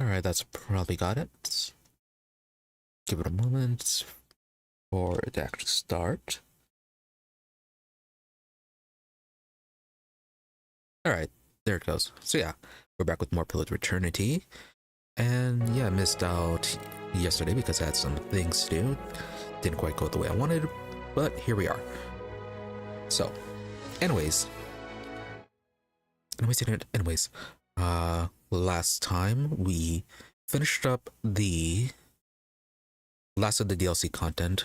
Alright, that's probably got it. Give it a moment for it to actually start. Alright, there it goes. So yeah, we're back with more Pillage of Eternity. And yeah, I missed out yesterday because I had some things to do. Didn't quite go the way I wanted, but here we are. So, anyways, last time we finished up the last of the DLC content.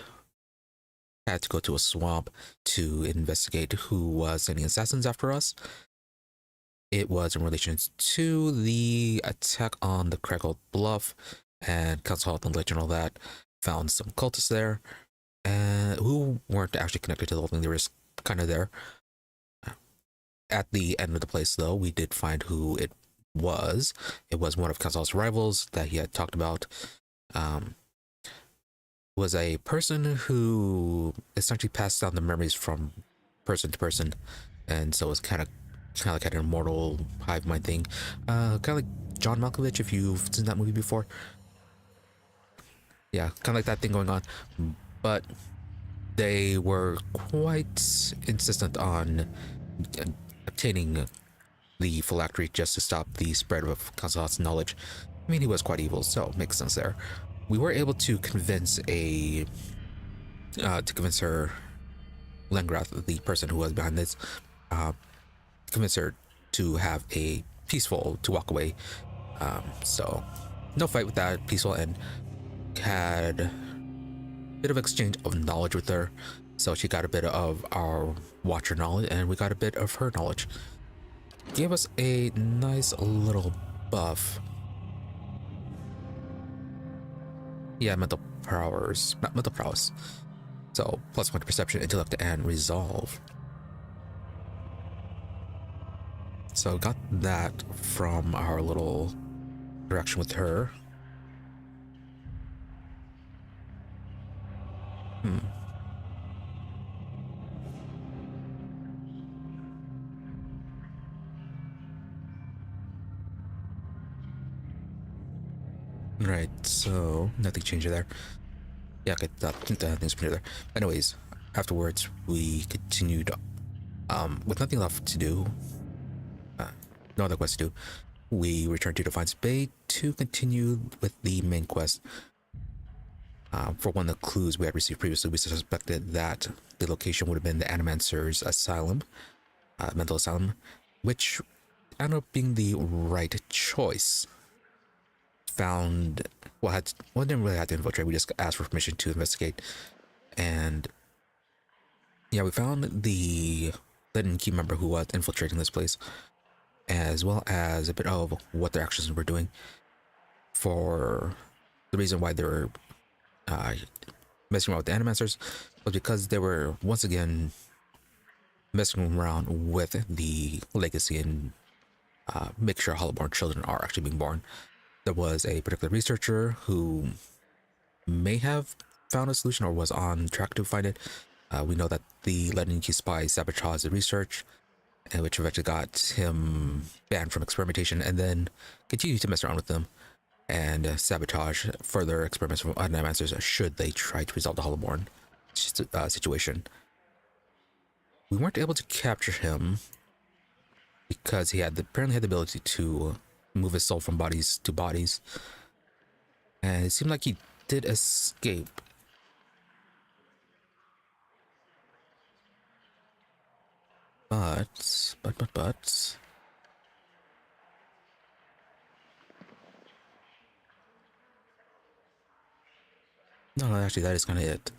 Had to go to a swamp to investigate who was sending assassins after us. It was in relation to the attack on the Crackled Bluff and Council and Legend and all that. Found some cultists there and who weren't actually connected to the whole thing. They were just kind of there. At the end of the place, though, we did find who it was. It was one of Council's rivals that he had talked about. Was a person who essentially passed down the memories from person to person, and so it's kind of like an immortal hive mind thing, kind of like John Malkovich, if you've seen that movie before. Yeah, kind of like that thing going on, but they were quite insistent on obtaining the phylactery just to stop the spread of Consolat's knowledge. I mean, he was quite evil, so it makes sense there. We were able to convince her, Lengrath, the person who was behind this, convince her to have a to walk away. So no fight with that, peaceful, and had a bit of exchange of knowledge with her. So she got a bit of our Watcher knowledge, and we got a bit of her knowledge. Gave us a nice little buff. Yeah, mental prowess, not mental prowess. So +1 perception, intellect, and resolve. So got that from our little interaction with her. Right, so nothing changed there. Yeah, okay, nothing's been there. Anyways, afterwards we continued with nothing left to do, no other quest to do. We returned to Defiance Bay to continue with the main quest. For one of the clues we had received previously, we suspected that the location would have been the Animancer's asylum, mental asylum, which ended up being the right choice. Found, didn't really have to infiltrate. We just asked for permission to investigate, and yeah, we found the Leaden Key member who was infiltrating this place, as well as a bit of what their actions were doing. For the reason why they were messing around with the Animancers was because they were once again messing around with the legacy and make sure Hollowborn children are actually being born. There was a particular researcher who may have found a solution or was on track to find it. We know that the Leaden Key spy sabotaged the research, and which eventually got him banned from experimentation, and then continued to mess around with them and sabotage further experiments from Animancers should they try to resolve the Hollowborn situation. We weren't able to capture him because he apparently had the ability to move his soul from bodies to bodies, and it seemed like he did escape. But no, actually that is kind of it.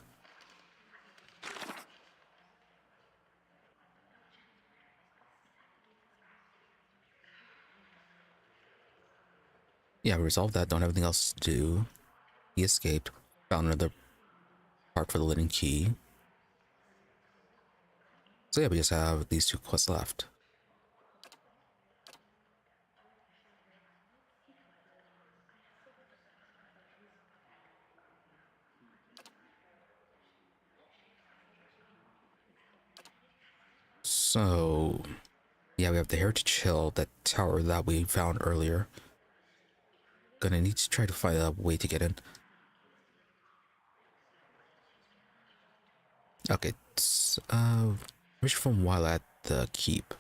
Yeah, we resolved that, don't have anything else to do. He escaped, found another part for the Leaden Key. So yeah, we just have these two quests left. So yeah, we have the Heritage Hill, that tower that we found earlier. gonna need to try to find a way to get in. Okay, mission from while at the keep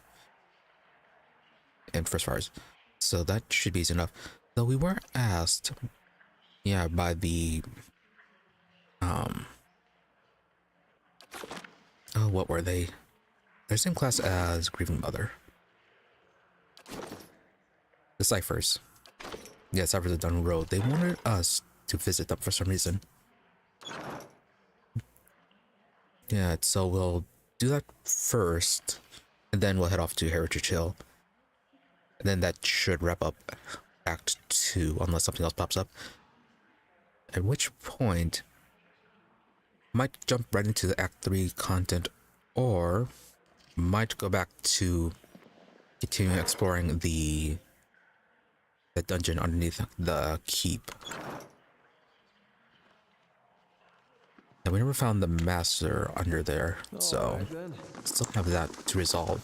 and first fires. So that should be easy enough. Though we were asked, yeah, by the oh, what were they? They're the same class as Grieving Mother. The Ciphers. Yeah, Ciphers of Dun Road. They wanted us to visit them for some reason. Yeah, so we'll do that first, and then we'll head off to Heritage Hill. And then that should wrap up Act 2, unless something else pops up. At which point, might jump right into the Act 3 content, or might go back to continue exploring the dungeon underneath the keep. And we never found the master under there, so still have that to resolve.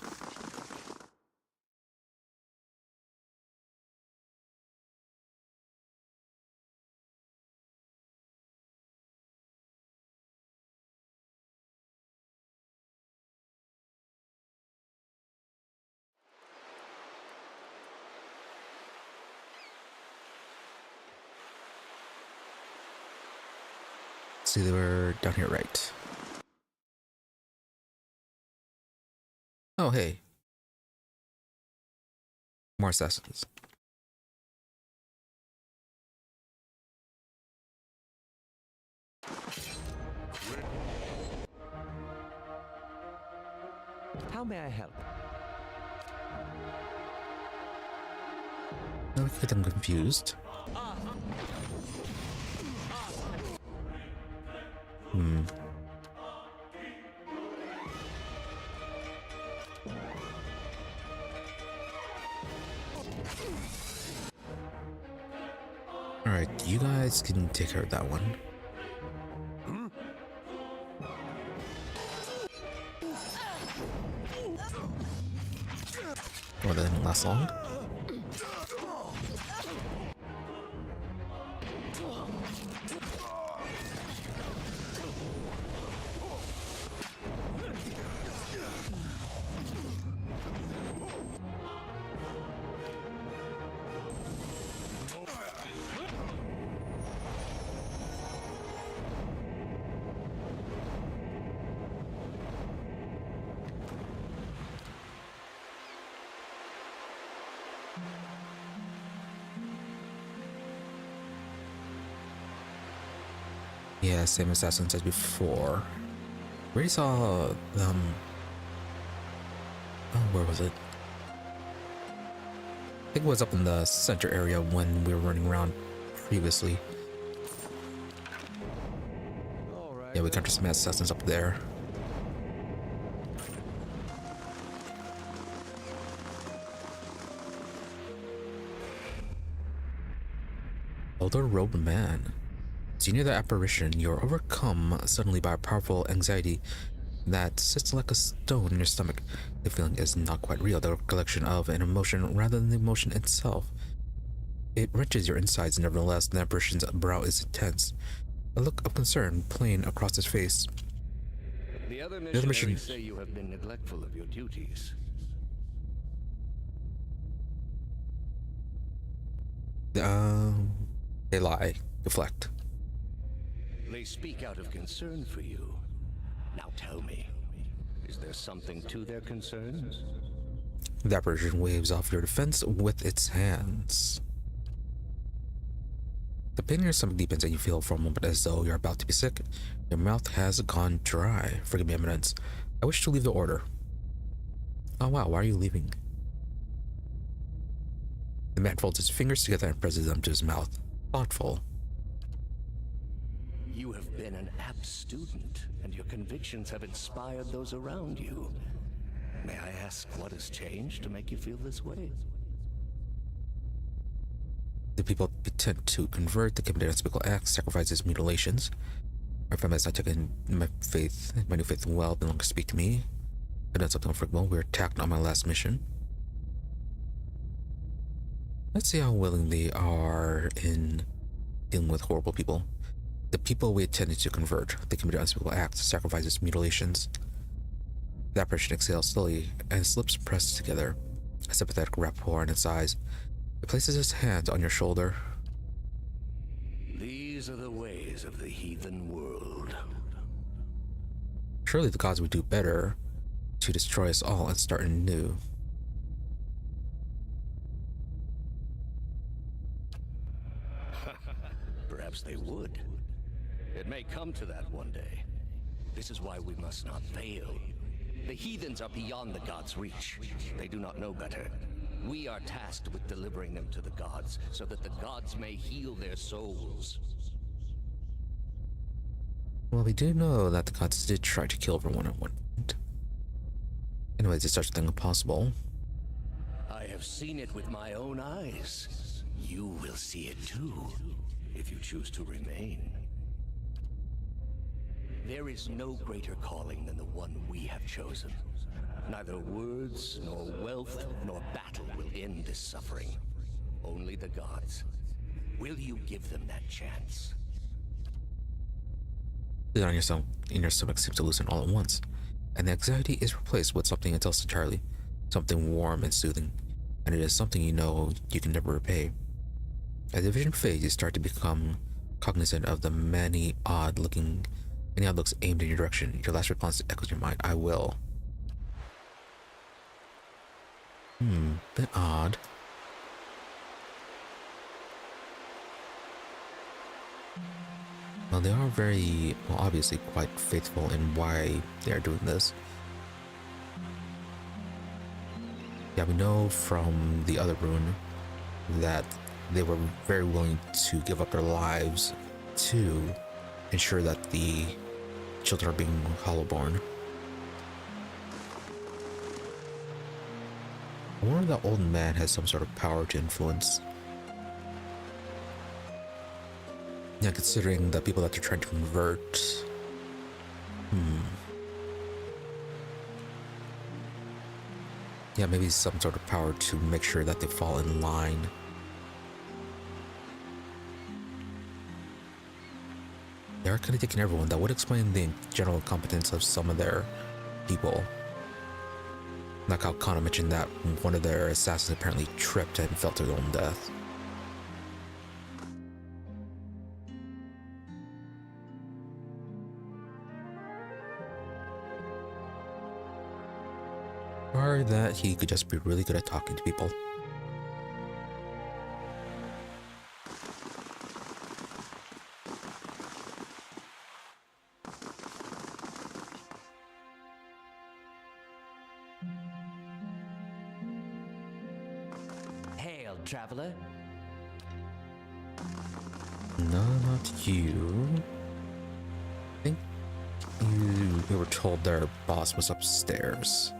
See, they were down here, right? Oh, hey. More assassins. How may I help? I look at them confused. Alright, you guys can take care of that one. Well, that didn't last long. Yeah, same assassins as before. We already saw them. Oh, where was it? I think it was up in the center area when we were running around previously. Yeah, we encountered some assassins up there. Elder Robed Man. As you near the apparition, you're overcome suddenly by a powerful anxiety that sits like a stone in your stomach. The feeling is not quite real, the recollection of an emotion rather than the emotion itself. It wrenches your insides, nevertheless. The apparition's brow is intense, a look of concern plain across his face. The other missionaries say you have been neglectful of your duties. They lie. Deflect. They speak out of concern for you. Now tell me, is there something to their concerns? The apparition waves off your defense with its hands. The pain in your stomach deepens and you feel for a moment as though you're about to be sick. Your mouth has gone dry. Forgive me, Eminence. I wish to leave the order. Oh wow, why are you leaving? The man folds his fingers together and presses them to his mouth. Thoughtful. You have been an apt student, and your convictions have inspired those around you. May I ask what has changed to make you feel this way? The people pretend to convert, to commit unspeakable acts, sacrifices, mutilations. My family has not taken my new faith well, no longer speak to me. I've done something unforgivable. We were attacked on my last mission. Let's see how willing they are in dealing with horrible people. The people we intended to convert, they committed unspeakable acts, sacrifices, mutilations. The apparition exhales slowly, and his lips pressed together, a sympathetic rapport in its eyes. He places his hand on your shoulder. These are the ways of the heathen world. Surely the gods would do better to destroy us all and start anew. Perhaps they would. It may come to that one day. This is why we must not fail. The heathens are beyond the gods' reach. They do not know better. We are tasked with delivering them to the gods, so that the gods may heal their souls. Well, we do know that the gods did try to kill everyone at one point. Anyways, it's such a thing impossible. I have seen it with my own eyes. You will see it too, if you choose to remain. There is no greater calling than the one we have chosen. Neither words, nor wealth, nor battle will end this suffering. Only the gods. Will you give them that chance? The on your in your stomach seems to loosen all at once, and the anxiety is replaced with something else entirely, something warm and soothing, and it is something you know you can never repay. As the vision fades, you start to become cognizant of the many odd looks aimed in your direction. Your last response echoes in your mind, I will. Bit odd. Well, they are obviously quite faithful in why they are doing this. Yeah, we know from the other rune that they were very willing to give up their lives to ensure that the children are being hollowborn. I wonder if that old man has some sort of power to influence. Yeah, considering the people that they're trying to convert. Yeah, maybe some sort of power to make sure that they fall in line. They are kind of taking everyone. That would explain the general incompetence of some of their people. Like how Kana mentioned that one of their assassins apparently tripped and fell to their own death. Or that he could just be really good at talking to people. Hail, traveler. No, not you. I think we were told their boss was upstairs.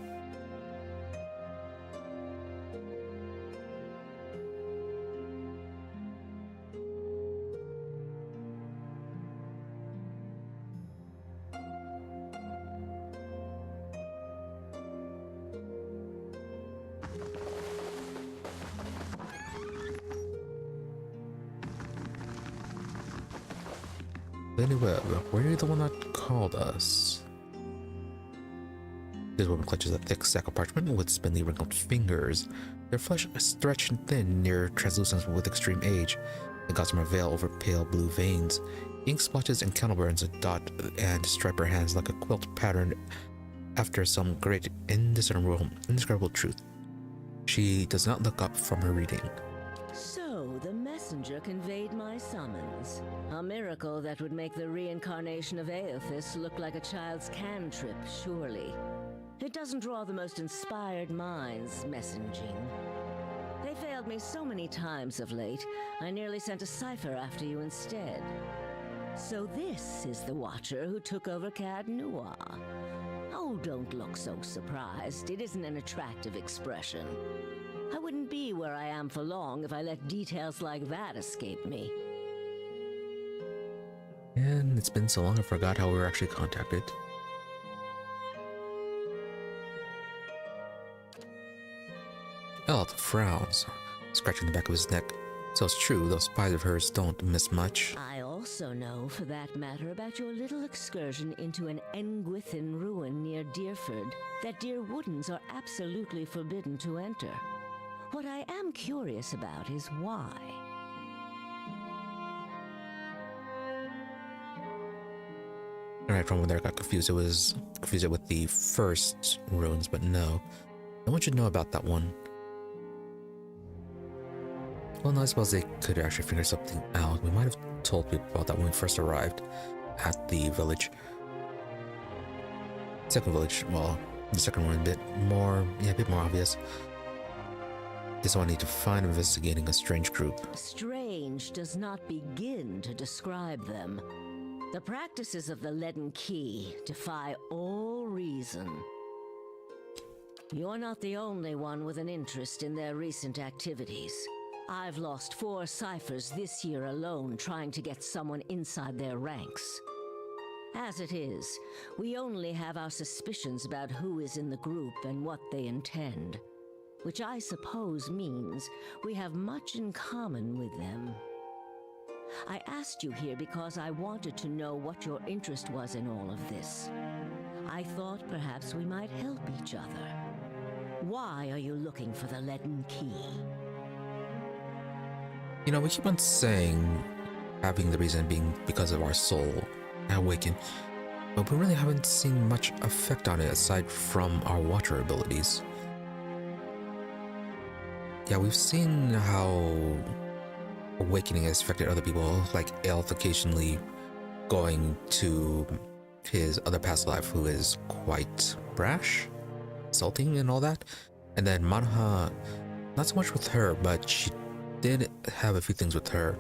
Anyway, were you the one that called us? This woman clutches a thick sack of parchment with spindly wrinkled fingers. Their flesh is stretched and thin, near translucence with extreme age. The gossamer veil over pale blue veins. Ink splotches and candle burns dot and stripe her hands like a quilt pattern after some great indescribable truth. She does not look up from her reading. So, the messenger conveyed my summons. A miracle that would make the reincarnation of Aothis look like a child's cantrip, surely. It doesn't draw the most inspired minds, messaging. They failed me so many times of late, I nearly sent a cipher after you instead. So this is the Watcher who took over Cad Noir. Oh, don't look so surprised. It isn't an attractive expression. I wouldn't be where I am for long if I let details like that escape me. And it's been so long I forgot how we were actually contacted. Elt frowns. scratching the back of his neck. So it's true, those spies of hers don't miss much. I also know, for that matter, about your little excursion into an Engwithan ruin near Deerford that dear Woodens are absolutely forbidden to enter. What I am curious about is why. Alright, from there I got confused. It was confused it with the first ruins, but no. No one should know about that one. Well, no, I suppose they could actually figure something out. We might have told people about that when we first arrived at the village. Second village, well, the second one a bit more obvious. This one I need to find investigating a strange group. Strange does not begin to describe them. The practices of the Leaden Key defy all reason. You're not the only one with an interest in their recent activities. I've lost 4 ciphers this year alone trying to get someone inside their ranks. As it is, we only have our suspicions about who is in the group and what they intend, which I suppose means we have much in common with them. I asked you here because I wanted to know what your interest was in all of this. I thought perhaps we might help each other. Why are you looking for the Leaden Key? You know, we keep on saying having the reason being because of our soul awaken, but we really haven't seen much effect on it aside from our watcher abilities. Yeah, we've seen how awakening has affected other people, like Aelth occasionally going to his other past life, who is quite brash, insulting and all that. And then Manaha, not so much with her, but she did have a few things with her.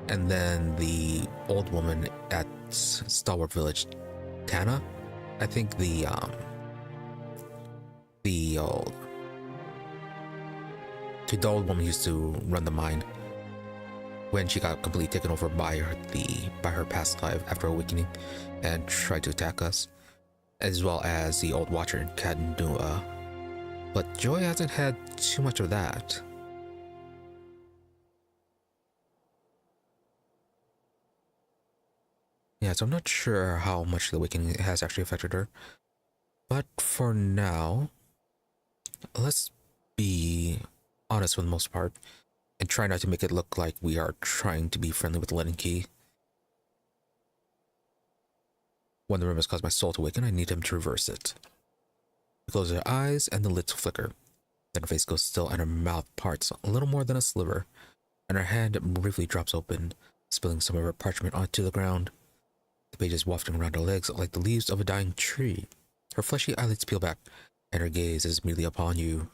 And then the old woman at Stalwart Village, Tana, I think the old woman used to run the mine when she got completely taken over by her past life after awakening and tried to attack us, as well as the old watcher in Kadnua. But Joy hasn't had too much of that. Yeah, so I'm not sure how much the awakening has actually affected her. But for now, let's be honest for the most part and try not to make it look like we are trying to be friendly with the Leaden Key. When the room has caused my soul to awaken, I need him to reverse it. She closes her eyes and the lids flicker. Then her face goes still and her mouth parts a little more than a sliver, and her hand briefly drops open, spilling some of her parchment onto the ground. The pages wafting around her legs like the leaves of a dying tree. Her fleshy eyelids peel back, and her gaze is immediately upon you.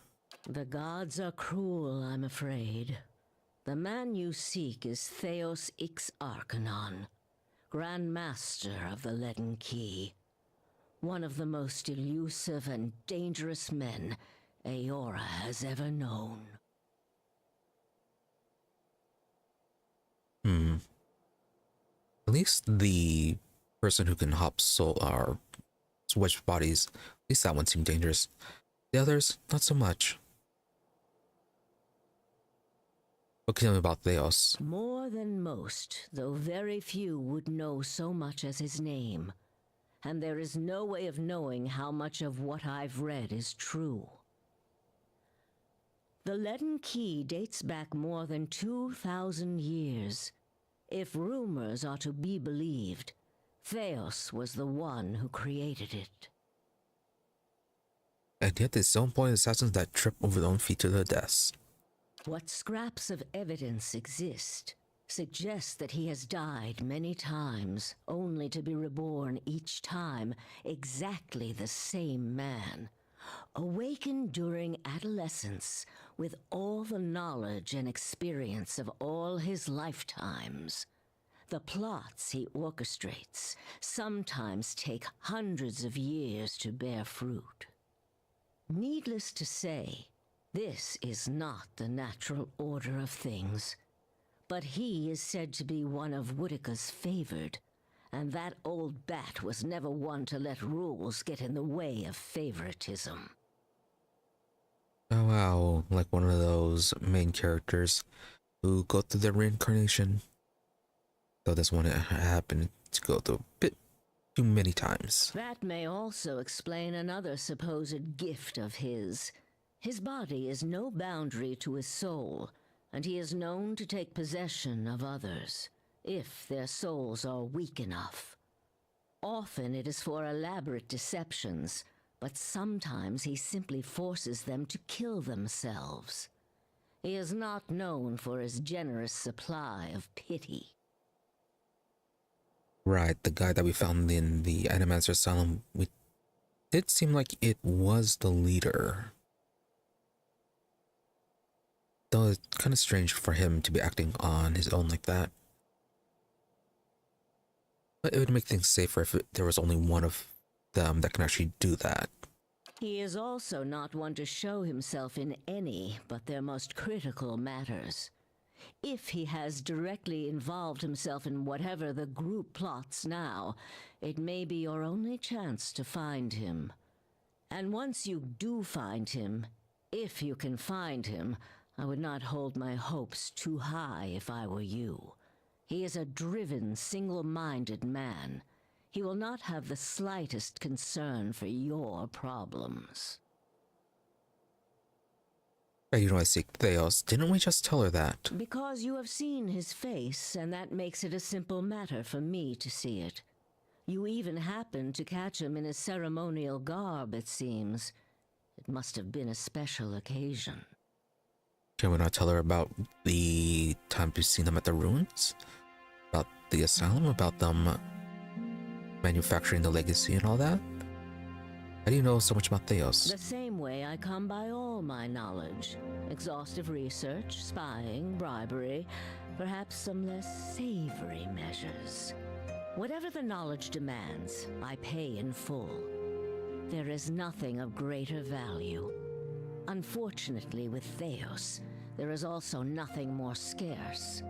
The gods are cruel, I'm afraid. The man you seek is Theos Ix Arcanon, Grand Master of the Leaden Key. One of the most elusive and dangerous men Aora has ever known. At least the person who can hop soul or switch bodies, at least that one seemed dangerous. The others, not so much. What can you tell me about Theos? More than most, though very few would know so much as his name. And there is no way of knowing how much of what I've read is true. The Leaden Key dates back more than 2,000 years. If rumors are to be believed, Theos was the one who created it. And yet they still employ assassins that trip over their own feet to their deaths. What scraps of evidence exist suggest that he has died many times, only to be reborn each time exactly the same man, awakened during adolescence with all the knowledge and experience of all his lifetimes. The plots he orchestrates sometimes take hundreds of years to bear fruit. Needless to say, this is not the natural order of things. But he is said to be one of Woodica's favored, and that old bat was never one to let rules get in the way of favoritism. Oh wow, like one of those main characters who go through their reincarnation. Though this one happened to go through a bit too many times. That may also explain another supposed gift of his. His body is no boundary to his soul, and he is known to take possession of others, if their souls are weak enough. Often it is for elaborate deceptions, but sometimes he simply forces them to kill themselves. He is not known for his generous supply of pity. Right, the guy that we found in the Animancer Asylum, we did seem like it was the leader. Though it's kind of strange for him to be acting on his own like that. But it would make things safer if there was only one of them that can actually do that. He is also not one to show himself in any but their most critical matters. If he has directly involved himself in whatever the group plots now, it may be your only chance to find him. And once you do find him, if you can find him, I would not hold my hopes too high if I were you. He is a driven, single-minded man. He will not have the slightest concern for your problems. Hey, you know, I seek Theos. Didn't we just tell her that? Because you have seen his face, and that makes it a simple matter for me to see it. You even happened to catch him in his ceremonial garb, it seems. It must have been a special occasion. Can we not tell her about the time we've seen them at the ruins? About the asylum? About them manufacturing the legacy and all that? How do you know so much about Theos? The same way I come by all my knowledge. Exhaustive research, spying, bribery, perhaps some less savory measures. Whatever the knowledge demands, I pay in full. There is nothing of greater value. Unfortunately, with Theos, there is also nothing more scarce.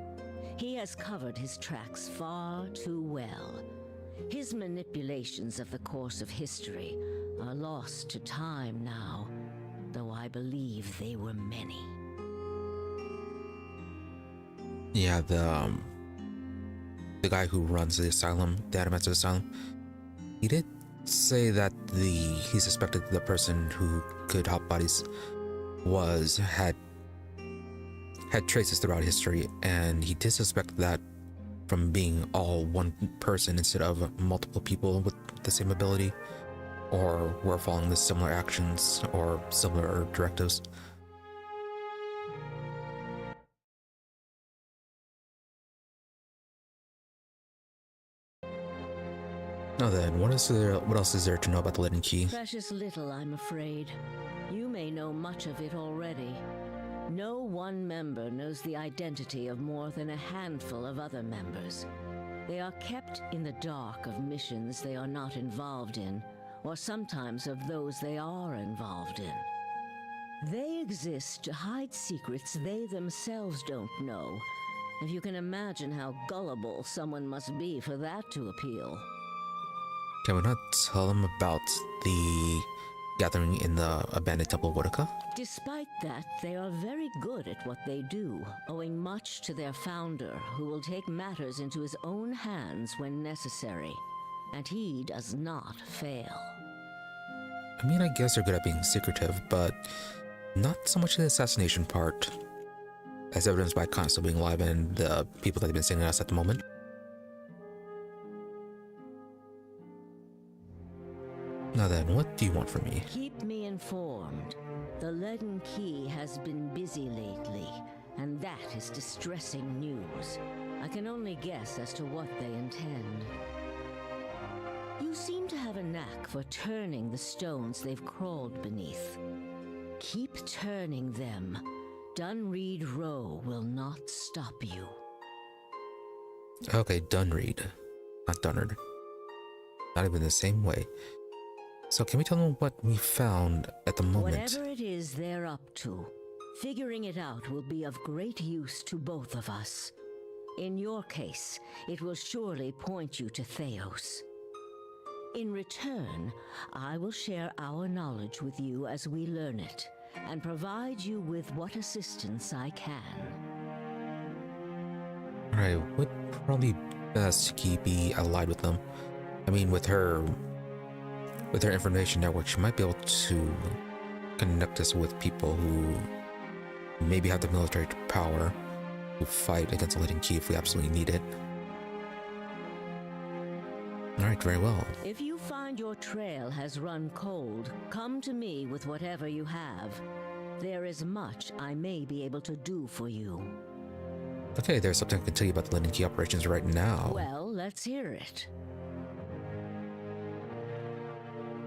He has covered his tracks far too well. His manipulations of the course of history are lost to time now, though I believe they were many. Yeah, the guy who runs the asylum, the Adamantic Asylum, he did say that he suspected the person who could hop bodies had traces throughout history, and he did suspect that from being all one person instead of multiple people with the same ability, or were following the similar actions or similar directives. Now then, what else is there to know about the Leaden Key? Precious little, I'm afraid. You may know much of it already. No one member knows the identity of more than a handful of other members. They are kept in the dark of missions they are not involved in, or sometimes of those they are involved in. They exist to hide secrets they themselves don't know. If you can imagine how gullible someone must be for that to appeal. Can we not tell them about the gathering in the abandoned temple of Woodica? Despite that, they are very good at what they do, owing much to their founder, who will take matters into his own hands when necessary. And he does not fail. I mean, I guess they're good at being secretive, but not so much the assassination part, as evidenced by Constable being alive and the people that they've been sending us at the moment. Now then, what do you want from me? Keep me informed. The Leaden Key has been busy lately, and that is distressing news. I can only guess as to what they intend. You seem to have a knack for turning the stones they've crawled beneath. Keep turning them. Dunreed Row will not stop you. Okay, Dunreed, not Dunnard. Not even the same way. So can we tell them what we found at the moment? Whatever it is they're up to, figuring it out will be of great use to both of us. In your case, it will surely point you to Theos. In return, I will share our knowledge with you as we learn it, and provide you with what assistance I can. Alright, would probably best to be allied with them. I mean, with her information network, she might be able to connect us with people who maybe have the military power to fight against the Leaden Key if we absolutely need it. Alright, very well. If you find your trail has run cold, come to me with whatever you have. There is much I may be able to do for you. Okay, there's something I can tell you about the Leaden Key operations right now. Well, let's hear it.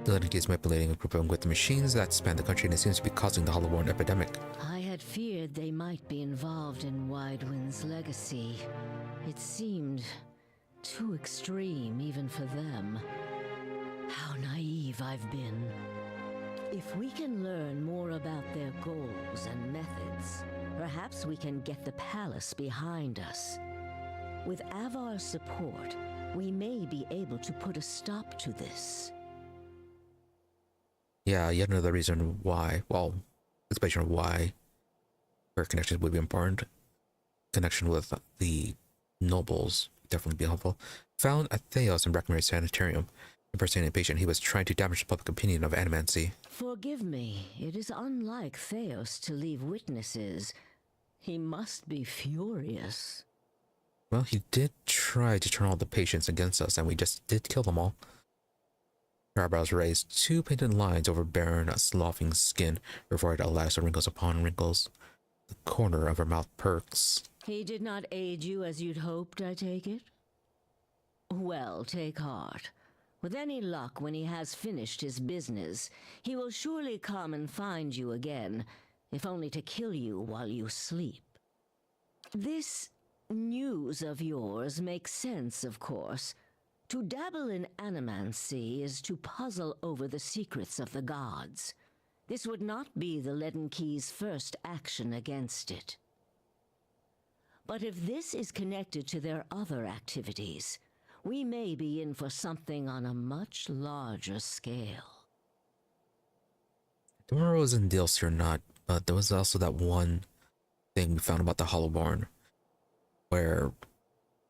The Leaden Key is manipulating a group of with the machines that span the country, and it seems to be causing the Hollowborn epidemic. I had feared they might be involved in Widewind's legacy. It seemed too extreme even for them. How naive I've been. If we can learn more about their goals and methods, perhaps we can get the palace behind us. With Avar's support, we may be able to put a stop to this. Yeah, yet another reason why, well, explanation of why her connections would be important. Connection with the nobles would definitely be helpful. Found a Theos in Recapture Sanitarium. Impersonating a patient, he was trying to damage the public opinion of animancy. Forgive me, it is unlike Theos to leave witnesses. He must be furious. Well, he did try to turn all the patients against us, and we just did kill them all. Her eyebrows raised, two painted lines over barren, sloughing skin, her forehead alas wrinkles upon wrinkles. The corner of her mouth perks. He did not aid you as you'd hoped, I take it? Well, take heart. With any luck, when he has finished his business, he will surely come and find you again, if only to kill you while you sleep. This news of yours makes sense, of course. To dabble in animancy is to puzzle over the secrets of the gods. This would not be the Leaden Key's first action against it. But if this is connected to their other activities, we may be in for something on a much larger scale. I don't remember if it was in DLC or not, but there was also that one thing we found about the Hollowborn, where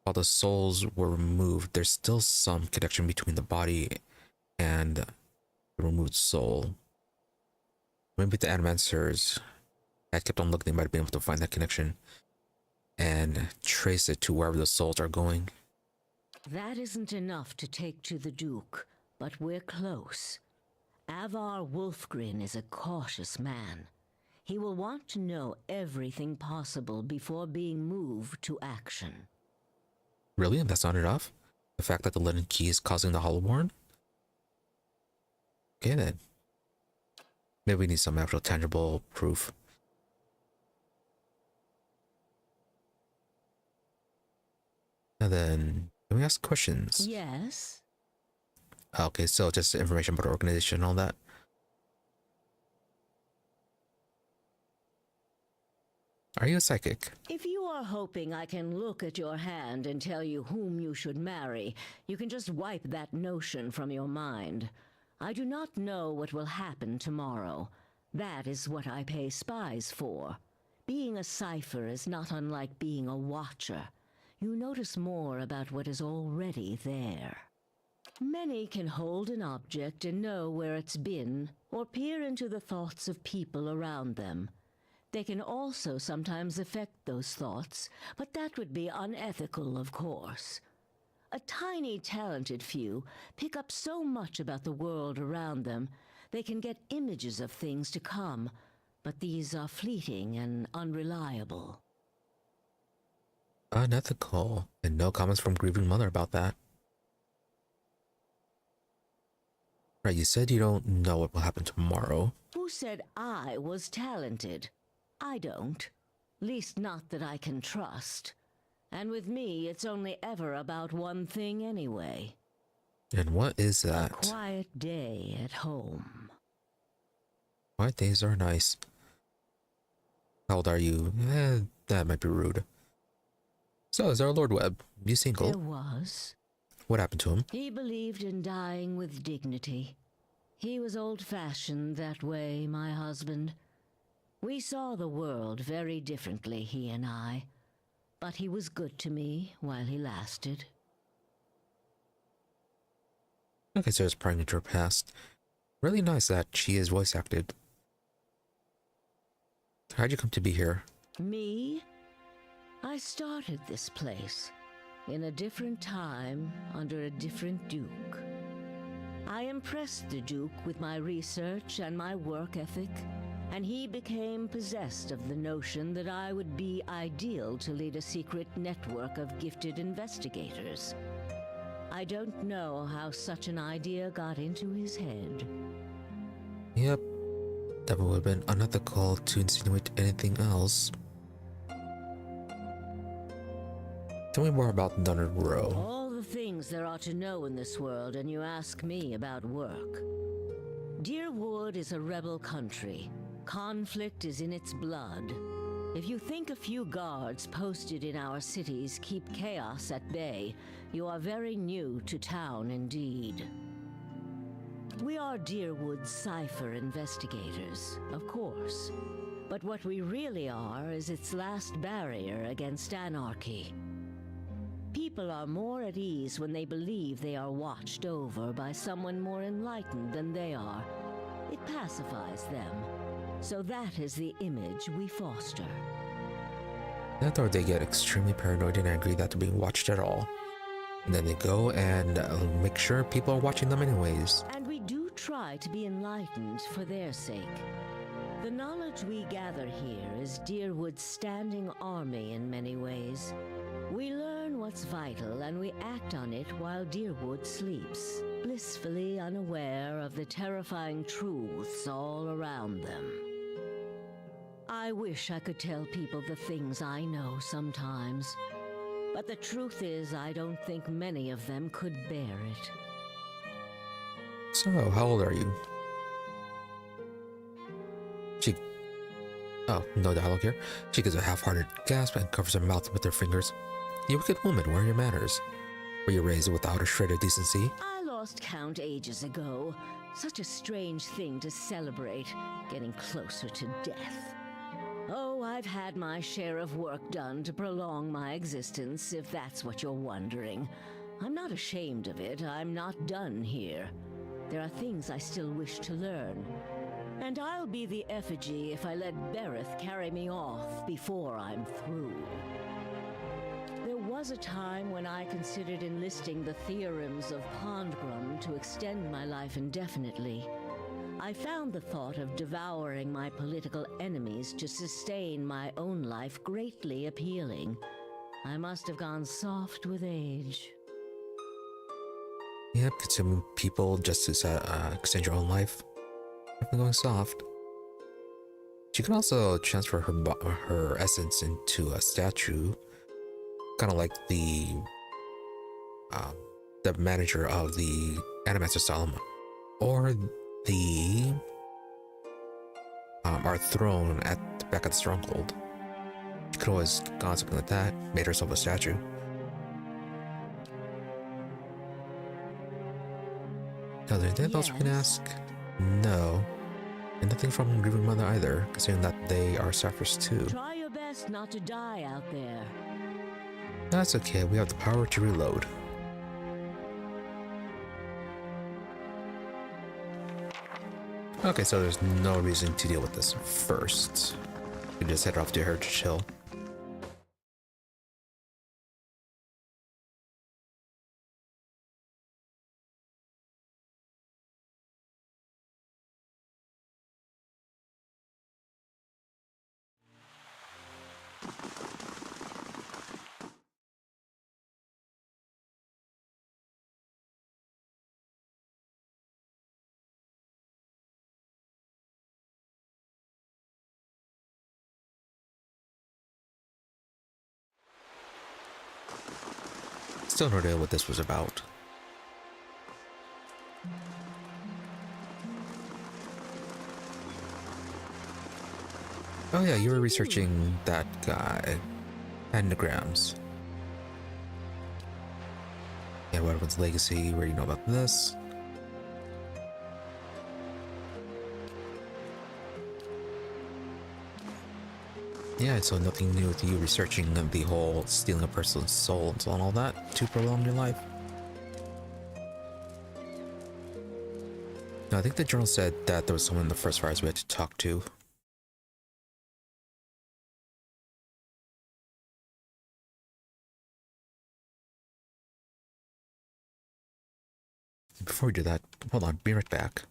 while the souls were removed, there's still some connection between the body and the removed soul. Maybe the Animancers had kept on looking, they might have been able to find that connection and trace it to wherever the souls are going. That isn't enough to take to the Duke, but we're close. Avar Wolfgren is a cautious man. He will want to know everything possible before being moved to action. Really? And that's not enough? The fact that the Leaden Key is causing the Hollowborn? Okay then. Maybe we need some actual tangible proof. And then, can we ask questions? Yes? Okay, so just information about the organization and all that. Are you a psychic? If you are hoping I can look at your hand and tell you whom you should marry, you can just wipe that notion from your mind. I do not know what will happen tomorrow. That is what I pay spies for. Being a cipher is not unlike being a watcher. You notice more about what is already there. Many can hold an object and know where it's been, or peer into the thoughts of people around them. They can also sometimes affect those thoughts, but that would be unethical, of course. A tiny, talented few pick up so much about the world around them, they can get images of things to come, but these are fleeting and unreliable. Unethical. And no comments from grieving mother about that. Right, you said you don't know what will happen tomorrow. Who said I was talented? I don't. Least not that I can trust. And with me, it's only ever about one thing anyway. And what is A that? quiet day at home. Quiet days are nice. How old are you? That might be rude. So, is our Lord Webb? You single? There was. What happened to him? He believed in dying with dignity. He was old-fashioned that way, my husband. We saw the world very differently, he and I. But he was good to me while he lasted. Okay, so it's prying into her past. Really nice that she is voice acted. How'd you come to be here? Me? I started this place in a different time under a different Duke. I impressed the Duke with my research and my work ethic, and he became possessed of the notion that I would be ideal to lead a secret network of gifted investigators. I don't know how such an idea got into his head. Yep, that would have been unethical to insinuate anything else. Tell me more about Dunnard Row. All the things there are to know in this world, and you ask me about work. Deerwood is a rebel country. Conflict is in its blood. If you think a few guards posted in our cities keep chaos at bay, you are very new to town indeed. We are Deerwood's cipher investigators, of course. But what we really are is its last barrier against anarchy. People are more at ease when they believe they are watched over by someone more enlightened than they are. It pacifies them. So that is the image we foster. That or they get extremely paranoid and angry that they're being watched at all. And then they go and make sure people are watching them anyways. And we do try to be enlightened for their sake. The knowledge we gather here is Deerwood's standing army in many ways. We learn what's vital and we act on it while Deerwood sleeps, blissfully unaware of the terrifying truths all around them. I wish I could tell people the things I know sometimes, but the truth is I don't think many of them could bear it. So, how old are you? She... Oh, no dialogue here. She gives a half-hearted gasp and covers her mouth with her fingers. You wicked woman, where are your manners? Were you raised without a shred of decency? I lost count ages ago. Such a strange thing to celebrate, getting closer to death. Oh, I've had my share of work done to prolong my existence, if that's what you're wondering. I'm not ashamed of it. I'm not done here. There are things I still wish to learn. And I'll be the effigy if I let Bereth carry me off before I'm through. There was a time when I considered enlisting the theorems of Pondgrum to extend my life indefinitely. I found the thought of devouring my political enemies to sustain my own life greatly appealing. I must have gone soft with age. Yep, consuming people just to extend your own life. Definitely going soft. She can also transfer her essence into a statue, kind of like the manager of the Animaster Solomon, or the our throne back at the stronghold. She could always gone something like that, made herself a statue. Now, is there anything else we can ask? No. And nothing from Grieving Mother either, considering that they are Sapphires too. Try your best not to die out there. That's okay, we have the power to reload. Okay, so there's no reason to deal with this first. We just head off to Heritage Hill. Still no idea what this was about. Oh yeah, you were researching that guy. Anagrams. Yeah, Wedwin's legacy, where you know about this. Yeah, so nothing new with you researching the whole stealing a person's soul and so on, all that to prolong your life. No, I think the journal said that there was someone in the first fires we had to talk to. Before we do that, hold on, be right back.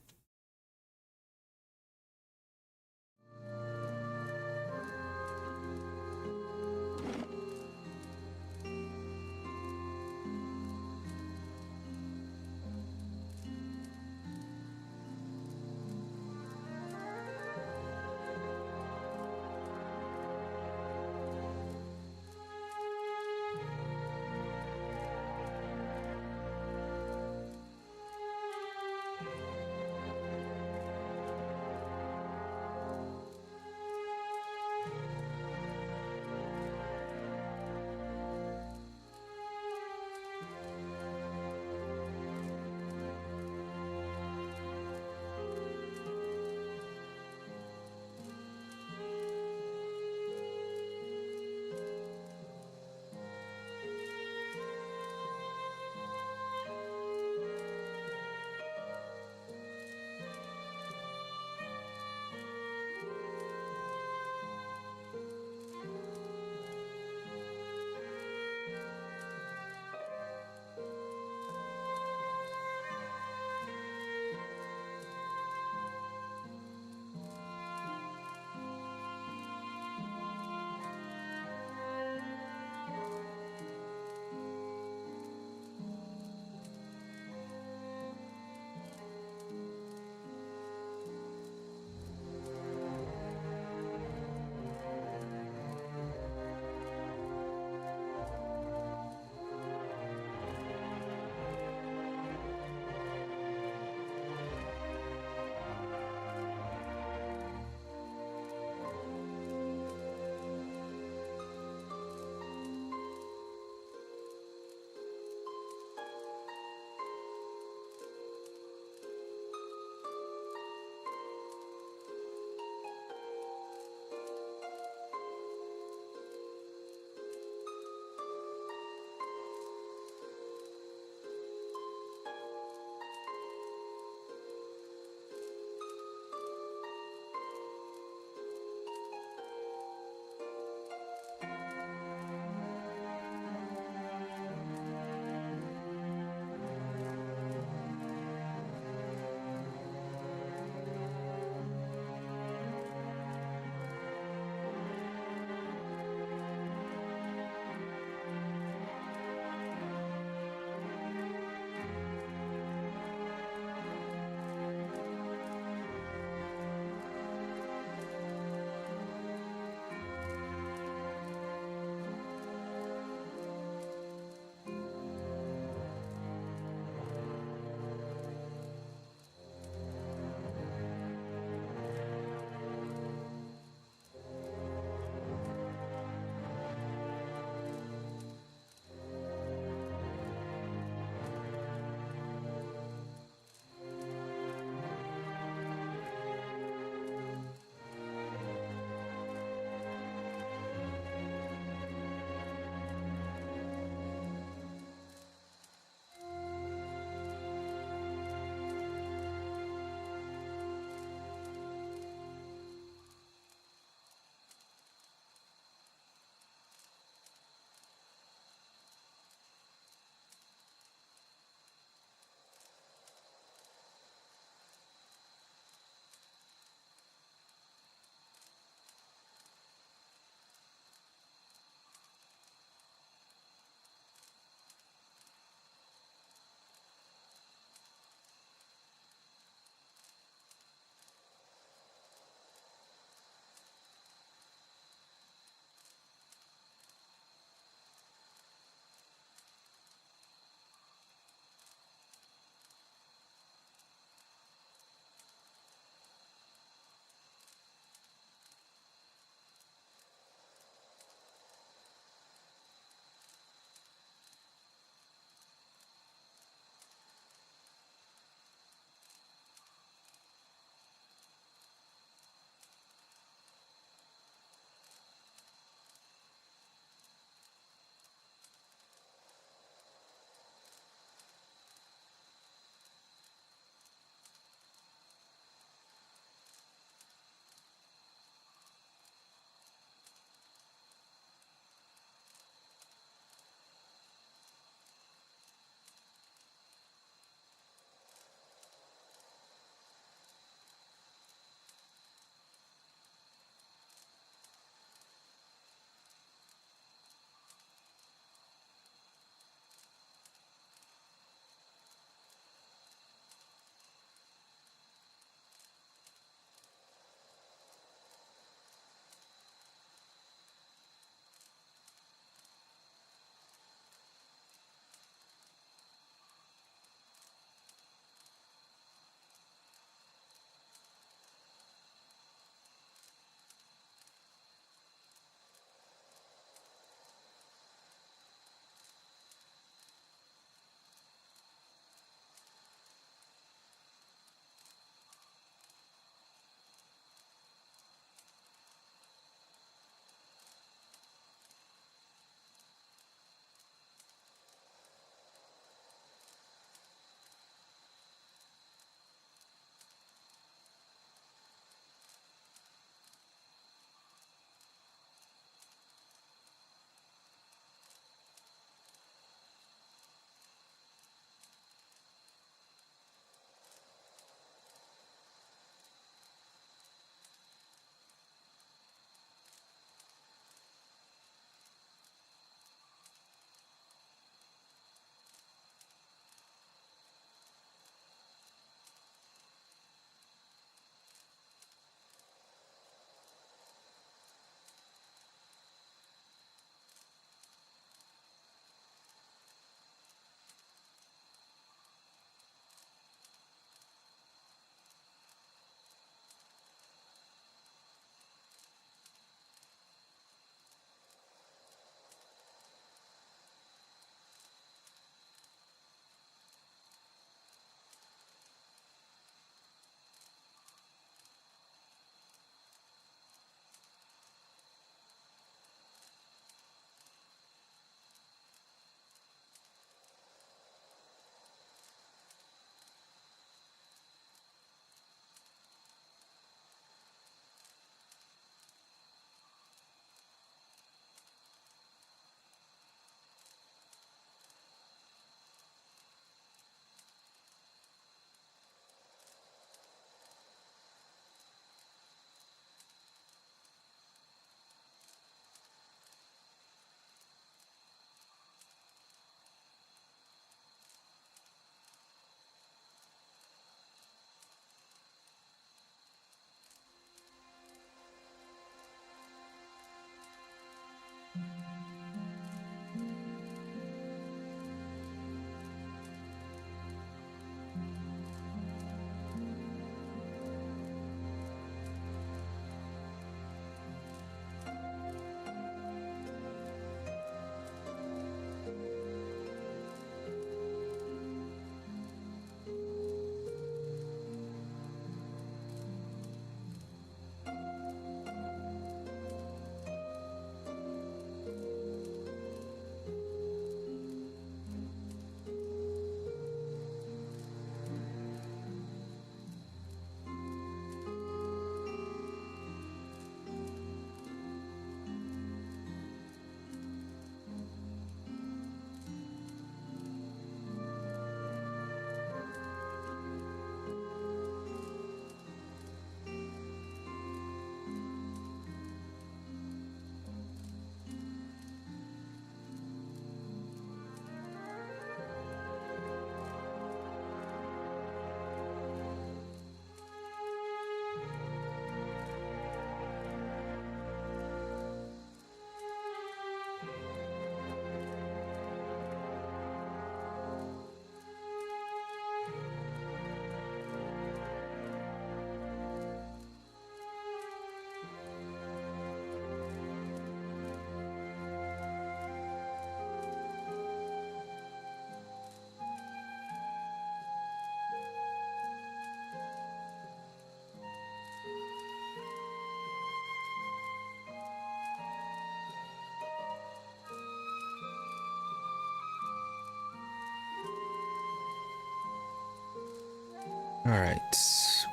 Alright,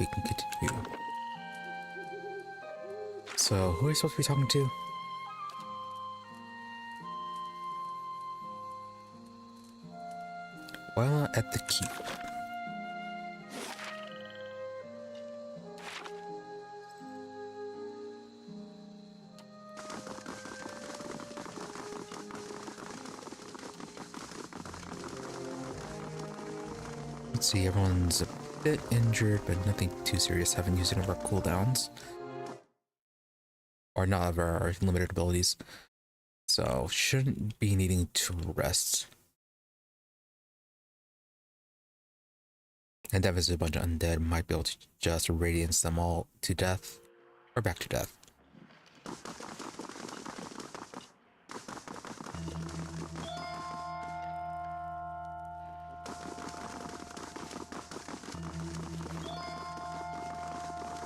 we can continue. So, who are you supposed to be talking to? While at the keep. Let's see, everyone's a bit injured, but nothing too serious. Haven't used any of our cooldowns. Or not of our limited abilities. So, shouldn't be needing to rest. And that is a bunch of undead, might be able to just radiance them all to death. Or back to death.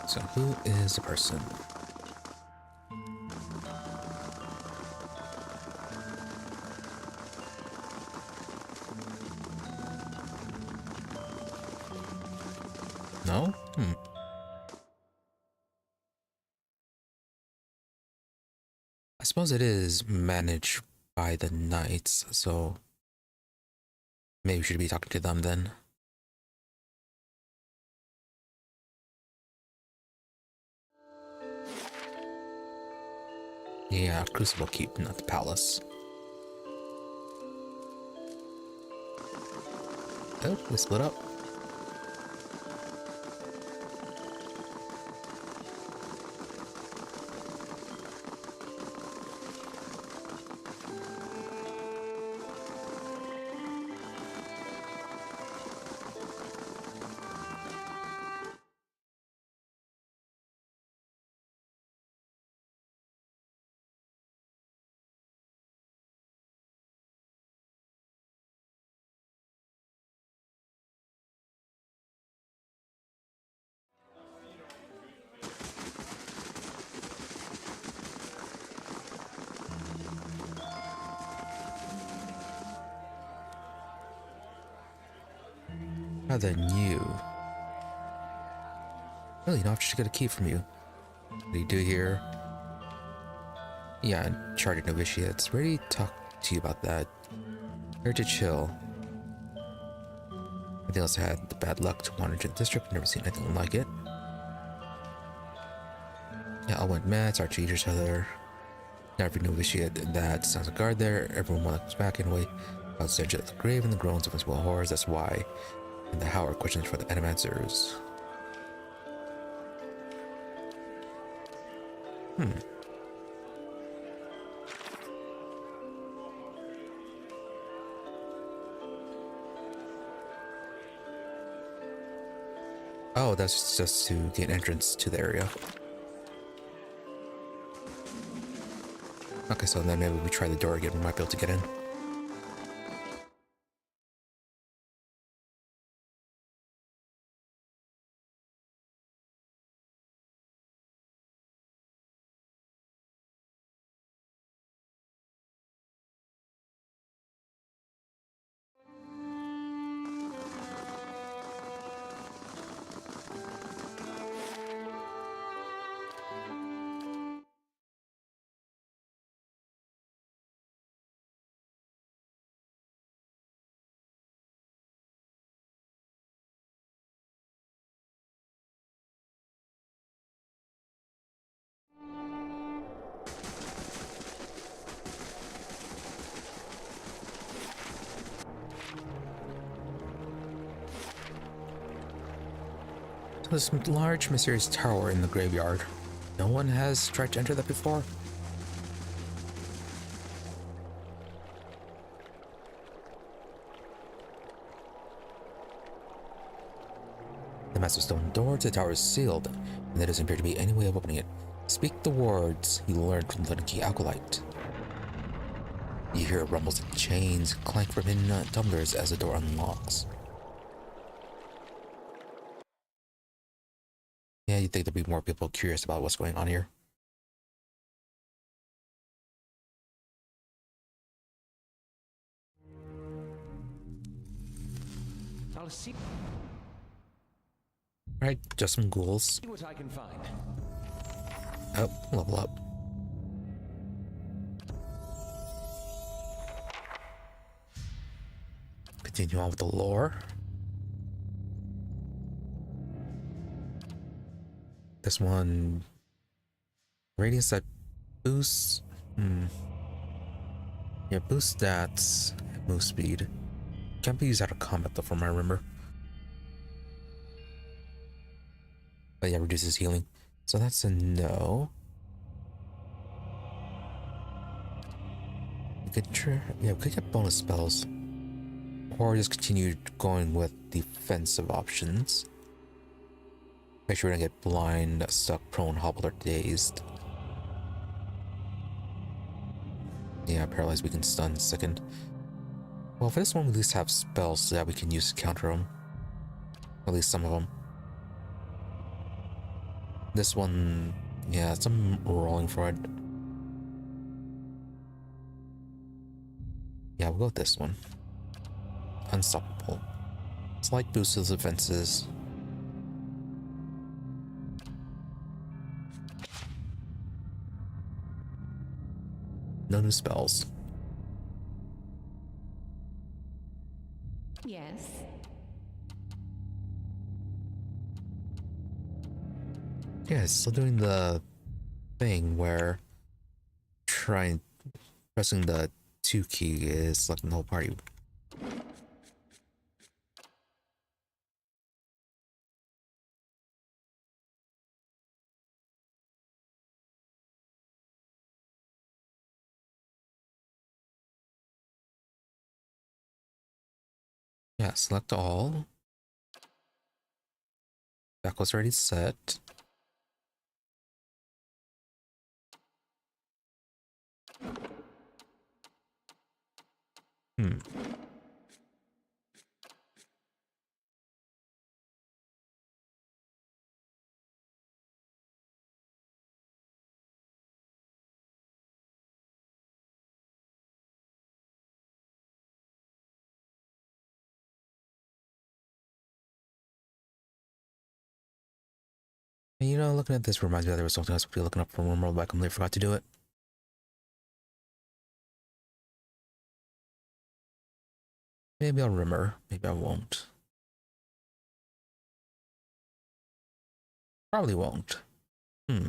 So who is the person? No? I suppose it is managed by the knights, so maybe we should be talking to them then. Yeah, Crucible Keep, not the palace. Oh, we split up. Rather new. Really, not just get a key from you. What do you do here? Yeah, Uncharted Novitiates. Ready to talk to you about that. Here to chill. I also had the bad luck to wander into the district. Never seen anything like it. Yeah, all went mad, started to eat each other. Now every novitiate that stands a guard there, everyone looks back in a way. About the stench of the grave and the groans of his well horrors. That's why. And the how are questions for the animancers. Oh, that's just to gain entrance to the area. Okay, so then maybe we try the door again. We might be able to get in. This large, mysterious tower in the graveyard. No one has tried to enter that before? The massive stone door to the tower is sealed, and there doesn't appear to be any way of opening it. Speak the words you learned from the key acolyte. You hear rumbles of chains clank from hidden tumblers as the door unlocks. Yeah, you'd think there'd be more people curious about what's going on here. I'll see. Right, just some ghouls. See what I can find. Oh, level up. Continue on with the lore. This one, radius that boosts. Yeah, boost stats, move speed. Can't be used out of combat though, from what I remember. But yeah, reduces healing. So that's a no. We could we could get bonus spells. Or just continue going with defensive options. Make sure we don't get blind, stuck, prone, hobbled, or dazed. Yeah, paralyzed, we can stun, sicken. Well, for this one, we at least have spells so that we can use to counter them. At least some of them. This one, yeah, I'm rolling for it. Yeah, we'll go with this one. Unstoppable. Slight boost to the defenses. No new spells. Yes. Yeah, it's still doing the thing where pressing the 2 key is selecting the whole party. Yeah, select all. Backwards already set. And you know, looking at this reminds me that there was something I was supposed to be looking up for Wormworld, but I completely forgot to do it. Maybe I'll remember, maybe I won't. Probably won't. Yeah,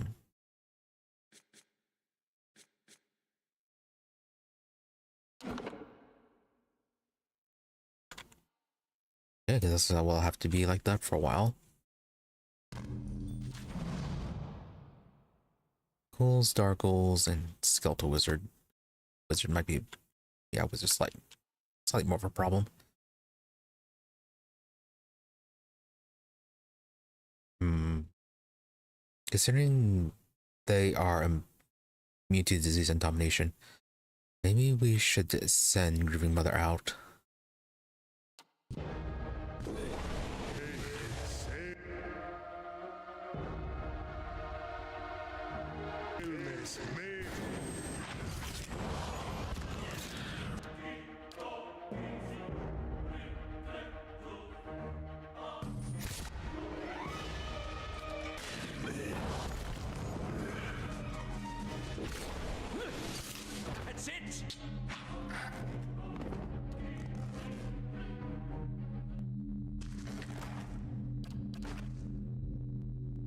I guess will have to be like that for a while. Ghouls, Dark Ghouls, and Skeletal Wizard. Wizard might be, yeah, Wizard's slightly more of a problem. Considering they are immune to disease and domination, maybe we should send Grieving Mother out. That's it!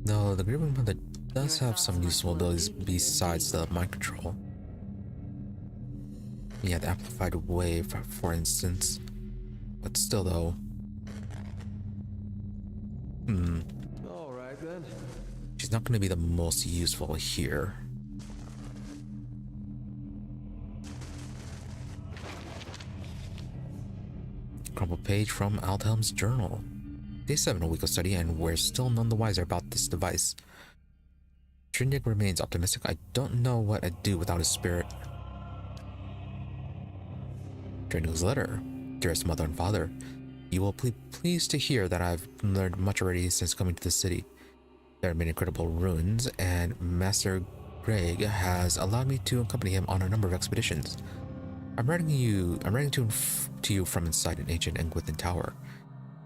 No, the Grieving Mother does have some useful abilities besides the mind control. Yeah, the amplified wave, for instance. But still, though. Alright then. She's not going to be the most useful here. Crumpled page from Aldhelm's journal. Day 7, a week of study, and we're still none the wiser about this device. Trindig remains optimistic. I don't know what I'd do without his spirit. Trindig's letter. Dearest mother and father, you will be pleased to hear that I've learned much already since coming to the city. There are many incredible ruins, and Master Greg has allowed me to accompany him on a number of expeditions. I'm writing to you from inside an ancient Engwithan tower.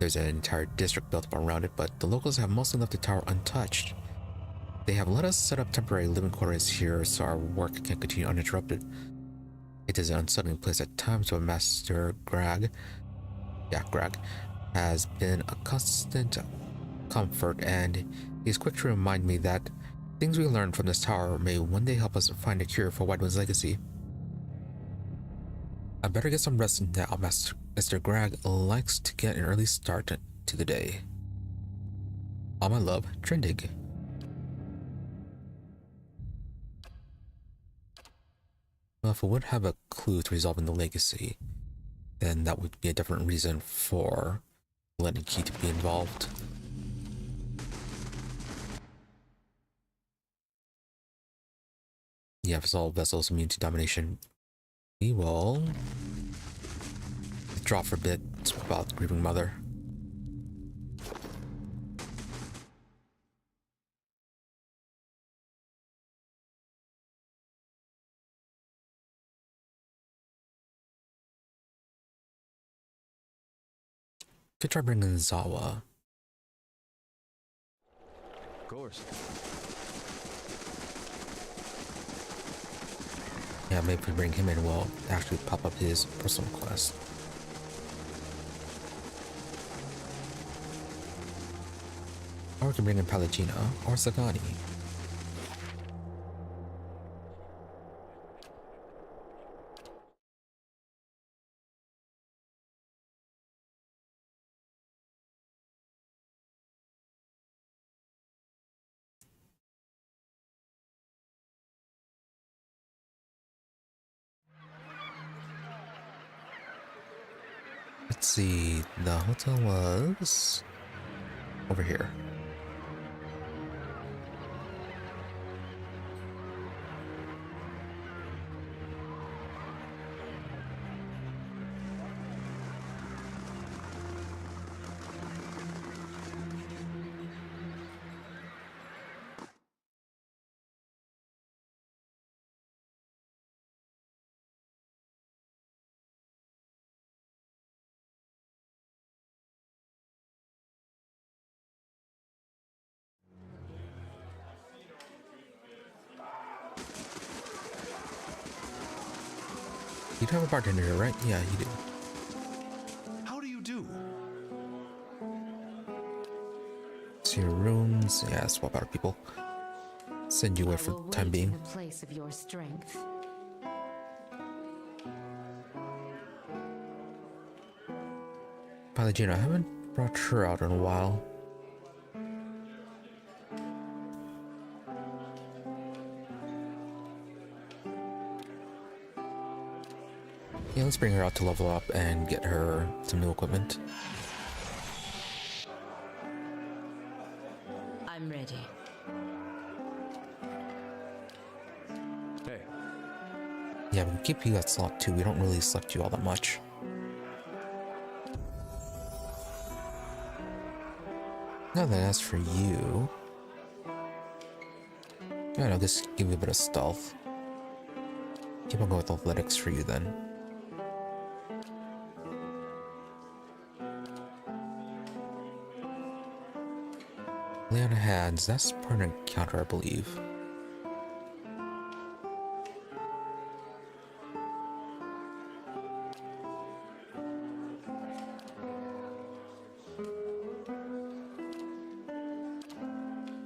There's an entire district built up around it, but the locals have mostly left the tower untouched. They have let us set up temporary living quarters here so our work can continue uninterrupted. It is an unsettling place at times, but Master Greg has been a constant comfort, and he's quick to remind me that things we learned from this tower may one day help us find a cure for White One's legacy. I better get some rest now. Mr. Greg likes to get an early start to the day. All my love, Trindig. Well, if we would have a clue to resolving the legacy, then that would be a different reason for letting Key to be involved. Yeah, if all vessels immune to domination, we will withdraw for a bit about the grieving mother. Could try bringing Zawa. Of course. Yeah, maybe if we bring him in, we'll actually pop up his personal quest. Or we can bring in Pallegina or Sagani. Let's see, the hotel was over here. You do have a bartender here, right? Yeah, you do. How do you do? See your rooms. Yeah, swap out people. Send you away for the time being. The place of your strength. Pallegina, I haven't brought her out in a while. Yeah, let's bring her out to level up and get her some new equipment. I'm ready. Hey. Yeah, we can keep you at slot 2. We don't really select you all that much. Now then, as for you... yeah, I'll just give you a bit of stealth. Keep on going with athletics for you then. Lay on hands, that's part of an encounter, I believe.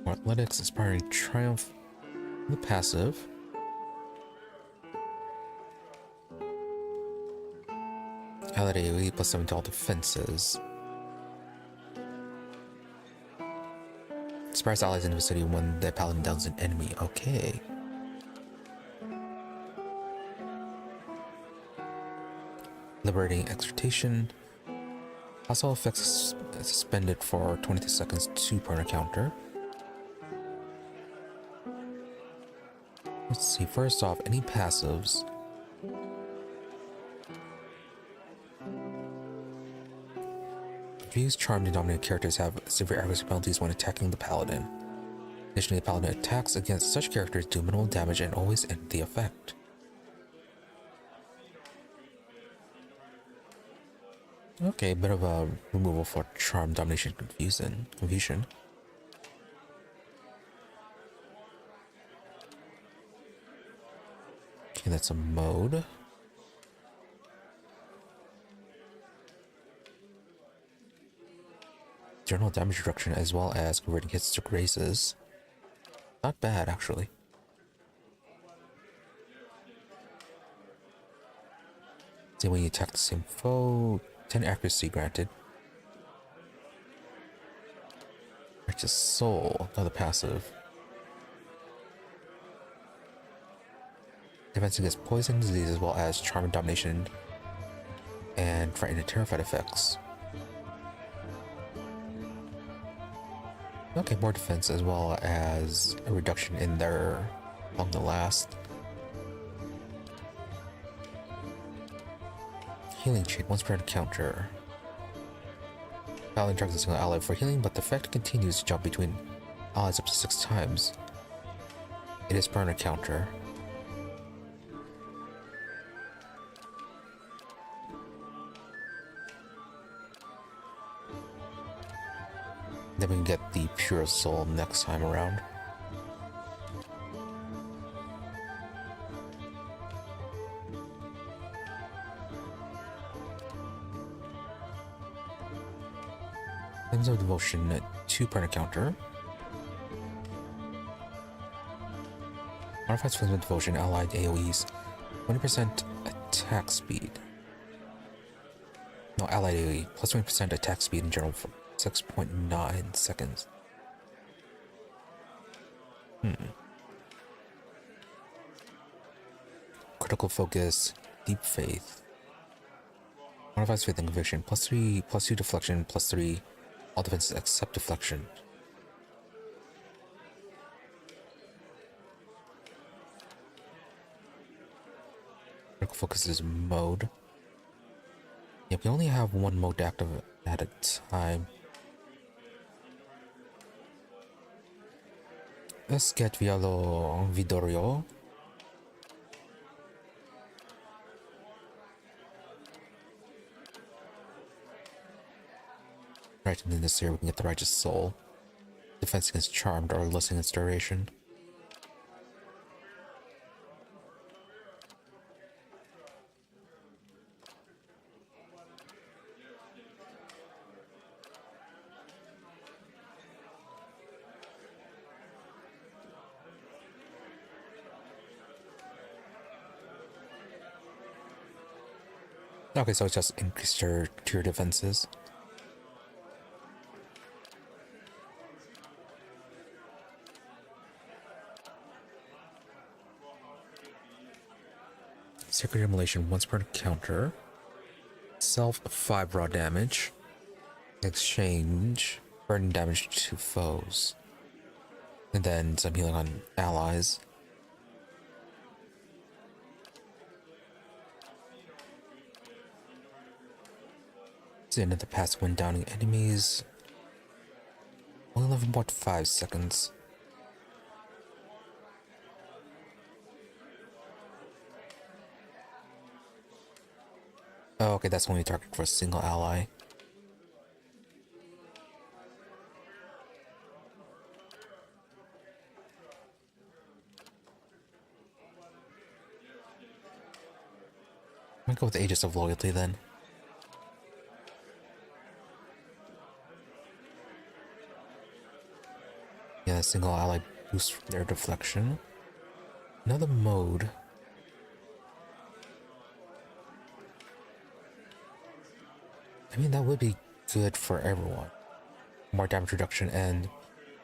More athletics, inspiring triumph, the passive. Allied AoE plus 7 to all defenses. Inspires allies in the vicinity when the paladin downs an enemy. Okay. Liberating exhortation. Also effects suspended for 22 seconds to per encounter. Let's see, first off, any passives. These charmed and dominant characters have severe aggressive penalties when attacking the paladin. Additionally, the paladin attacks against such characters do minimal damage and always end the effect. Okay, a bit of a removal for charm, domination, confusion. Okay, that's a mode. General damage reduction as well as converting hits to graces. Not bad, actually. See, when you attack the same foe, 10 accuracy granted. Righteous Soul, another passive. Defense against poison, disease, as well as charm and domination, and frightened and terrified effects. Okay, more defense as well as a reduction in their long to last. Healing chain, once per encounter. Paladin targets a single ally for healing, but the effect continues to jump between allies up to 6 times. It is per encounter. Then we can get the Pure Soul next time around. Flames of Devotion, 2 per encounter. Modifies Flames of Devotion allied AoEs, 20% attack speed. No, allied AoE, plus 20% attack speed in general for 6.9 seconds. Critical Focus, Deep Faith. Modifies Faith and Conviction, plus 3, plus 2 deflection, plus 3, all defenses except deflection. Critical Focus is mode. Yeah, we only have one mode active at a time. Let's get Vialo Vidorio. Right, and then this here we can get the Righteous Soul. Defense against Charmed or lessen its duration. Okay, so it's just increased your defenses. Sacred Immolation once per encounter. Self 5 raw damage. Exchange burden damage to foes. And then some healing on allies. It's the end of the passive when downing enemies. Only 11.5 seconds. Oh, okay, that's only target for a single ally. I'm gonna go with Aegis of Loyalty then. Yeah, a single ally boosts their deflection. Another mode. I mean, that would be good for everyone. More damage reduction and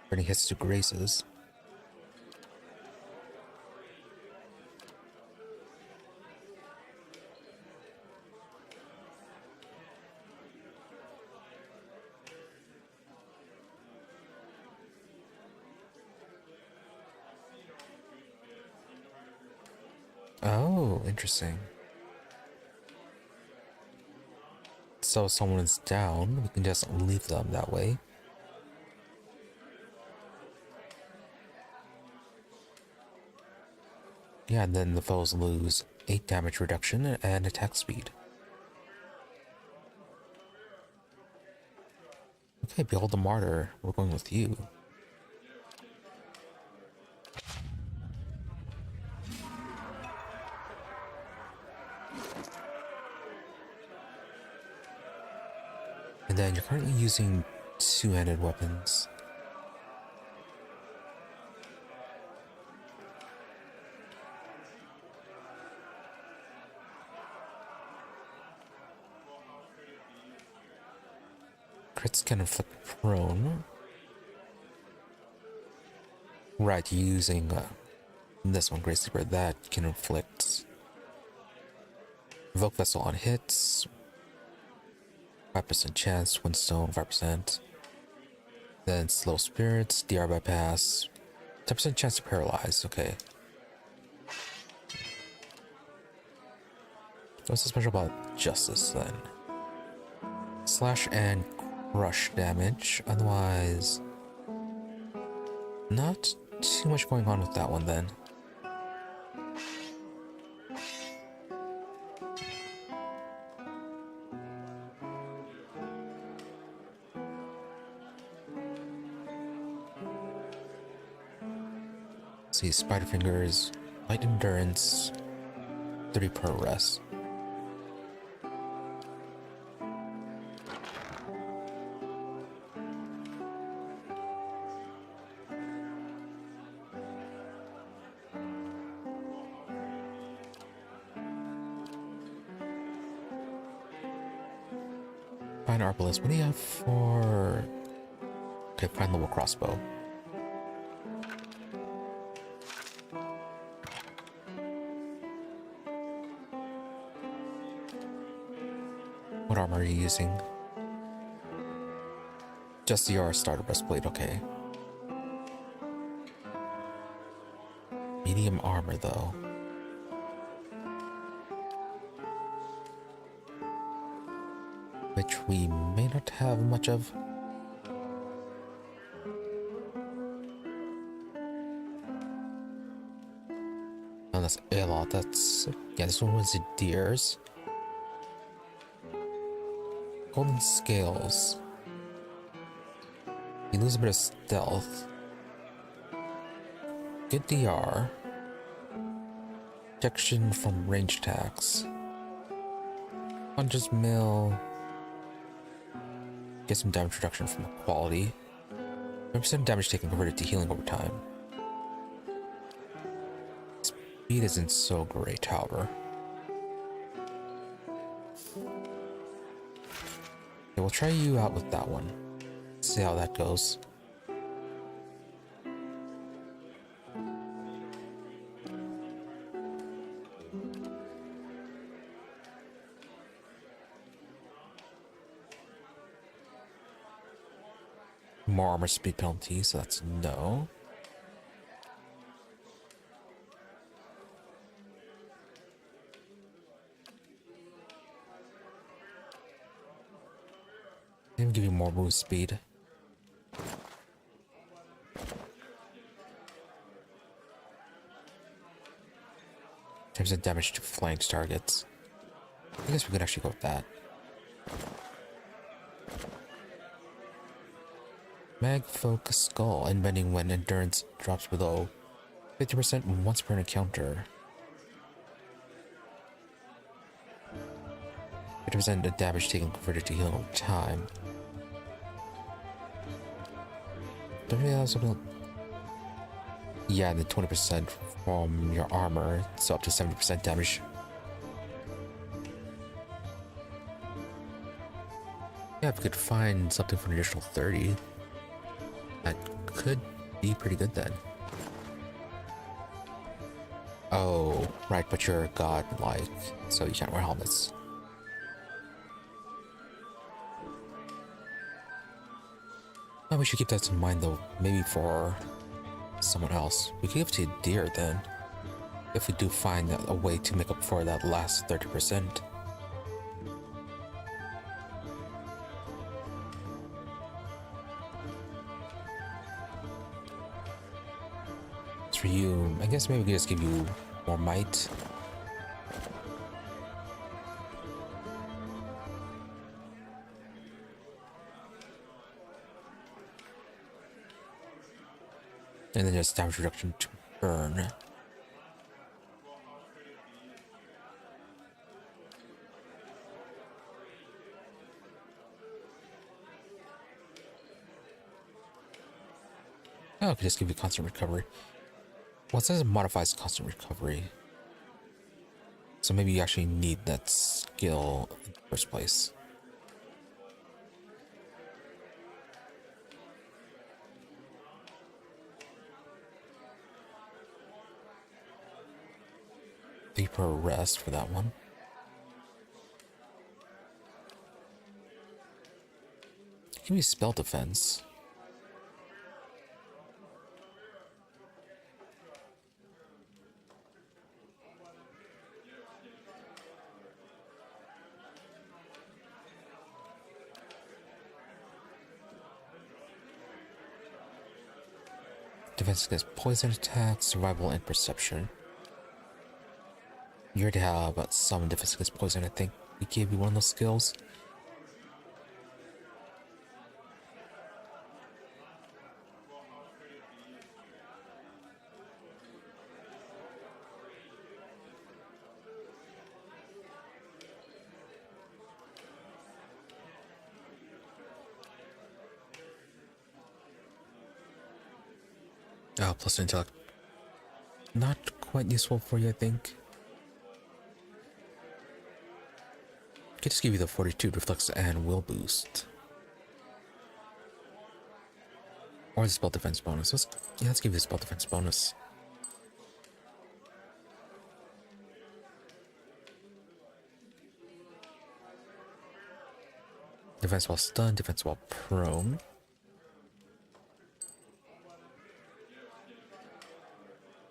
burning hits to graces. Oh, interesting. So if someone is down, we can just leave them that way. Yeah, and then the foes lose 8 damage reduction and attack speed. Okay, behold the martyr. We're going with you. And then you're currently using two-handed weapons. Crits can inflict prone. Right, you're using this one, Great Sleeper, that can inflict Evoke Vessel on hits, 5% chance, Windstone, 5%. Then Slow Spirits, DR Bypass, 10% chance to paralyze, okay. What's so special about Justice then? Slash and crush damage, otherwise not too much going on with that one then. See, Spider Fingers, Light Endurance, 30 per rest. Fine Arbalist, what do you have for... Okay, fine level crossbow. What armor are you using? Just your starter breastplate, okay. Medium armor though. Which we may not have much of. Oh, that's a lot. That's... yeah, this one was the deers. Golden Scales. You lose a bit of stealth. Good DR. Protection from range attacks. 100 mil. Get some damage reduction from quality. 10% damage taken converted to healing over time. Speed isn't so great, however. Okay, we'll try you out with that one. See how that goes. More armor speed penalty, so that's no. And give you more move speed. In terms of damage to flanked targets, I guess we could actually go with that. Mag Focus Skull, unbending when endurance drops below 50% once per encounter. 50% of damage taken converted to healing over time. Don't really have something. Yeah, and then 20% from your armor, so up to 70% damage. Yeah, if we could find something for an additional 30. That could be pretty good then. Oh, right, but you're godlike, so you can't wear helmets. Oh, we should keep that in mind though, maybe for someone else. We could give it to a deer then, if we do find a way to make up for that last 30%. For you, I guess maybe we could just give you more might. And then just damage reduction to burn. Oh, I could just give you constant recovery. Well, it says it modifies constant recovery. So maybe you actually need that skill in the first place. Deeper rest for that one. Give me spell defense. Defense against poison attacks, survival, and perception. You already have some defense against poison. I think we gave you one of those skills. Oh, plus intellect. Not quite useful for you, I think. Could just give you the Fortitude, Reflex, and Will boost. Or the spell defense bonus. Let's give you the spell defense bonus. Defense while stunned, defense while prone.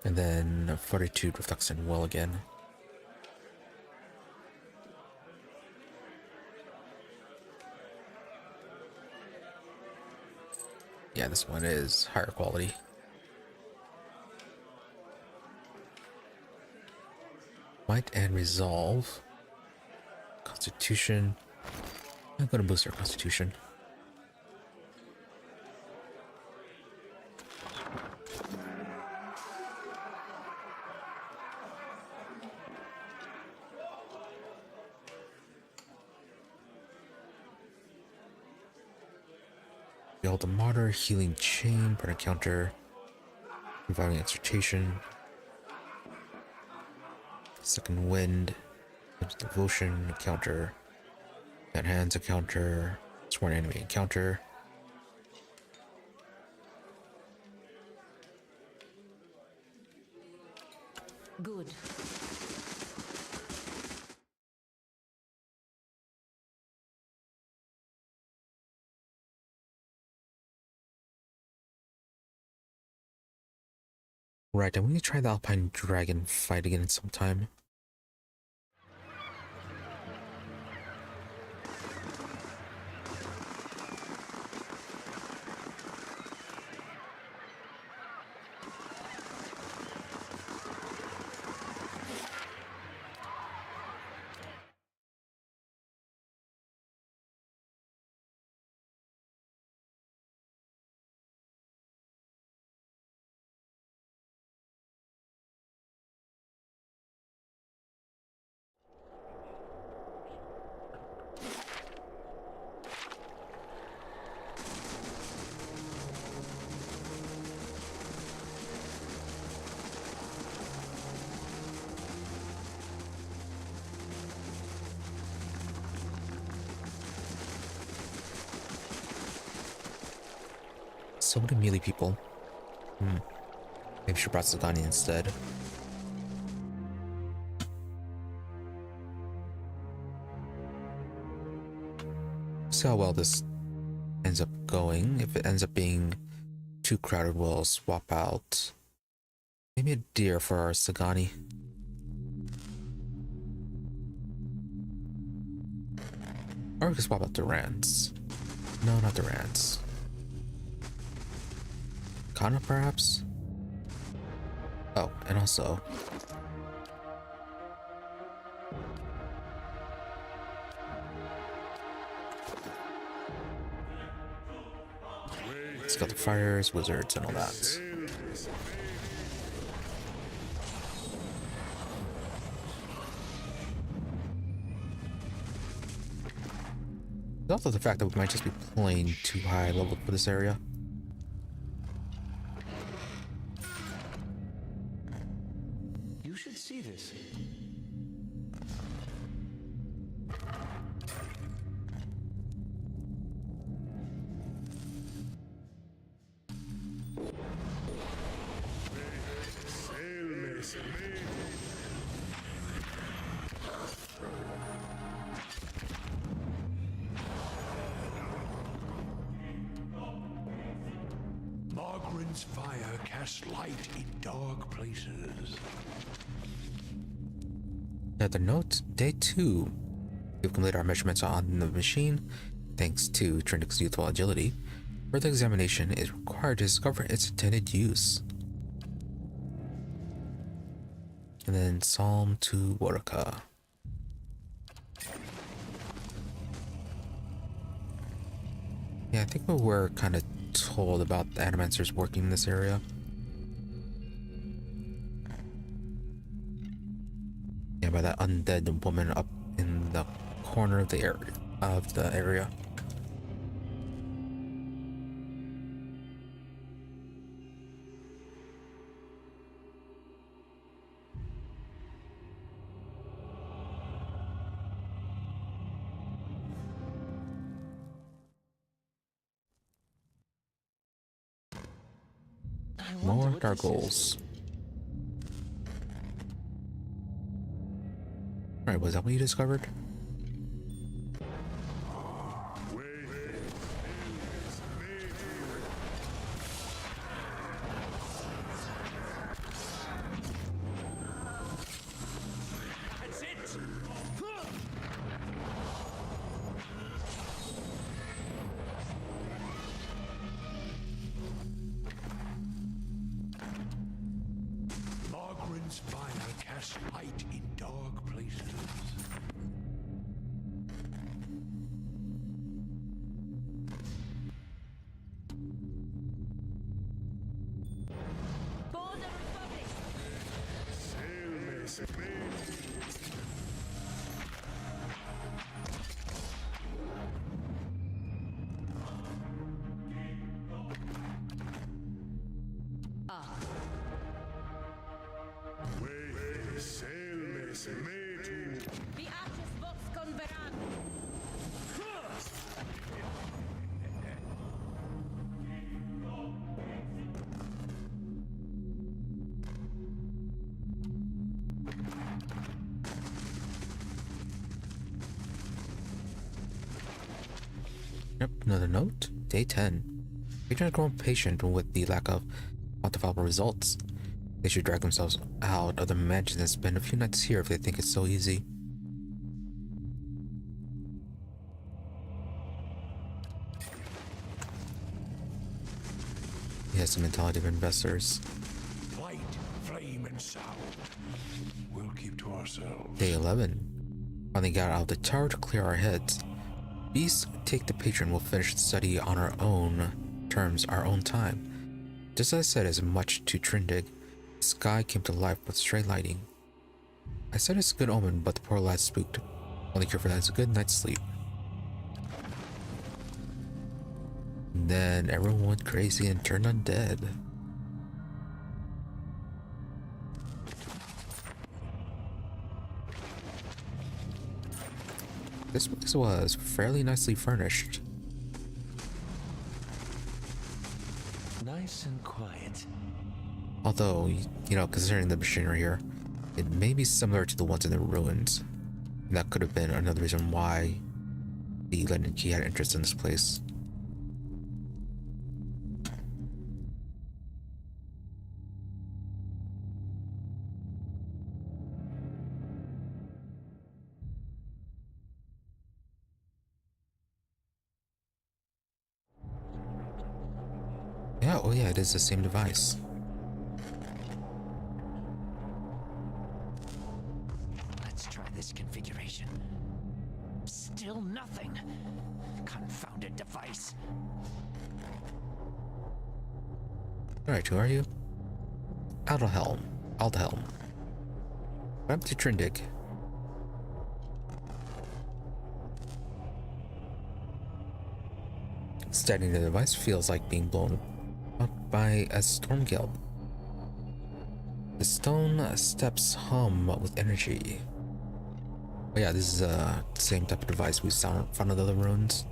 And then Fortitude, Reflex, and Will again. Yeah, this one is higher quality. Might and Resolve. Constitution. I'm gonna boost our Constitution. Build a Martyr, Healing Chain, burn a counter, reviving exhortation, Second Wind, Devotion, a counter, Dead Hands, a counter, Sworn Enemy, a counter. Good. Right, I'm gonna try the Alpine Dragon fight again sometime. So many melee people. Maybe I should brought Sagani instead. See how well this ends up going. If it ends up being too crowded, we'll swap out maybe a deer for our Sagani. Or we can swap out Durants. No, not Durants. Kana, perhaps? Oh, and also... Let's go to fires, wizards, and all that. Also the fact that we might just be playing too high level for this area. You should see this. Margaret's fire casts light in dark places. At the note, day 2. We've completed our measurements on the machine, thanks to Trindic's youthful agility. Further examination is required to discover its intended use. And then Psalm to Waraka. Yeah, I think we were kind of told about the Animancers working in this area. Yeah, by that undead woman up in the corner of the area. More dark goals. Alright, was that what you discovered? That's it! Margaret's fire casts light in dark places. Yep, another note. Day 10. Agents are growing patient with the lack of quantifiable results. They should drag themselves out of the mansion and spend a few nights here if they think it's so easy. He has the mentality of investors. Light, flame, and sound. We'll keep to ourselves. Day 11. Finally got out of the tower to clear our heads. Beasts take the patron will finish the study on our own terms, our own time. Just as I said as much to Trindig, the sky came to life with stray lighting. I said it's a good omen, but the poor lad spooked. Only cure for that is a good night's sleep. And then everyone went crazy and turned undead. This place was fairly nicely furnished. Nice and quiet. Although, you know, considering the machinery here, it may be similar to the ones in the ruins. And that could have been another reason why the London Key had interest in this place. Yeah, oh yeah, it is the same device. Let's try this configuration. Still nothing. Confounded device. Alright, who are you? Aldahelm. Aldahelm. I'm to Trindig. Standing the device feels like being blown up by a storm gale. The stone steps hum with energy. Oh yeah, this is the same type of device we saw in front of the ruins.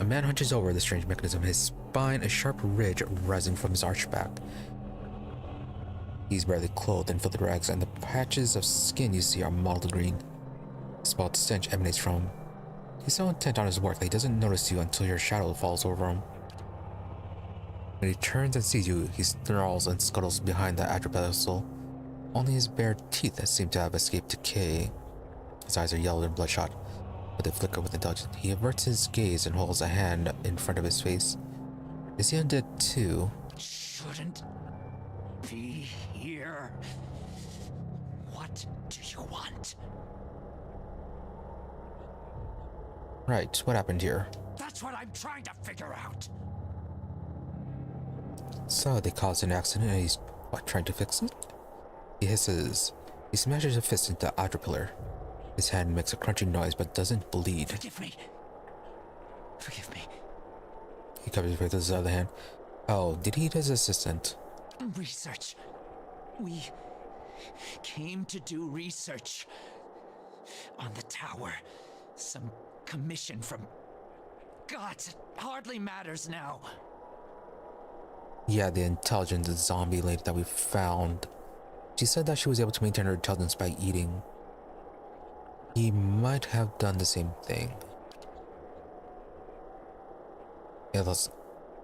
A man hunches over the strange mechanism, his spine a sharp ridge rising from his arched back. He's barely clothed in filthy rags, and the patches of skin you see are mottled green. A small stench emanates from him. He's so intent on his work that he doesn't notice you until your shadow falls over him. When he turns and sees you, he snarls and scuttles behind the pedestal. Only his bare teeth seem to have escaped decay. His eyes are yellow and bloodshot, but they flicker with indulgence. He averts his gaze and holds a hand in front of his face. Is he undead too? Shouldn't be here. What do you want? Right, what happened here? That's what I'm trying to figure out. So they caused an accident and he's, trying to fix it? He hisses. He smashes a fist into the outer pillar. His hand makes a crunching noise but doesn't bleed. Forgive me. Forgive me. He covers his face with his other hand. Oh, did he eat his assistant? Research. We came to do research on the tower. Some commission from gods. It hardly matters now. Yeah, the intelligent zombie lady that we found. She said that she was able to maintain her intelligence by eating. He might have done the same thing. Yeah, those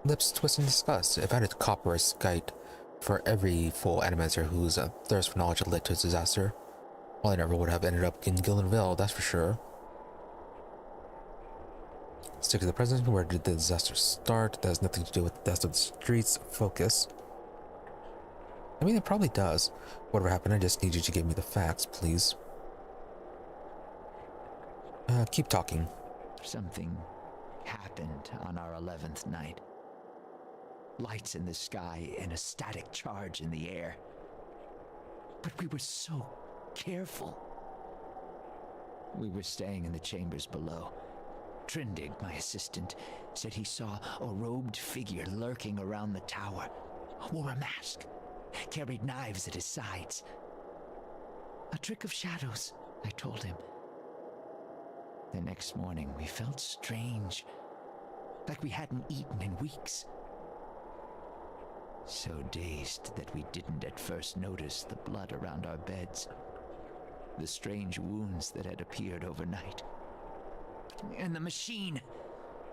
lips twist in disgust. If I had a copper or skite for every full animator whose thirst for knowledge led to his disaster, well, I never would have ended up in Gillenville, that's for sure. Stick to the present. Where did the disaster start? That has nothing to do with the death of the streets. Focus. I mean, it probably does. Whatever happened, I just need you to give me the facts, please. Keep talking. Something happened on our 11th night. Lights in the sky and a static charge in the air. But we were so careful. We were staying in the chambers below. Trindig, my assistant, said he saw a robed figure lurking around the tower, wore a mask, carried knives at his sides. A trick of shadows, I told him. The next morning, we felt strange, like we hadn't eaten in weeks. So dazed that we didn't at first notice the blood around our beds, the strange wounds that had appeared overnight. And the machine,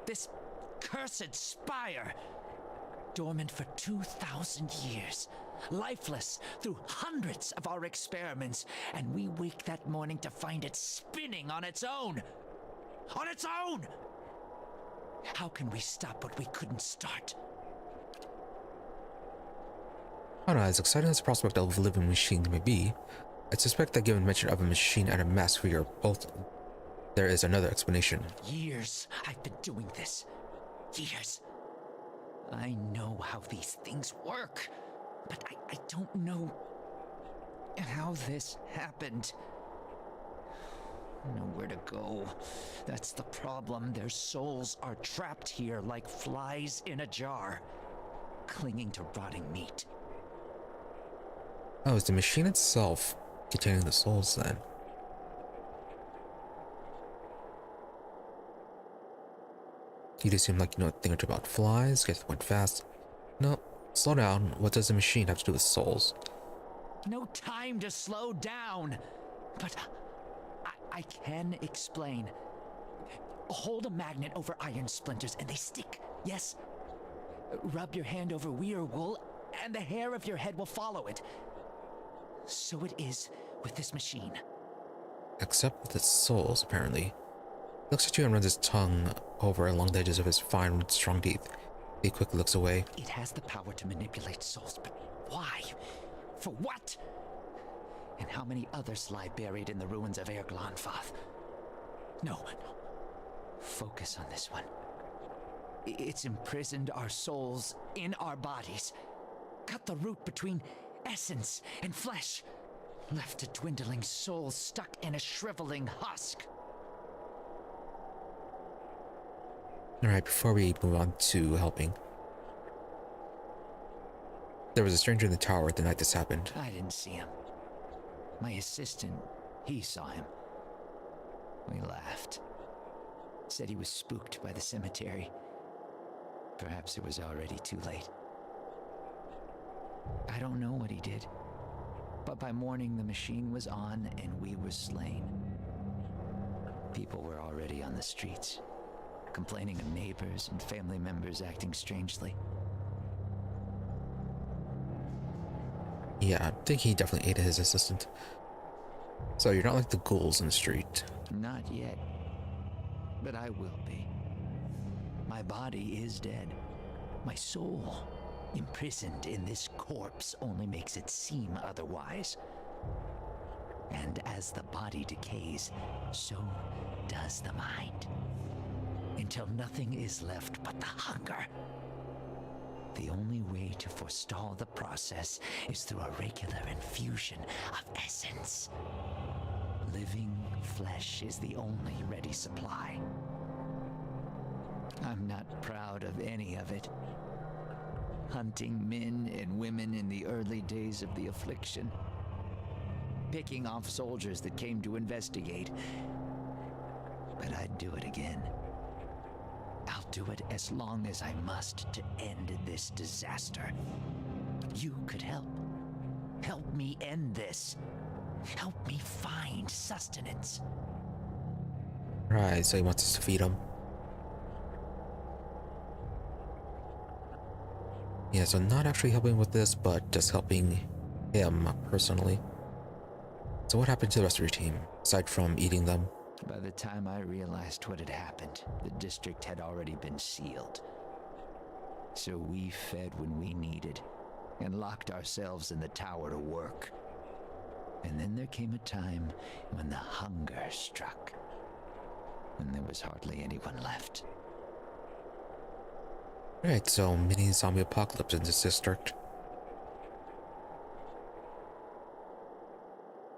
this cursed spire, dormant for 2,000 years, lifeless through hundreds of our experiments, and we wake that morning to find it spinning on its own. On its own! How can we stop what we couldn't start? I don't know, as exciting as the prospect of living machines may be, I suspect that given mention of a machine and a mass figure both, there is another explanation. Years I've been doing this. Years. I know how these things work, but I don't know how this happened. Nowhere to go. That's the problem. Their souls are trapped here like flies in a jar, clinging to rotting meat. Oh, is the machine itself containing the souls then? You just seem like you know a thing or two about flies, get to the point fast. No, slow down. What does the machine have to do with souls? No time to slow down. But I can explain. Hold a magnet over iron splinters and they stick, yes? Rub your hand over weir wool and the hair of your head will follow it. So it is with this machine. Except with its souls, apparently. Looks at you and runs his tongue over along the edges of his fine, strong teeth. He quickly looks away. It has the power to manipulate souls, but why? For what? And how many others lie buried in the ruins of Erglanfath? No. Focus on this one. It's imprisoned our souls in our bodies. Cut the root between essence and flesh. Left a dwindling soul stuck in a shriveling husk. Alright, before we move on to helping. There was a stranger in the tower the night this happened. I didn't see him. My assistant, he saw him. We laughed. Said he was spooked by the cemetery. Perhaps it was already too late. I don't know what he did. But by morning the machine was on and we were slain. People were already on the streets, complaining of neighbors and family members acting strangely. Yeah, I think he definitely ate his assistant. So you're not like the ghouls in the street. Not yet. But I will be. My body is dead. My soul, imprisoned in this corpse, only makes it seem otherwise. And as the body decays, so does the mind. Until nothing is left but the hunger. The only way to forestall the process is through a regular infusion of essence. Living flesh is the only ready supply. I'm not proud of any of it. Hunting men and women in the early days of the affliction. Picking off soldiers that came to investigate. But I'd do it again. I'll do it as long as I must to end this disaster. You could help. Help me end this. Help me find sustenance. Right, so he wants us to feed him. Yeah, so not actually helping with this, but just helping him personally. So what happened to the rest of your team, aside from eating them? By the time I realized what had happened, the district had already been sealed. So we fed when we needed, and locked ourselves in the tower to work. And then there came a time when the hunger struck, when there was hardly anyone left. Right, so mini zombie apocalypse in this district.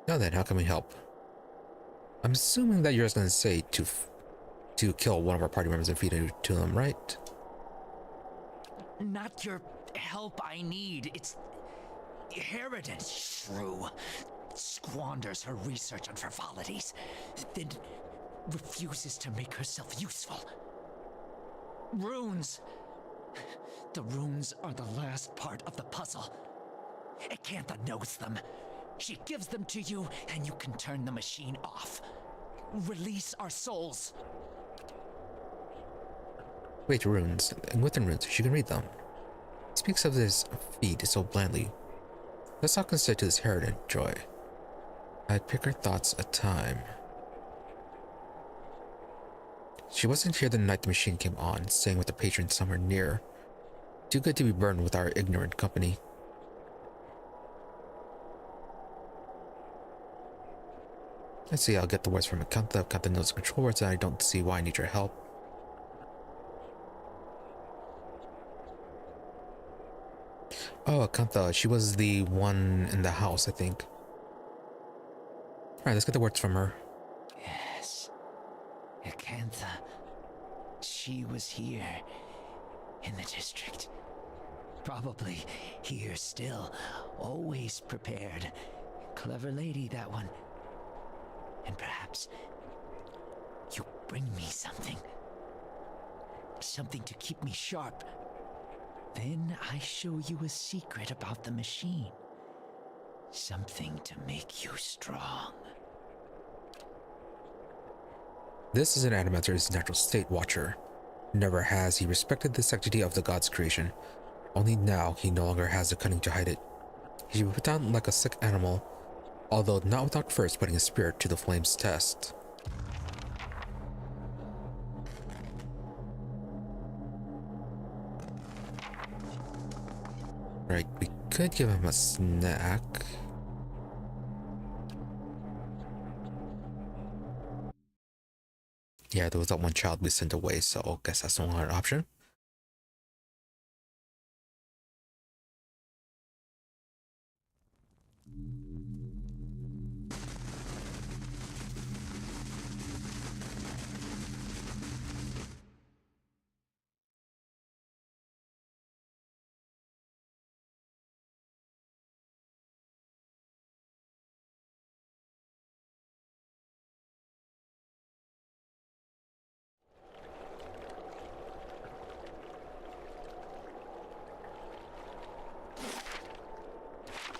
Now then, how can we help? I'm assuming that you're just gonna say to kill one of our party members and feed it to them, right? Not your help I need. It's Harridan Shrew squanders her research on frivolities, then refuses to make herself useful. Runes. The runes are the last part of the puzzle. Acantha knows them. She gives them to you, and you can turn the machine off. Release our souls. Wait, runes. And within runes, she can read them. Speaks of this feed so blandly. Let's not consider to this Harridan joy. I'd pick her thoughts a time. She wasn't here the night the machine came on, staying with the patron somewhere near. Too good to be burned with our ignorant company. Let's see, I'll get the words from Acantha. Acantha knows the control words, and I don't see why I need your help. Oh, Acantha, she was the one in the house, I think. Alright, let's get the words from her. Yes. Acantha. She was here. In the district. Probably here still. Always prepared. Clever lady, that one. And perhaps you bring me something. Something to keep me sharp. Then I show you a secret about the machine. Something to make you strong. This is an Animator's natural state, Watcher. Never has he respected the sanctity of the god's creation. Only now he no longer has the cunning to hide it. He will put down like a sick animal, although not without first putting his spirit to the flames test. Right, we could give him a snack. Yeah, there was that one child we sent away, so I guess that's no longer an option.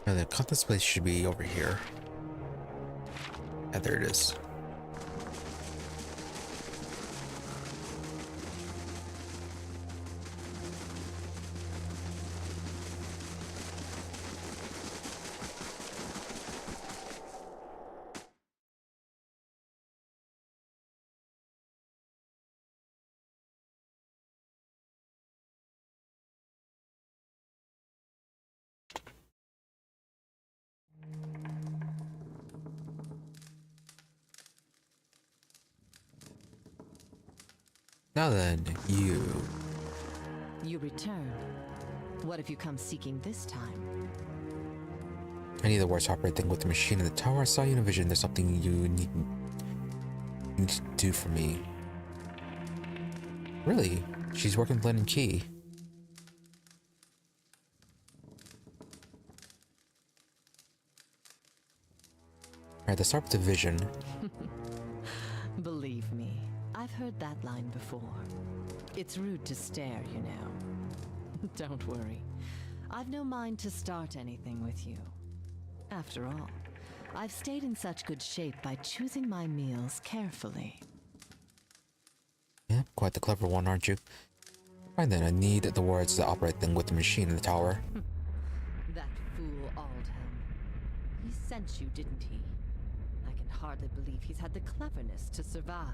Now the content space should be over here. Yeah, there it is. Now then, you. You return. What if you come seeking this time? I need the words operating with the machine in the tower. I saw you in a vision. There's something you need to do for me. Really? She's working with Len and Key. Alright, let's start with the vision. Believe me, I've heard that line before. It's rude to stare, you know. Don't worry. I've no mind to start anything with you. After all, I've stayed in such good shape by choosing my meals carefully. Yeah, quite the clever one, aren't you? Fine then, I need the words that operate then with the machine in the tower. That fool Aldhelm. He sent you, didn't he? I can hardly believe he's had the cleverness to survive.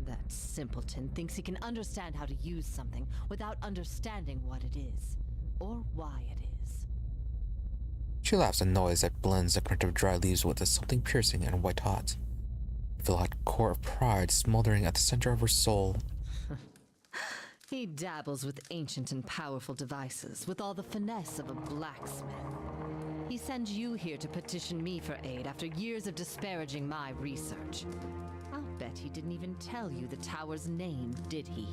That simpleton thinks he can understand how to use something without understanding what it is, or why it is. She laughs a noise that blends the crunch of dry leaves with something piercing and white hot. I feel a hot core of pride smoldering at the center of her soul. He dabbles with ancient and powerful devices, with all the finesse of a blacksmith. He sends you here to petition me for aid after years of disparaging my research. I'll bet he didn't even tell you the tower's name, did he?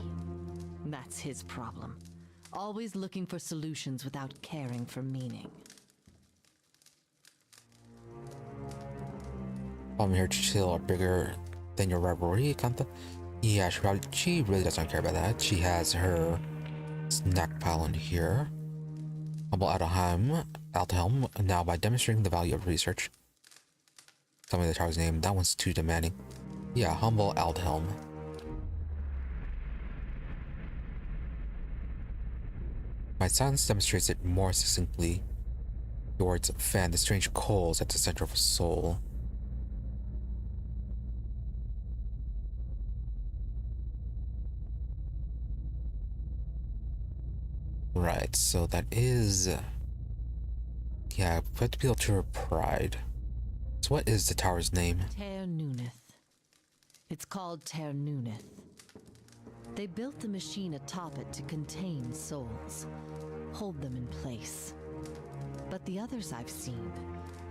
That's his problem. Always looking for solutions without caring for meaning. I'm here to chill are bigger than your rivalry, Kanta. Yeah, she really doesn't care about that. She has her snack pile in here. Humble Aldhelm, now by demonstrating the value of research. Tell me the tower's name. That one's too demanding. Yeah, Humble Aldhelm. My silence demonstrates it more succinctly. The words fan the strange coals at the center of a soul. Right, so that is... yeah, we have to appeal to her pride. So what is the tower's name? Ter Nuneth. It's called Ter Nuneth. They built the machine atop it to contain souls, hold them in place. But the others I've seen,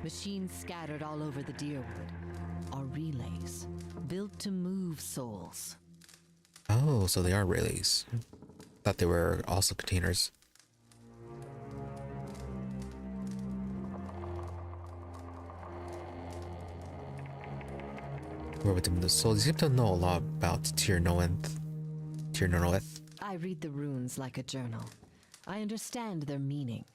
machines scattered all over the Deerwood, are relays, built to move souls. Oh, so they are relays. Thought they were also containers. Where with them the souls? You seem to know a lot about Tir Noeth. I read the runes like a journal. I understand their meaning.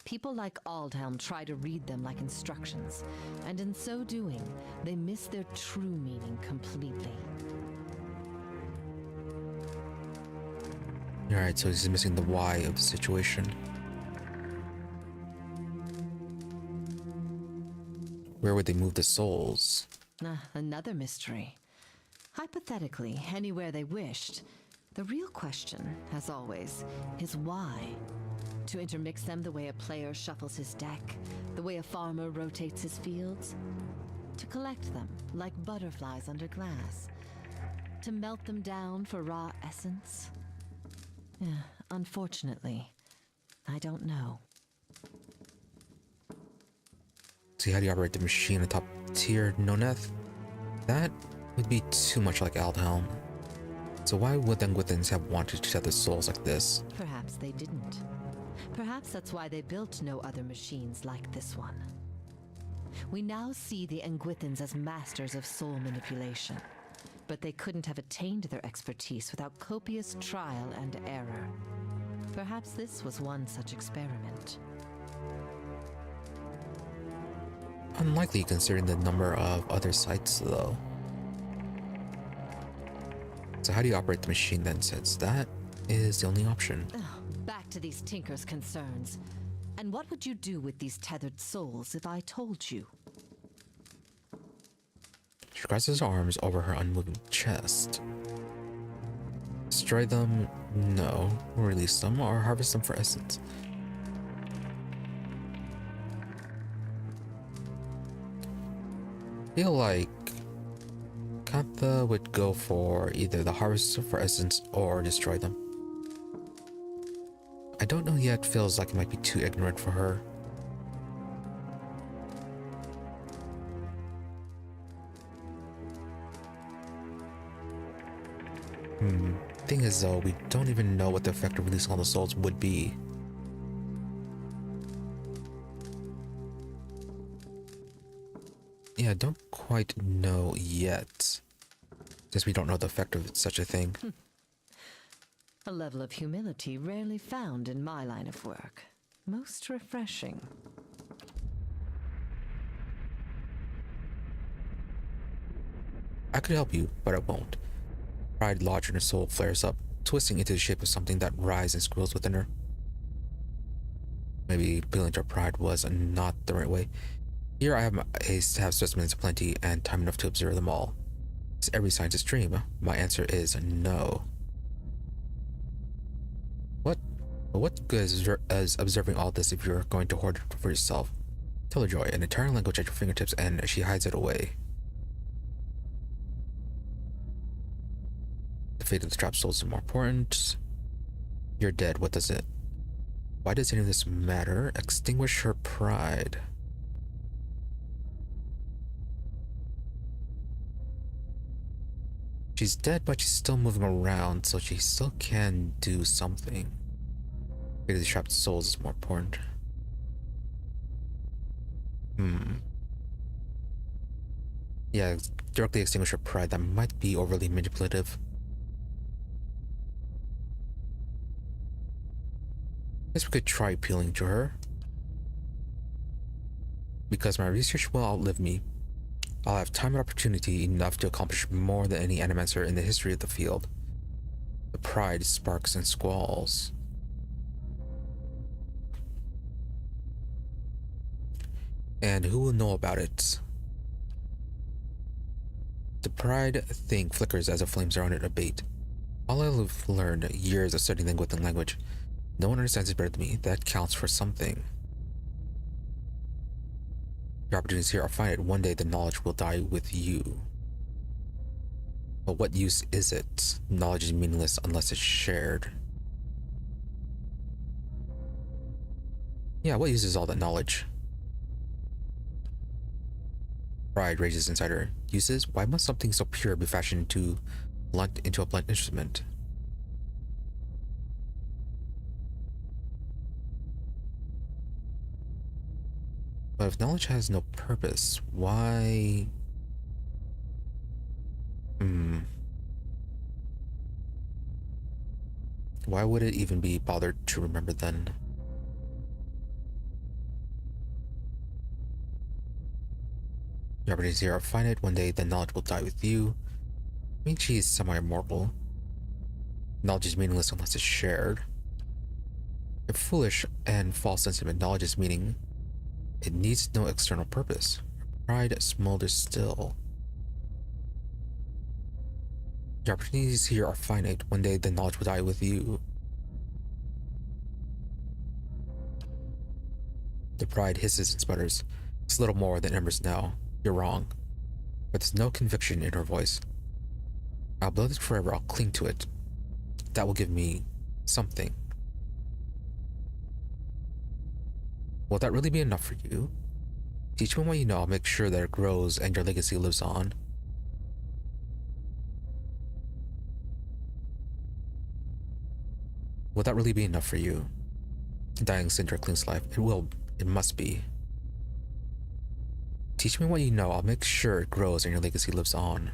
People like Aldhelm try to read them like instructions, and in so doing, they miss their true meaning completely. Alright, so he's missing the why of the situation. Where would they move the souls? Another mystery. Hypothetically, anywhere they wished. The real question, as always, is why? To intermix them the way a player shuffles his deck, the way a farmer rotates his fields? To collect them like butterflies under glass? To melt them down for raw essence? Unfortunately, I don't know. See how do you operate the machine atop Tir Noeth? That would be too much like Aldhelm. So why would the Gwithins have wanted to set the souls like this? Perhaps they didn't. Perhaps that's why they built no other machines like this one. We now see the Engwithins as masters of soul manipulation, but they couldn't have attained their expertise without copious trial and error. Perhaps this was one such experiment. unlikely considering the number of other sites, though. So how do you operate the machine then, since that is the only option? Back to these Tinker's concerns. And what would you do with these tethered souls if I told you? She crosses her arms over her unmoving chest. Destroy them? No. Release them or harvest them for essence. I feel like Kantha would go for either the harvest for essence or destroy them. I don't know yet, feels like it might be too ignorant for her. Thing is though, we don't even know what the effect of releasing all the souls would be. Yeah, I don't quite know yet. Since we don't know the effect of such a thing. A level of humility rarely found in my line of work. Most refreshing. I could help you, but I won't. Pride lodged in her soul flares up, twisting into the shape of something that writhes and squeals within her. Maybe appealing to her pride was not the right way. Here I have specimens aplenty and time enough to observe them all. Is every scientist's dream? My answer is no. What good is observing all this if you're going to hoard it for yourself? Tell her, Joy, an entire language at your fingertips, and she hides it away. The fate of the trapped souls is more important. You're dead, what does it? Why does any of this matter? Extinguish her pride. She's dead, but she's still moving around, so she still can do something. Maybe the trapped souls is more important. Yeah, directly extinguish her pride. That might be overly manipulative. Guess we could try appealing to her. Because my research will outlive me, I'll have time and opportunity enough to accomplish more than any animancer in the history of the field. The pride sparks and squalls. And who will know about it? The pride thing flickers as the flames around it abate. All I've learned years of studying language and language. No one understands it better than me. That counts for something. Your opportunities here are finite. One day the knowledge will die with you. But what use is it? Knowledge is meaningless unless it's shared. Yeah, what use is all that knowledge? Pride rages inside her. Uses? Why must something so pure be fashioned into a blunt instrument? But if knowledge has no purpose, why... Why would it even be bothered to remember then? Your opportunities here are finite. One day, the knowledge will die with you. I mean, she is semi-immortal. Knowledge is meaningless unless it's shared. A foolish and false sentiment. Knowledge is meaning. It needs no external purpose. Pride smolders still. Your opportunities here are finite. One day, the knowledge will die with you. The pride hisses and sputters. It's little more than embers now. You're wrong. But there's no conviction in her voice. I'll build it forever. I'll cling to it. That will give me something. Will that really be enough for you? Teach me what you know. I'll make sure that it grows and your legacy lives on. Will that really be enough for you? Dying cinder clings life. It will. It must be. Teach me what you know. I'll make sure it grows and your legacy lives on.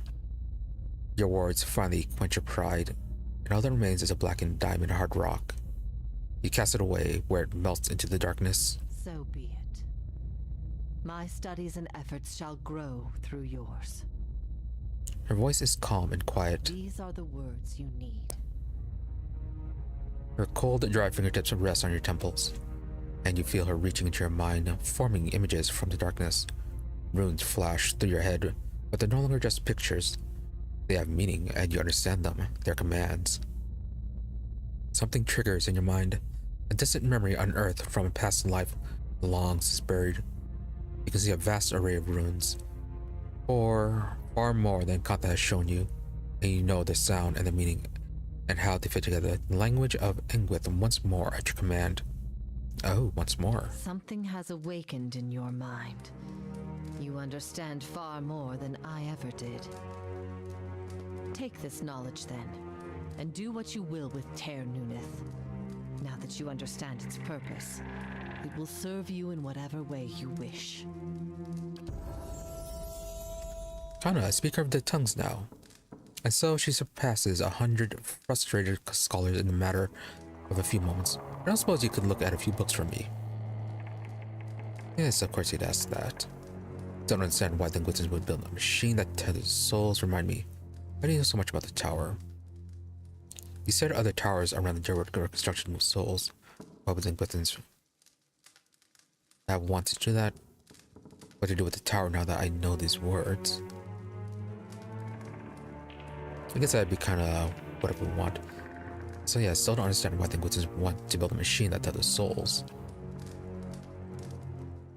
Your words finally quench your pride, and all that remains is a blackened diamond hard rock. You cast it away where it melts into the darkness. So be it. My studies and efforts shall grow through yours. Her voice is calm and quiet. These are the words you need. Her cold, dry fingertips rest on your temples, and you feel her reaching into your mind, forming images from the darkness. Runes flash through your head, but they're no longer just pictures. They have meaning, and you understand them. They're commands. Something triggers in your mind, a distant memory unearthed from a past life long since buried. You can see a vast array of runes, or far more than Kata has shown you, and you know the sound and the meaning and how they fit together. The language of Engwith once more at your command. Oh, once more. Something has awakened in your mind. You understand far more than I ever did. Take this knowledge then, and do what you will with Ter Nunith. Now that you understand its purpose, it will serve you in whatever way you wish. Kana, a speaker of the tongues now. And so she surpasses 100 frustrated scholars in a matter of a few moments. I don't suppose you could look at a few books for me. Yes, of course he'd ask that. Don't understand why the Gwitins would build a machine that tethers souls. Remind me, why do you know so much about the tower? You said other towers around the Gerwood construction with souls. Why would the Gwitins have wanted to do that? What to do with the tower now that I know these words? I guess that'd be kind of whatever we want. So yeah, I still don't understand why the Gwitins want to build a machine that tethers souls.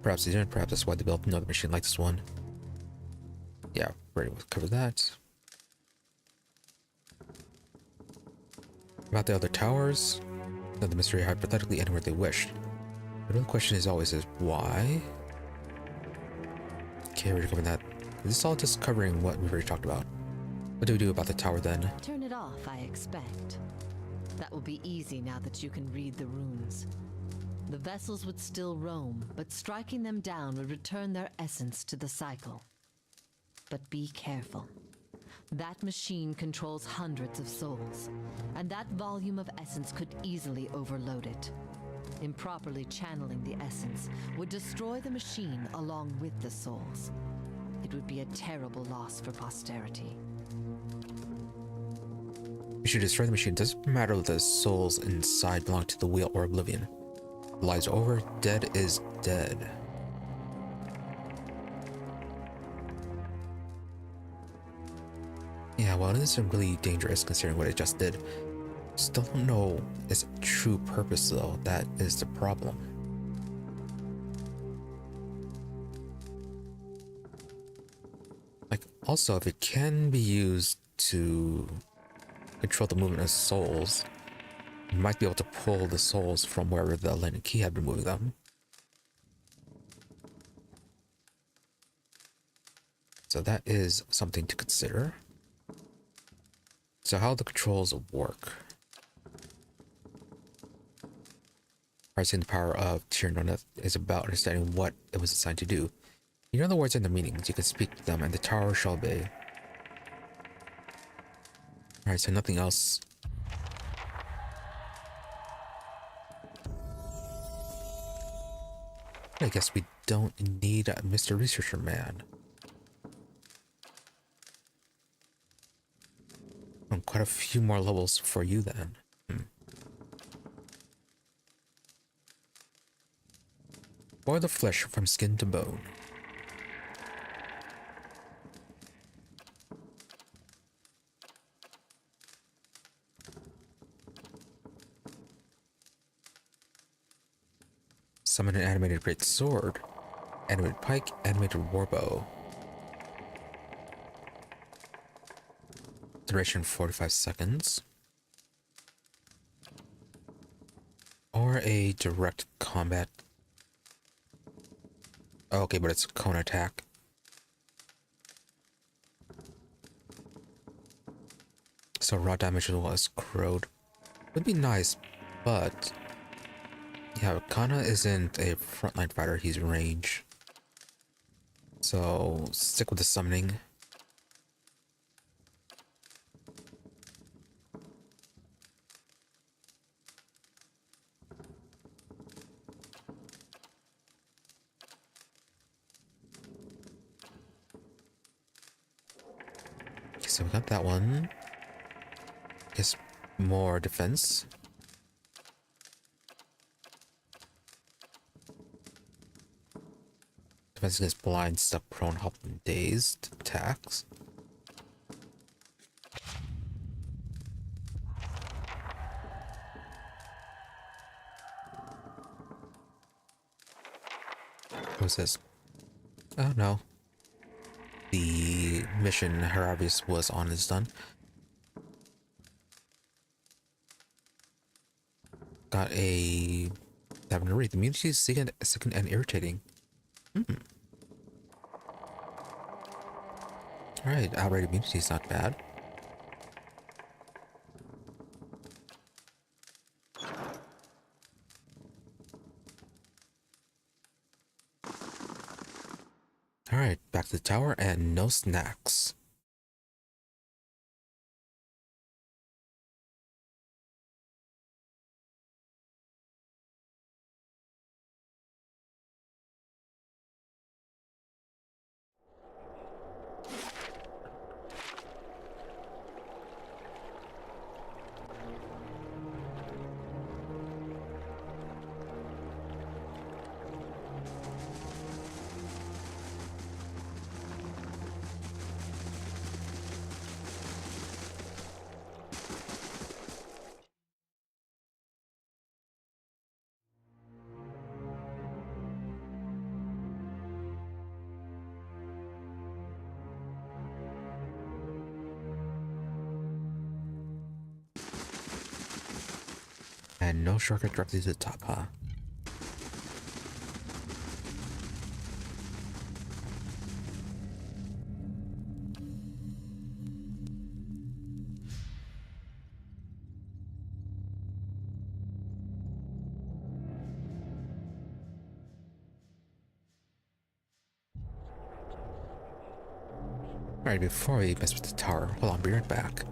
Perhaps they didn't, perhaps that's why they built another machine like this one. Yeah, already covered that. About the other towers, let the mystery hypothetically anywhere they wished. The real question is always why? Okay, already covered that. This is all just covering what we've already talked about. What do we do about the tower then? Turn it off, I expect. That will be easy now that you can read the runes. The vessels would still roam, but striking them down would return their essence to the cycle. But be careful. That machine controls hundreds of souls, and that volume of essence could easily overload it. Improperly channeling the essence would destroy the machine along with the souls. It would be a terrible loss for posterity. We should destroy the machine. It doesn't matter if the souls inside belong to the wheel or oblivion. Lives over, dead is dead. Yeah, well, this is really dangerous considering what it just did. Still don't know its true purpose though. That is the problem. Like, also, if it can be used to control the movement of souls, you might be able to pull the souls from wherever the Lennon Key had been moving them. So that is something to consider. So how the controls work. Harnessing the power of Ter Nunith is about understanding what it was assigned to do. You know the words and the meanings, you can speak to them and the tower shall obey. Alright, so nothing else. I guess we don't need a Mr. Researcher Man. Quite a few more levels for you then. Boil the flesh from skin to bone. Summon an animated great sword, animated pike, animated warbow. Duration 45 seconds. Or a direct combat. Oh, okay, but it's a cone attack. So raw damage as well as corrode. Would be nice, but yeah, Kana isn't a frontline fighter, he's range. So stick with the summoning. so we got that one. Guess more defense. Defense against blind, stuck, prone, help, and dazed attacks. What's this? Oh no. The mission Harabius was on is done. Got a... Having to read. The immunity is second and irritating. Alright, outright immunity is not bad. Alright, back to the tower and no snacks. And no shortcut directly to the top, huh? Alright, before we mess with the tower, hold on, be right back.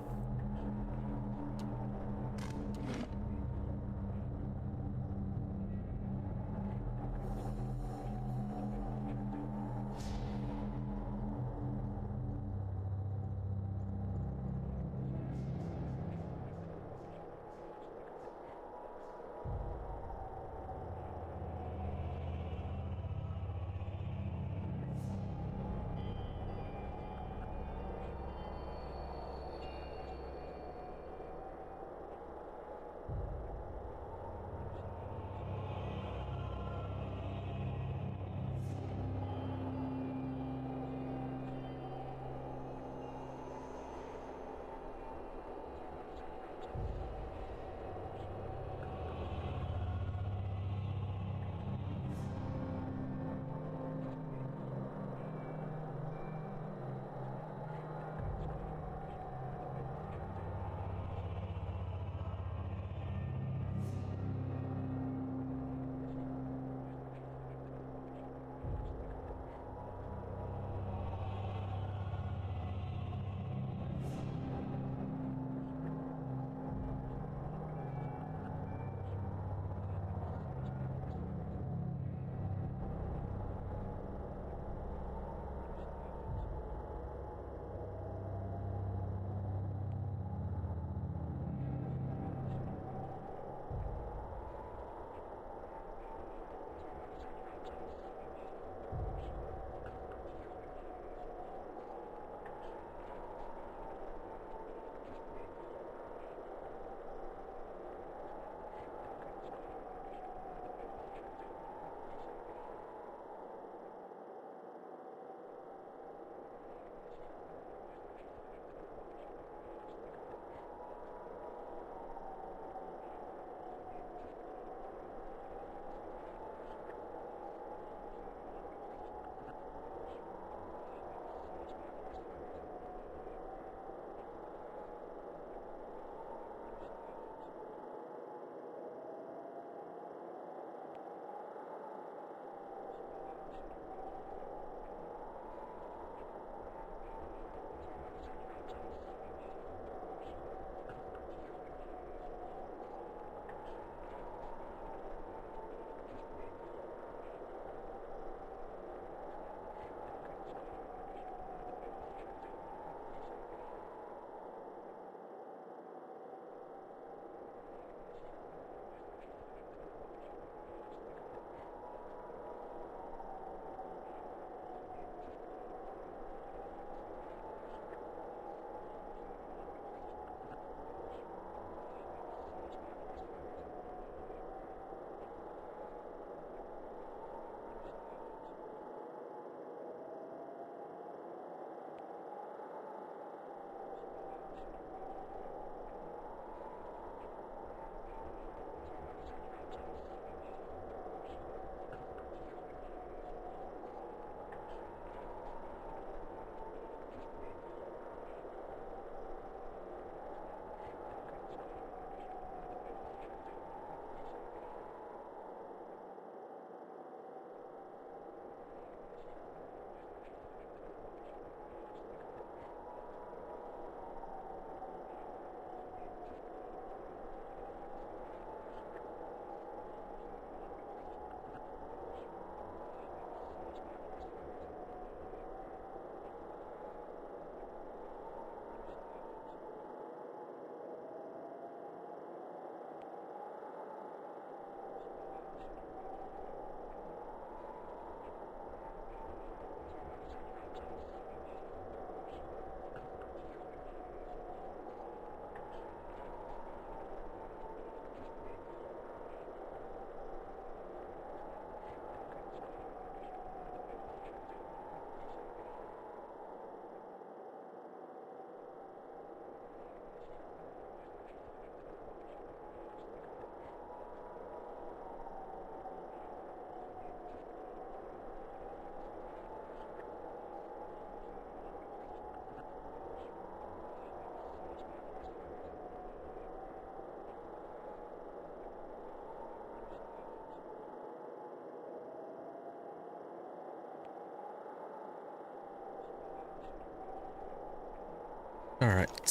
Alright.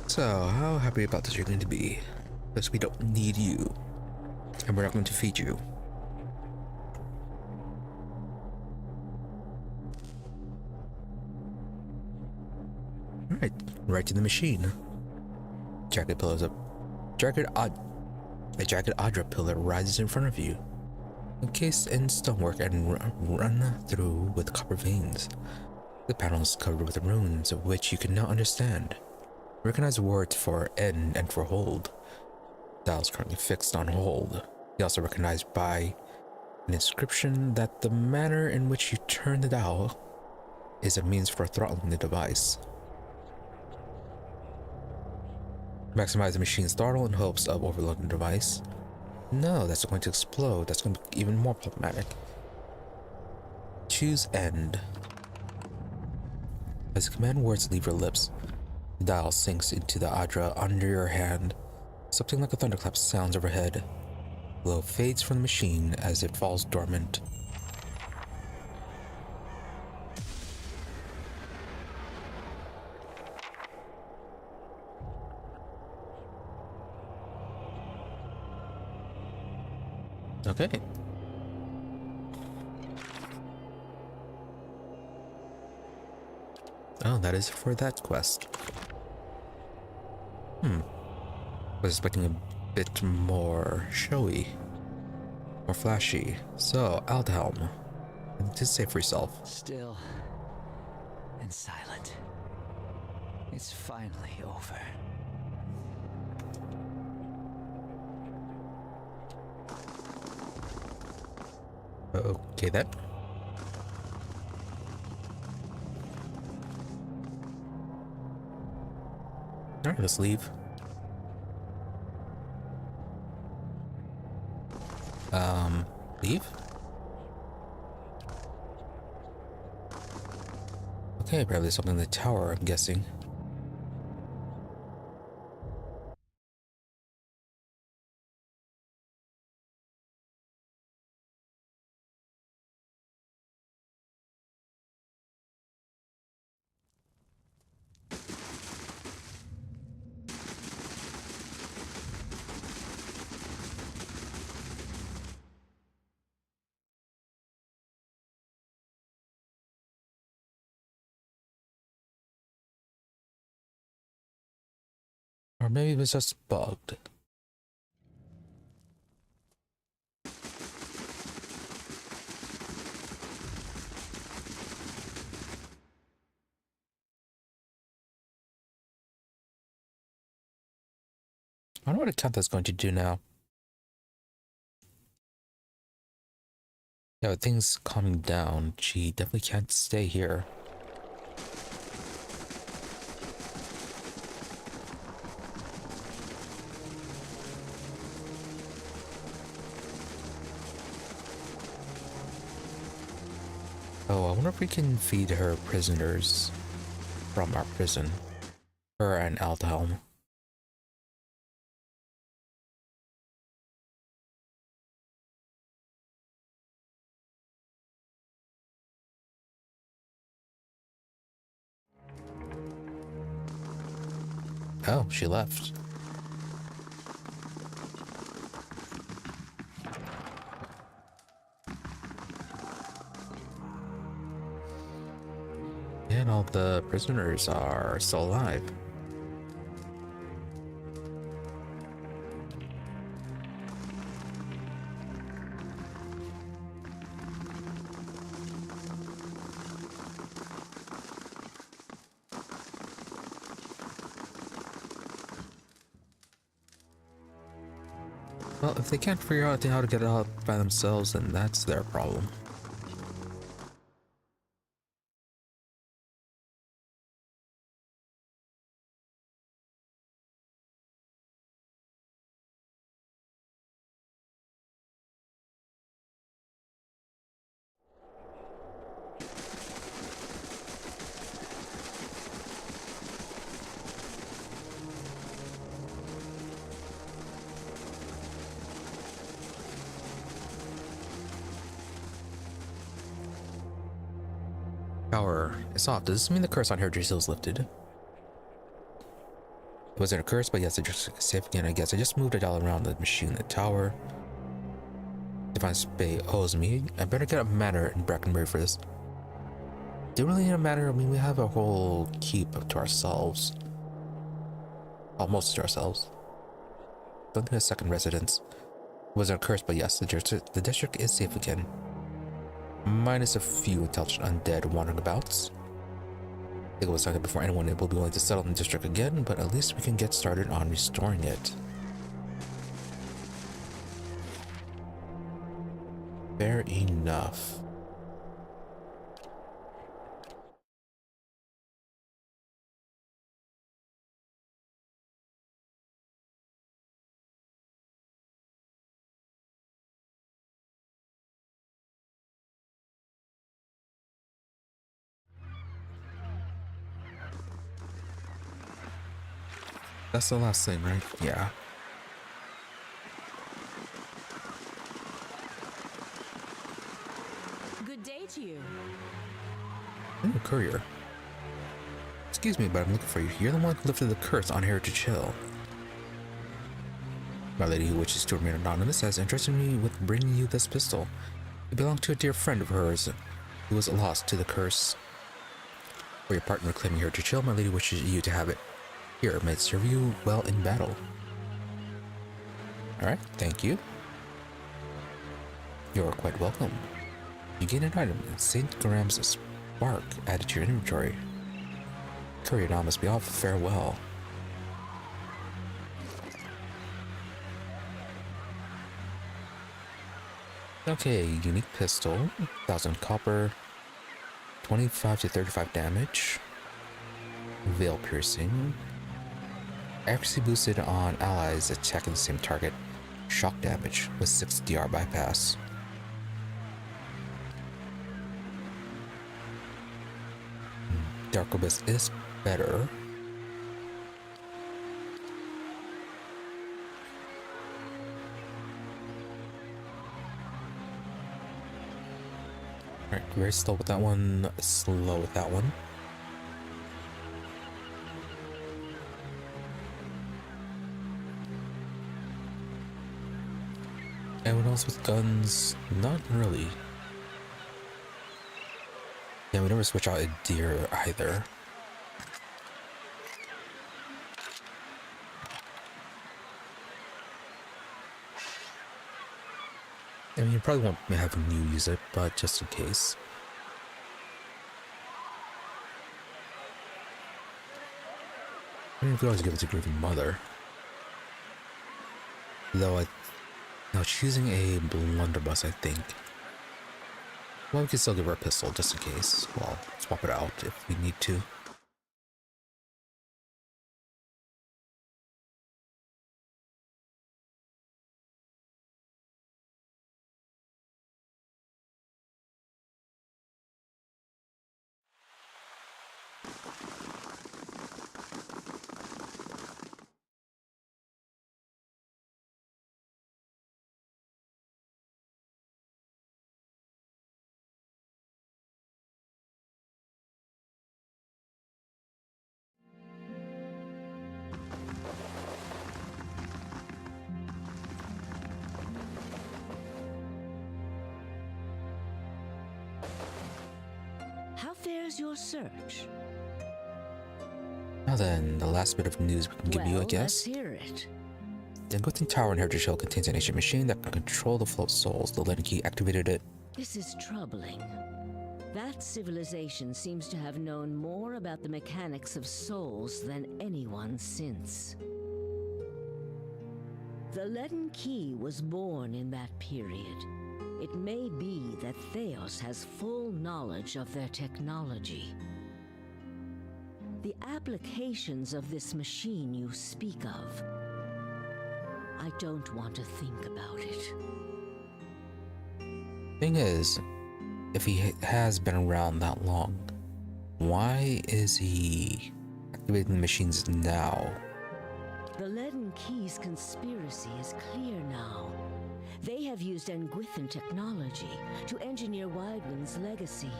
So, how happy about this you're going to be? Because we don't need you. And we're not going to feed you. Alright, right to the machine. Jagged pillars up. A jagged Adra pillar rises in front of you, encased in stonework and run through with copper veins. The panel is covered with runes of which you cannot understand. Recognize words for end and for hold. Dial is currently fixed on hold. You also recognize by an inscription that the manner in which you turn the dial is a means for throttling the device. Maximize the machine's throttle in hopes of overloading the device. No, that's going to explode. That's going to be even more problematic. Choose end. As the command words leave your lips, the dial sinks into the Adra under your hand. Something like a thunderclap sounds overhead. Glow fades from the machine as it falls dormant. Okay. Oh, that is for that quest. Was expecting a bit more showy, more flashy. So, Aldhelm, just say for yourself. Still and silent. It's finally over. Okay then. Alright, let's leave. Leave? Okay, probably something in the tower, I'm guessing. Or maybe it was just bugged. I wonder what Akantha's going to do now. Yeah, with things calming down, she definitely can't stay here. Oh, I wonder if we can feed her prisoners from our prison. Her and Aldhelm. Oh, she left. And all the prisoners are still alive. Well, if they can't figure out how to get out by themselves, then that's their problem. Power is off. Does this mean the curse on Heritage Hill is lifted? It wasn't a curse, but yes, it's just safe again, I guess. I just moved it all around the machine, the tower. Divine Spay owes me. I better get a manor in Brackenbury for this. Do we really need a manor? I mean, we have a whole keep to ourselves. Almost to ourselves. Don't need a second residence. It wasn't a curse, but yes, the district is safe again. Minus a few intelligent undead wandering about. I think it was time before anyone will be willing to settle in the district again, but at least we can get started on restoring it. Fair enough. That's the last thing, right? Yeah. Good day to you. Ooh, courier. Excuse me, but I'm looking for you. You're the one who lifted the curse on Heritage Hill. My lady, who wishes to remain anonymous, has entrusted me with bringing you this pistol. It belonged to a dear friend of hers who was lost to the curse. For your partner claiming Heritage Hill, my lady wishes you to have it. Here, it may serve you well in battle. Alright, thank you. You're quite welcome. You gain an item, St. Graham's Spark, added to your inventory. Courier now must be off. Farewell. Okay, unique pistol, 1000 copper, 25 to 35 damage, veil piercing, accuracy boosted on allies attacking the same target, shock damage with 6 DR bypass. Dark Abyss is better. Alright, very slow with that one, slow with that one. Anyone else with guns? Not really. Yeah, we never switch out a deer either. I mean, you probably won't have you use it, but just in case. I mean, we could always give it to Grieving Mother. Though now choosing a blunderbuss, I think. Well, we can still give her a pistol just in case. Well, swap it out if we need to. How fares your search? Now then, the last bit of news we can give you, I guess. Let's hear it. The Engulfing Tower in Heritage Hill contains an ancient machine that can control the flow of souls. The Legend Key activated it. This is troubling. That civilization seems to have known more about the mechanics of souls than anyone since. The leaden key was born in that period. It may be that Theos has full knowledge of their technology. The applications of this machine you speak of, I don't want to think about it. Thing is, if he has been around that long, why is he activating the machines now? The Leaden Key's conspiracy is clear now. They have used Engwithan technology to engineer Widewind's legacy,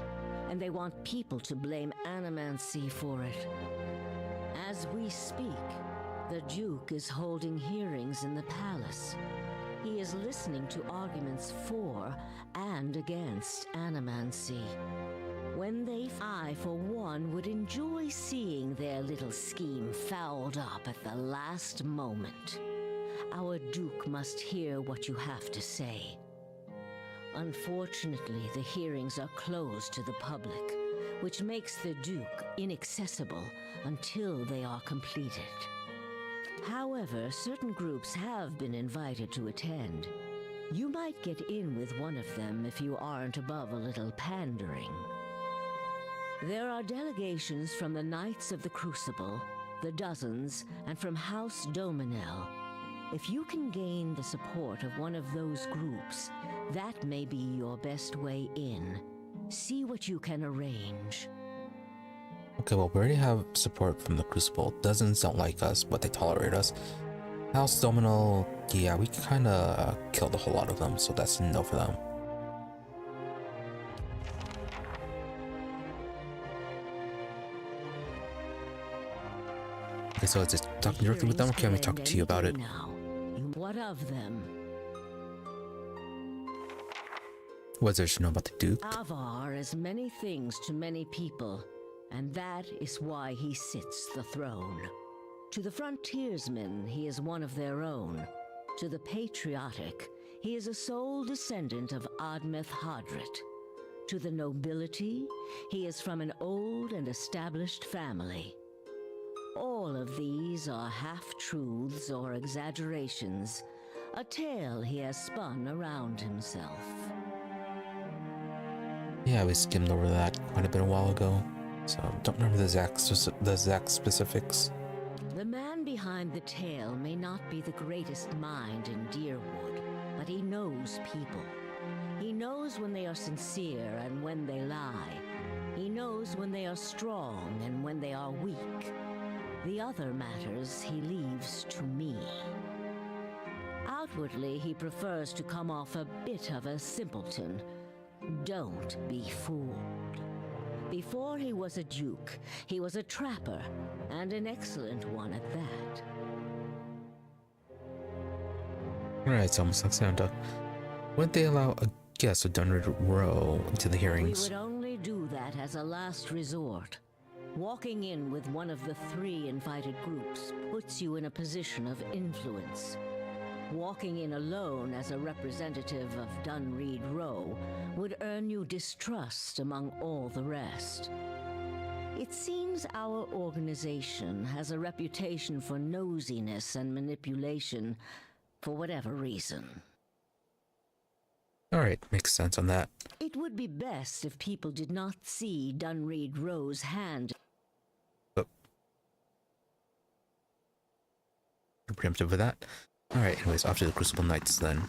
and they want people to blame animancy for it. As we speak, the Duke is holding hearings in the palace. He is listening to arguments for and against animancy. I, for one, would enjoy seeing their little scheme fouled up at the last moment. Our Duke must hear what you have to say. Unfortunately, the hearings are closed to the public, which makes the Duke inaccessible until they are completed. However, certain groups have been invited to attend. You might get in with one of them if you aren't above a little pandering. There are delegations from the Knights of the Crucible, the Dozens, and from House Dominel. If you can gain the support of one of those groups, that may be your best way in. See what you can arrange. Okay, well, we already have support from the Crucible. Dozens don't like us, but they tolerate us. House Dominal, yeah, we kind of killed a whole lot of them, so that's a no for them. Okay, so is it talking directly with them, or can we talk to you about it? What of them? What does she know about the Duke? Avar is many things to many people, and that is why he sits the throne. To the frontiersmen, he is one of their own. To the patriotic, he is a sole descendant of Admeth Hadrit. To the nobility, he is from an old and established family. All of these are half-truths or exaggerations, a tale he has spun around himself. Yeah, we skimmed over that quite a bit a while ago, so don't remember the exact specifics. The man behind the tale may not be the greatest mind in Deerwood, but he knows people. He knows when they are sincere and when they lie. He knows when they are strong and when they are weak. The other matters he leaves to me. Outwardly, he prefers to come off a bit of a simpleton. Don't be fooled. Before he was a duke, he was a trapper, and an excellent one at that. Alright, it's almost like Santa. Wouldn't they allow a guest of Dunred Row into the hearings? We would only do that as a last resort. Walking in with one of the 3 invited groups puts you in a position of influence. Walking in alone as a representative of Dunreed Row would earn you distrust among all the rest. It seems our organization has a reputation for nosiness and manipulation for whatever reason. Alright, makes sense on that. It would be best if people did not see Dunreed Row's hand. You're preemptive with that. Alright, anyways, off to the Crucible Knights then.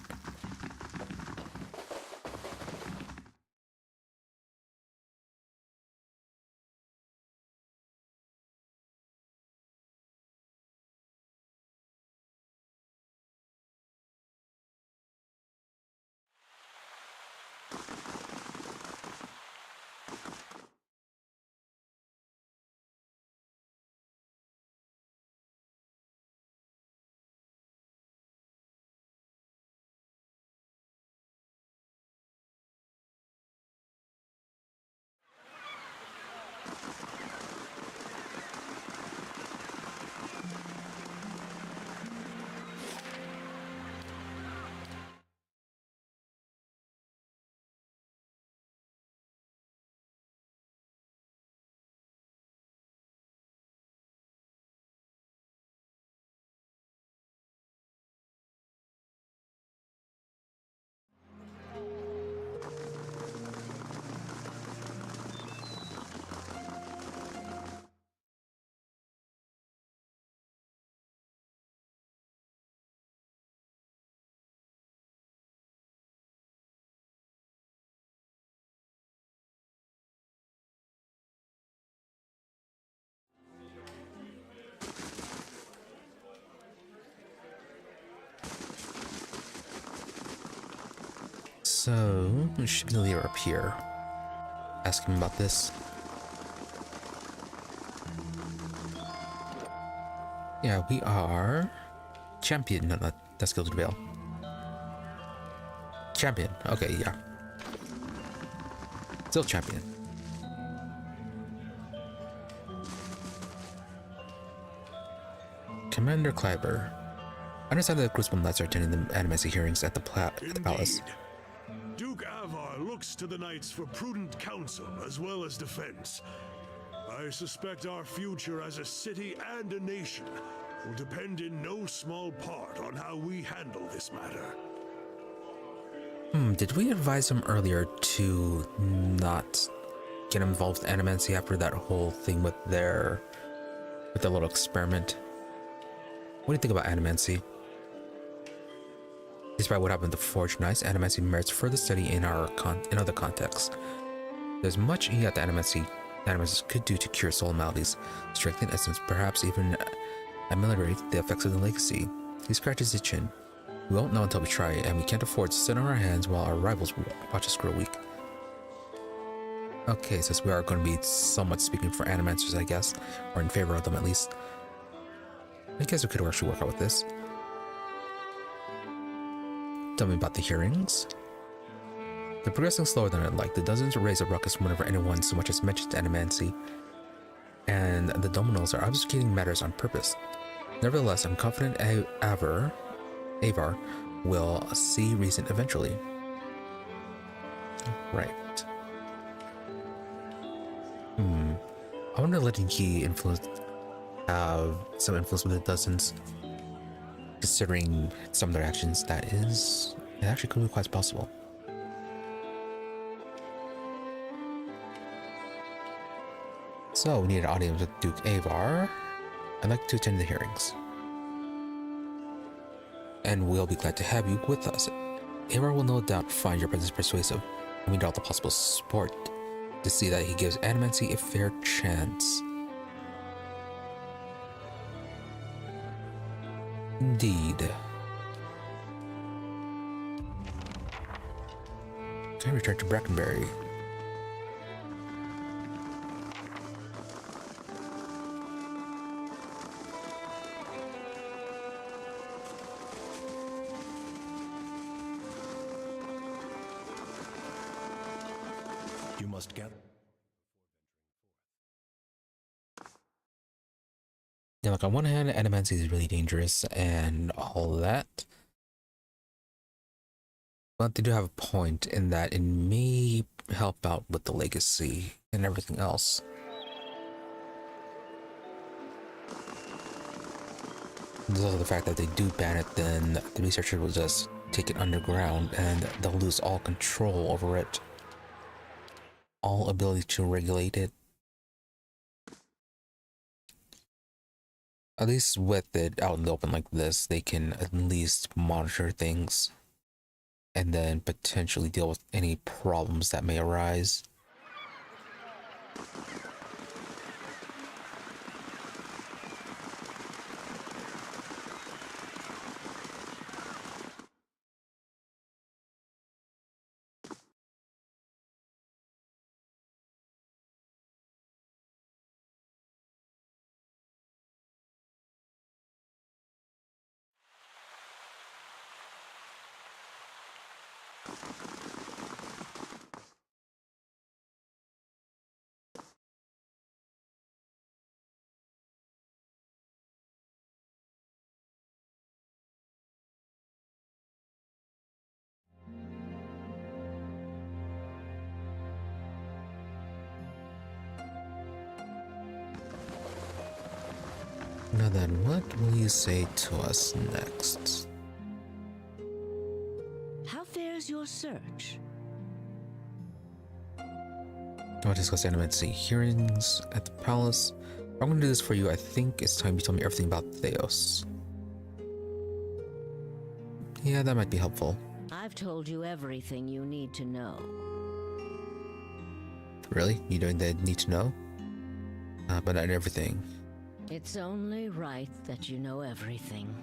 So, we should be able to up here. ask him about this. Yeah, we are champion. No, that's Gilded Veil. Champion. Okay, yeah. Still champion. Commander Kleiber. I understand that the Crucible Knights are attending the Animacy hearings at the palace. Duke Avar looks to the Knights for prudent counsel as well as defense. I suspect our future as a city and a nation will depend in no small part on how we handle this matter. Did we advise him earlier to not get involved with Animancy after that whole thing with their little experiment? What do you think about Animancy? Despite what happened to Forge Knights, Animancy merits further study in other contexts. There's much yet that Animancy could do to cure soul maladies, strengthen essence, perhaps even ameliorate the effects of the legacy. He scratches his chin. We won't know until we try, and we can't afford to sit on our hands while our rivals watch us grow weak. Okay, since we are going to be somewhat speaking for Animancers, I guess, or in favor of them at least, I guess we could actually work out with this. Tell me about the hearings. They're progressing slower than I'd like. The dozens raise a ruckus whenever anyone so much as mentions Animancy, and the Dominos are obfuscating matters on purpose. Nevertheless, I'm confident Avar will see reason eventually. Right. I wonder letting he have some influence with the dozens. Considering some of their actions, it actually could be quite possible. So, we need an audience with Duke Avar. I'd like to attend the hearings. And we'll be glad to have you with us. Avar will no doubt find your presence persuasive, and we need all the possible support to see that he gives Animancy a fair chance. Indeed. Okay, return to Brackenberry. You must get. Yeah, like on one hand, Animancy is really dangerous and all that. But they do have a point in that it may help out with the legacy and everything else. There's also the fact that they do ban it, then the researchers will just take it underground and they'll lose all control over it. All ability to regulate it. At least with it out in the open like this, they can at least monitor things and then potentially deal with any problems that may arise. Now then, what will you say to us next? How fares your search? I'll discuss Animancy hearings at the palace. I'm going to do this for you. I think it's time you tell me everything about Theos. Yeah, that might be helpful. I've told you everything you need to know. Really? You don't need to know? But not everything. It's only right that you know everything.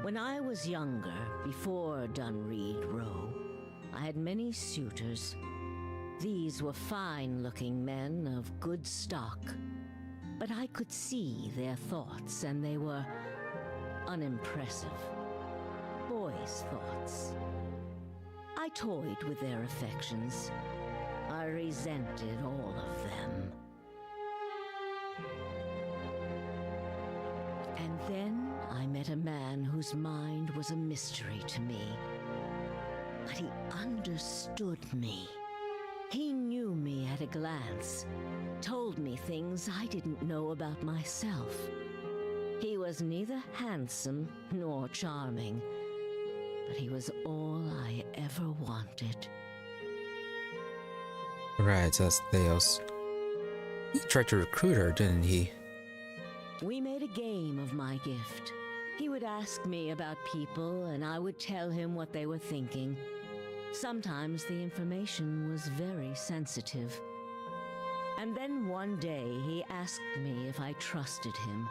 When I was younger, before Dunreed Row, I had many suitors. These were fine-looking men of good stock, but I could see their thoughts, and they were unimpressive. Boys' thoughts. I toyed with their affections. I resented all of them. And then I met a man whose mind was a mystery to me. But he understood me. He knew me at a glance, told me things I didn't know about myself. He was neither handsome nor charming, but he was all I ever wanted. Right, so that's Theos. He tried to recruit her, didn't he? We made a game of my gift. He would ask me about people, and I would tell him what they were thinking. Sometimes the information was very sensitive. And then one day he asked me if I trusted him.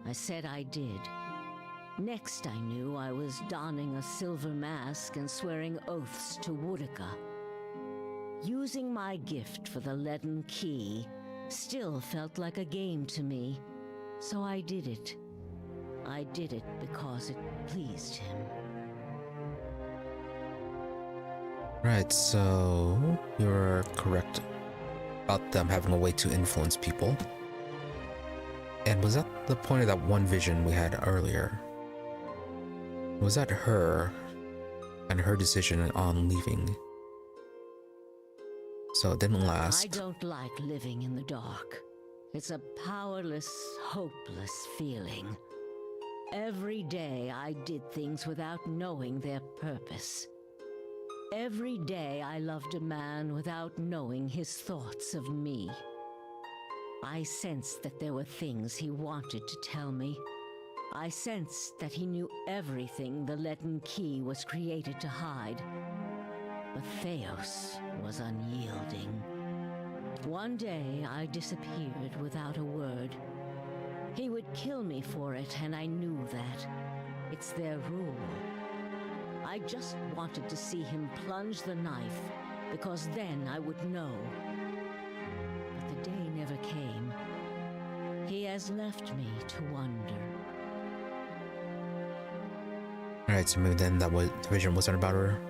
I said I did. Next I knew I was donning a silver mask and swearing oaths to Woodica. Using my gift for the leaden key still felt like a game to me, so I did it. I did it because it pleased him. Right, so you're correct about them having a way to influence people. And was that the point of that one vision we had earlier? Was that her and her decision on leaving? So it didn't last. I don't like living in the dark. It's a powerless, hopeless feeling. Every day I did things without knowing their purpose. Every day I loved a man without knowing his thoughts of me. I sensed that there were things he wanted to tell me. I sensed that he knew everything the leaden key was created to hide. But Theos was unyielding. One day I disappeared without a word. He would kill me for it, and I knew that. It's their rule. I just wanted to see him plunge the knife, because then I would know. But the day never came. He has left me to wonder. Alright, so maybe then that was, the vision wasn't about her.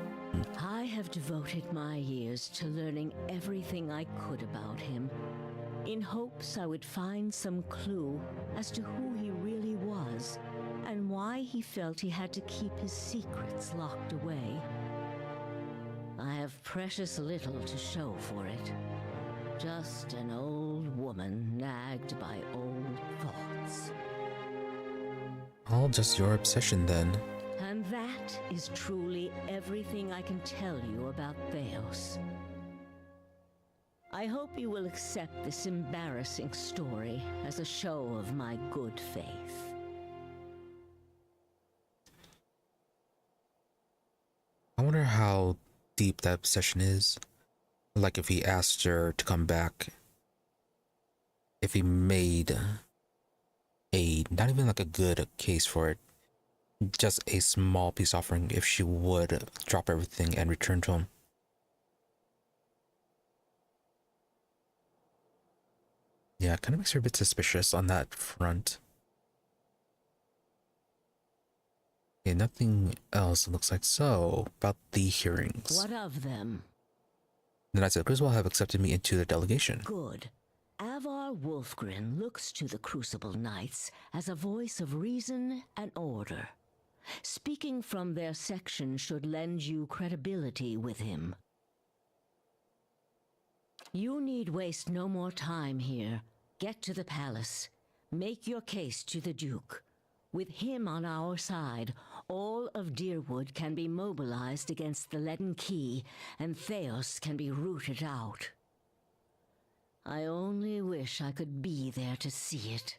I have devoted my years to learning everything I could about him, in hopes I would find some clue as to who he really was, and why he felt he had to keep his secrets locked away. I have precious little to show for it. Just an old woman nagged by old thoughts. All just your obsession then. And that is truly everything I can tell you about Theos. I hope you will accept this embarrassing story as a show of my good faith. I wonder how deep that obsession is. Like if he asked her to come back, if he made a, not even like a good case for it, just a small peace offering, if she would drop everything and return to him. Yeah, it kind of makes her a bit suspicious on that front. Okay, nothing else, it looks like. So, about the hearings. What of them? The Knights of Griswold have accepted me into their delegation. Good. Avar Wolfgren looks to the Crucible Knights as a voice of reason and order. Speaking from their section should lend you credibility with him. You need waste no more time here. Get to the palace. Make your case to the Duke. With him on our side, all of Deerwood can be mobilized against the leaden key, and Theos can be rooted out. I only wish I could be there to see it.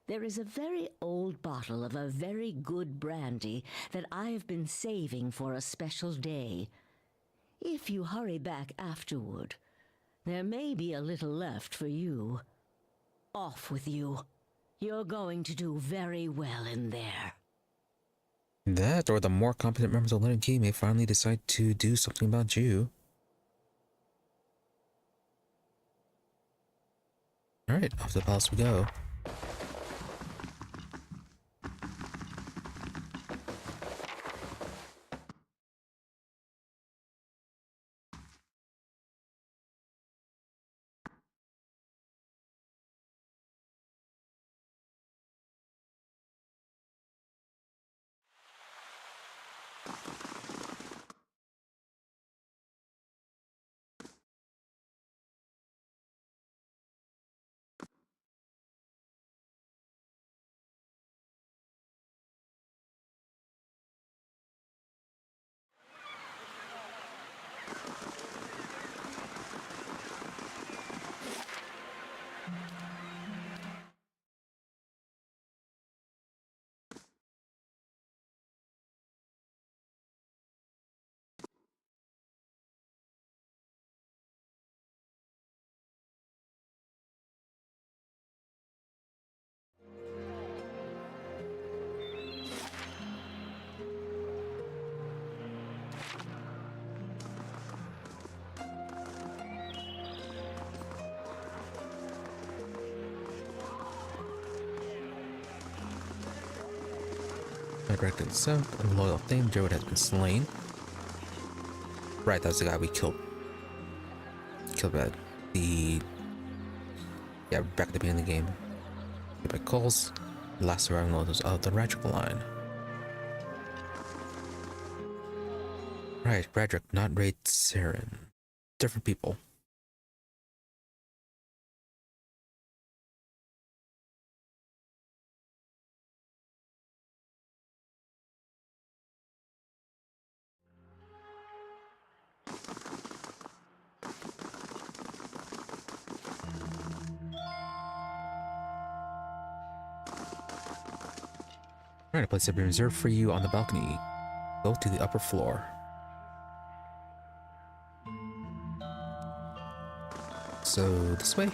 There is a very old bottle of a very good brandy that I have been saving for a special day. If you hurry back afterward, there may be a little left for you. Off with you. You're going to do very well in there. That, or the more competent members of Leonard Key may finally decide to do something about you. Alright, off to the palace we go. Direct itself, a loyal thing, Jared has been slain. Right, that's the guy we killed. Killed at the... Yeah, back at the beginning of the game. By calls, the last surviving loyals of the Radric line. Right, Radric, not Raid Saren. Different people. Alright, a place has been reserved for you on the balcony. Go to the upper floor. So, this way?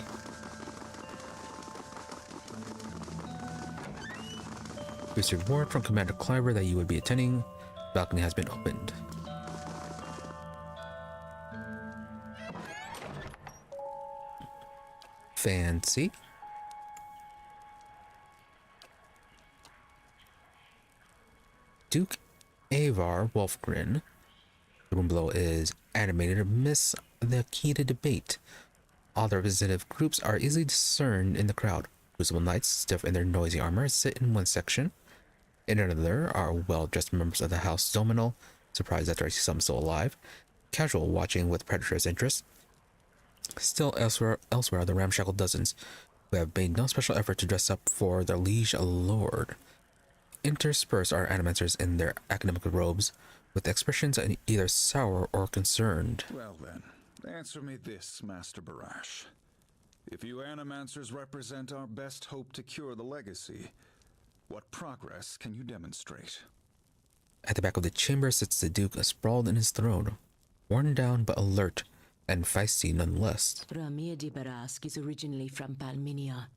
We received word from Commander Cliver that you would be attending. The balcony has been opened. Fancy. Duke Avar Wolfgren. The room below is animated amidst the heated debate. All the representative groups are easily discerned in the crowd. Crucible knights, stiff in their noisy armor, sit in one section. In another are well-dressed members of the House Dominal, surprised that there are some still alive, casual watching with predator's interest. Still elsewhere are the ramshackle dozens, who have made no special effort to dress up for their liege lord. Interspersed are animators in their academic robes, with expressions either sour or concerned. Well then, answer me this, Master Barash. If you animancers represent our best hope to cure the legacy, what progress can you demonstrate? At the back of the chamber sits the Duke sprawled in his throne, worn down but alert and feisty nonetheless. Ramir de Barask is originally from Palminia.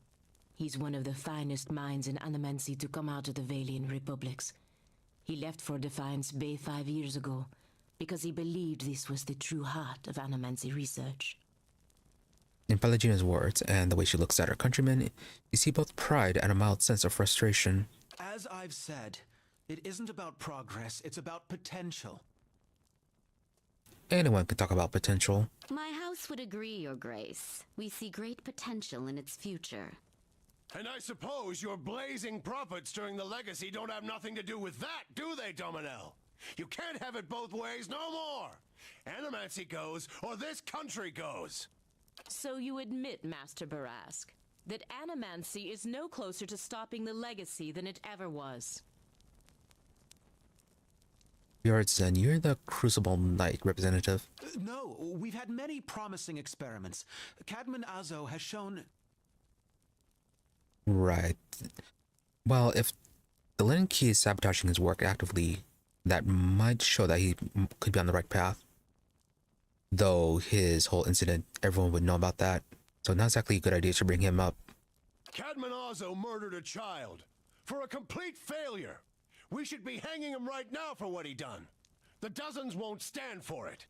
He's one of the finest minds in animancy to come out of the Valian Republics. He left for Defiance Bay 5 years ago, because he believed this was the true heart of animancy research. In Palagina's words, and the way she looks at her countrymen, you see both pride and a mild sense of frustration. As I've said, it isn't about progress, it's about potential. Anyone can talk about potential. My house would agree, Your Grace. We see great potential in its future. And I suppose your blazing profits during the legacy don't have nothing to do with that, do they, Dominel? You can't have it both ways no more. Animancy goes, or this country goes. So you admit, Master Barask, that animancy is no closer to stopping the legacy than it ever was. Bjornsen, you're the Crucible Knight representative. No, we've had many promising experiments. Cadman Azo has shown... Right. Well, if the Lennon Key is sabotaging his work actively, that might show that he could be on the right path. Though his whole incident, everyone would know about that. So not exactly a good idea to bring him up. Cadman Azo murdered a child. For a complete failure. We should be hanging him right now for what he done. The dozens won't stand for it.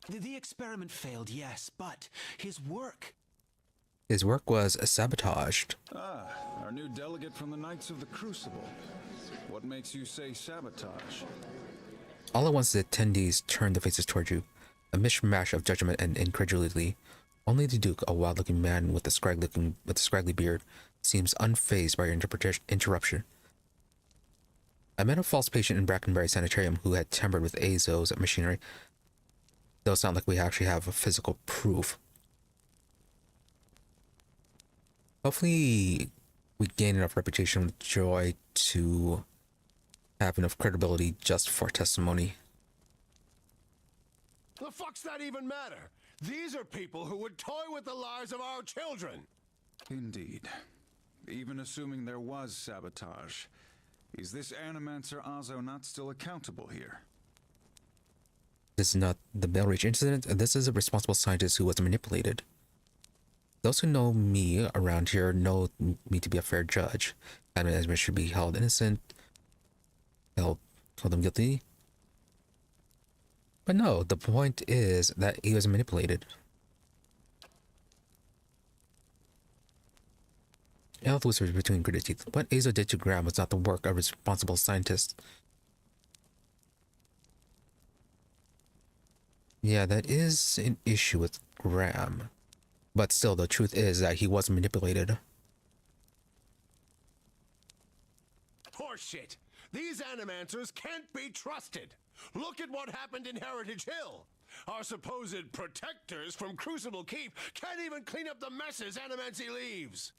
The experiment failed, yes, but his work... His work was sabotaged. Ah, our new delegate from the Knights of the Crucible. What makes you say sabotage? All at once, the attendees turned their faces toward you, a mishmash of judgment and incredulity. Only the Duke, a wild-looking man with a scraggly beard, seems unfazed by your interruption. I met a false patient in Brackenbury Sanitarium who had tampered with Azo's machinery, though it's not like we actually have a physical proof. Hopefully, we gain enough reputation with Joy to have enough credibility just for testimony. The fuck's that even matter? These are people who would toy with the lives of our children. Indeed. Even assuming there was sabotage, is this Animancer Azo not still accountable here? This is not the Bell Reach incident, and this is a responsible scientist who was manipulated. Those who know me around here know me to be a fair judge. Management should be held innocent, held them guilty. But no, the point is that he was manipulated. Health whispers between gritted teeth. What Azo did to Graham was not the work of a responsible scientist. Yeah, that is an issue with Graham. But still, the truth is that he was manipulated. Horseshit! These Animancers can't be trusted! Look at what happened in Heritage Hill! Our supposed protectors from Crucible Keep can't even clean up the messes Animancy leaves!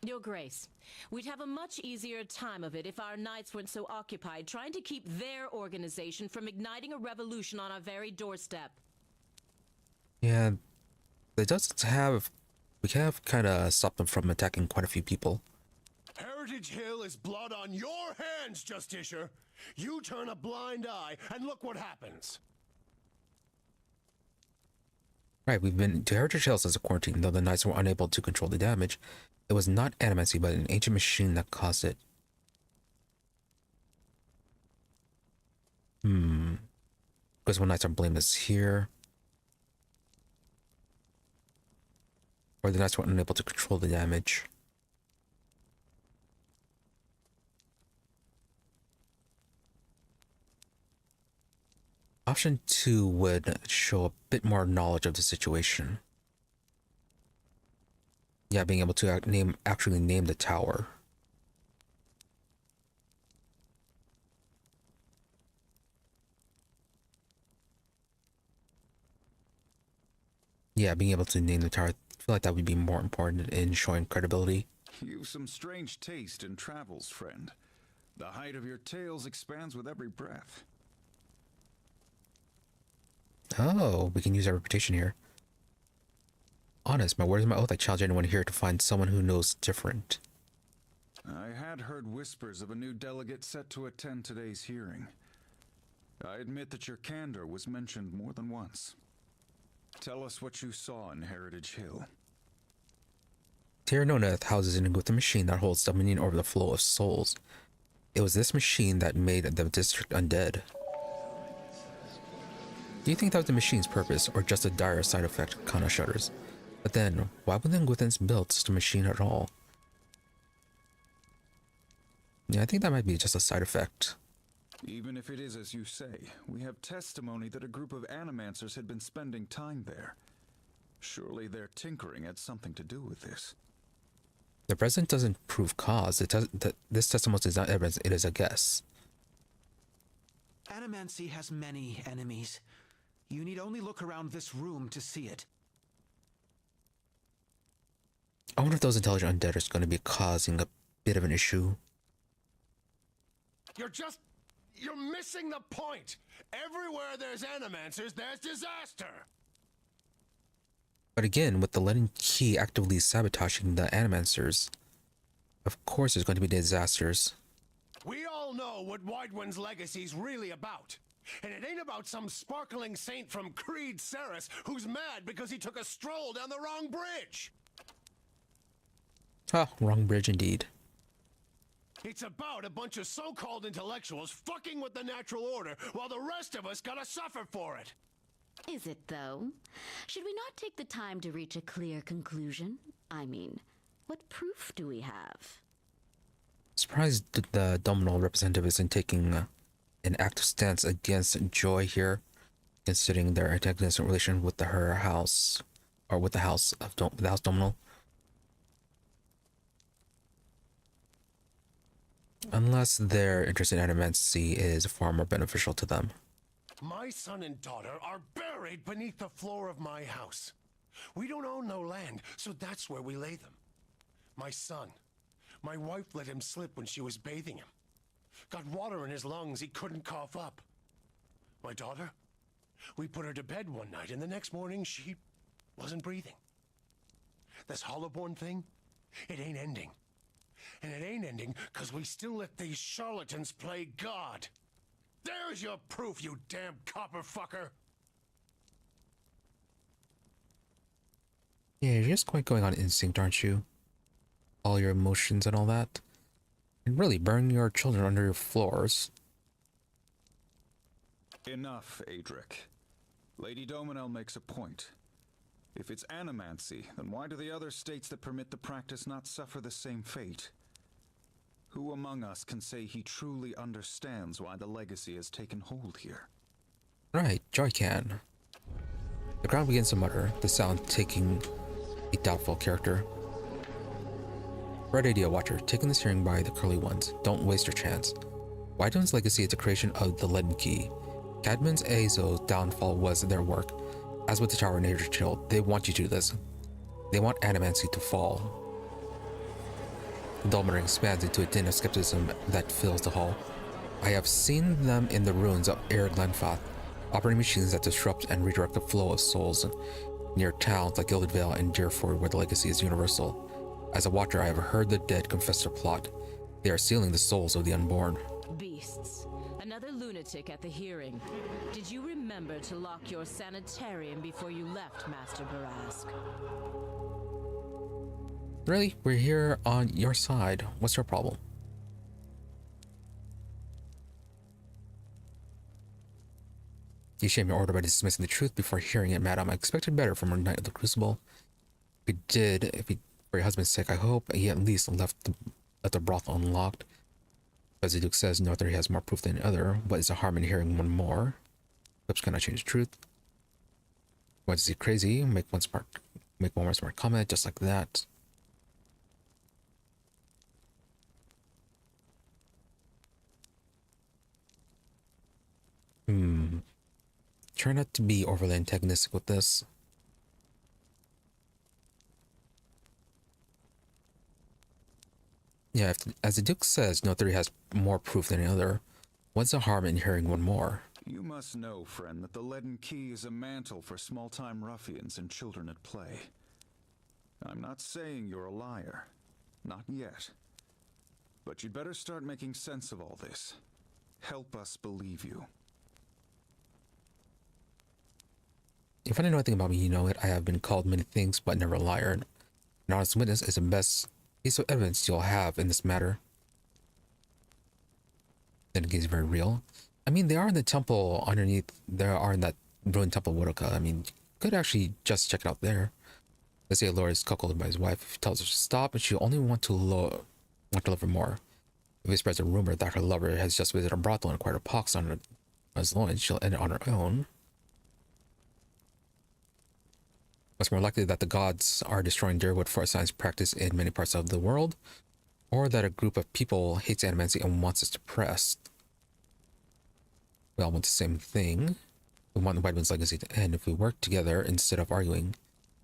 Your Grace, we'd have a much easier time of it if our knights weren't so occupied trying to keep their organization from igniting a revolution on our very doorstep. Yeah, they just have... We have kind of stopped them from attacking quite a few people. Heritage Hill is blood on your hands, Justiciar! You turn a blind eye, and look what happens! Right, we've been to Heritage Hill since the quarantine, though the knights were unable to control the damage. It was not Animancy, but an ancient machine that caused it. Because when knights are blameless here. Or the knights were unable to control the damage. Option 2 would show a bit more knowledge of the situation. Yeah, being able to actually name the tower. Yeah, being able to name the tower. I feel like that would be more important in showing credibility. You've some strange taste in travels, friend. The height of your tales expands with every breath. Oh, we can use our reputation here. Honest, my word is my oath, I challenge anyone here to find someone who knows different. I had heard whispers of a new delegate set to attend today's hearing. I admit that your candor was mentioned more than once. Tell us what you saw in Heritage Hill. Tier Noneth houses an with a machine that holds dominion over the flow of souls. It was this machine that made the district undead. Do you think that was the machine's purpose, or just a dire side effect? Kana shudders. But then, why would the Nguthans build such a machine at all? Yeah, I think that might be just a side effect. Even if it is as you say, we have testimony that a group of Animancers had been spending time there. Surely their tinkering had something to do with this. The present doesn't prove cause. This testimony is not evidence, it is a guess. Animancy has many enemies. You need only look around this room to see it. I wonder if those intelligent undead are going to be causing a bit of an issue. You're missing the point! Everywhere there's Animancers, there's disaster! But again, with the Lenin Key actively sabotaging the Animancers, of course there's going to be disasters. We all know what Widewind's legacy's really about. And it ain't about some sparkling saint from Creed Ceres who's mad because he took a stroll down the wrong bridge! Ah, wrong bridge indeed. It's about a bunch of so-called intellectuals fucking with the natural order while the rest of us gotta suffer for it. Is it, though? Should we not take the time to reach a clear conclusion? I mean, what proof do we have? Surprised that the Domino representative isn't taking an active stance against Joy here, considering their antagonistic relation with her house, or with the house of the House Domino. Unless their interest in animancy is far more beneficial to them. My son and daughter are buried beneath the floor of my house. We don't own no land, so that's where we lay them. My son, my wife let him slip when she was bathing him. Got water in his lungs he couldn't cough up. My daughter, we put her to bed one night, and the next morning she wasn't breathing. This Hollowborn thing, it ain't ending. And it ain't ending because we still let these charlatans play God. There's your proof, you damn copper fucker! Yeah, you're just quite going on instinct, aren't you? All your emotions and all that. And really, burn your children under your floors. Enough, Adric. Lady Dominel makes a point. If it's animancy, then why do the other states that permit the practice not suffer the same fate? Who among us can say he truly understands why the legacy has taken hold here? Right, Joy can. The ground begins to mutter, the sound taking a doubtful character. Red idea, Watcher, taking this hearing by the curly ones. Don't waste your chance. Wydom's legacy is the creation of the Leaden Key. Cadman's Azo's downfall was their work. As with the Tower and Nature Chill, they want you to do this. They want animancy to fall. The Dolmener expands into a din of skepticism that fills the hall. I have seen them in the ruins of Air Glenfath, operating machines that disrupt and redirect the flow of souls near towns like Gilded Vale and Deerford, where the legacy is universal. As a Watcher, I have heard the dead confess their plot. They are sealing the souls of the unborn. Beasts. Another lunatic at the hearing. Did you remember to lock your sanitarium before you left, Master Barask? Really? We're here on your side. What's your problem? You shame your order by dismissing the truth before hearing it, madam. I expected better from a Knight of the Crucible. For your husband's sake, I hope he at least left the brothel unlocked. As the Duke says, no authority has more proof than the other. What is the harm in hearing one more? Lips cannot change the truth. What is he crazy? Make one more smart comment, just like that. Try not to be overly antagonistic with this. Yeah, as the Duke says, no theory has more proof than the other. What's the harm in hearing one more? You must know, friend, that the Leaden Key is a mantle for small-time ruffians and children at play. I'm not saying you're a liar. Not yet. But you'd better start making sense of all this. Help us believe you. If I know anything about me, you know it. I have been called many things, but never a liar. An honest witness is the best piece of evidence you'll have in this matter. Then again, it's very real. I mean, they are in the temple underneath. They are in that ruined temple of Wodoka. I mean, you could actually just check it out there. Let's say Laura is cuckolded by his wife. If he tells her to stop, and she'll only want to love her more. If he spreads a rumor that her lover has just visited a brothel and acquired a pox on his loins, she'll end it on her own. It's more likely that the gods are destroying Deerwood for a science practice in many parts of the world, or that a group of people hates animancy and wants it suppressed. We all want the same thing. We want the White One's legacy to end if we work together instead of arguing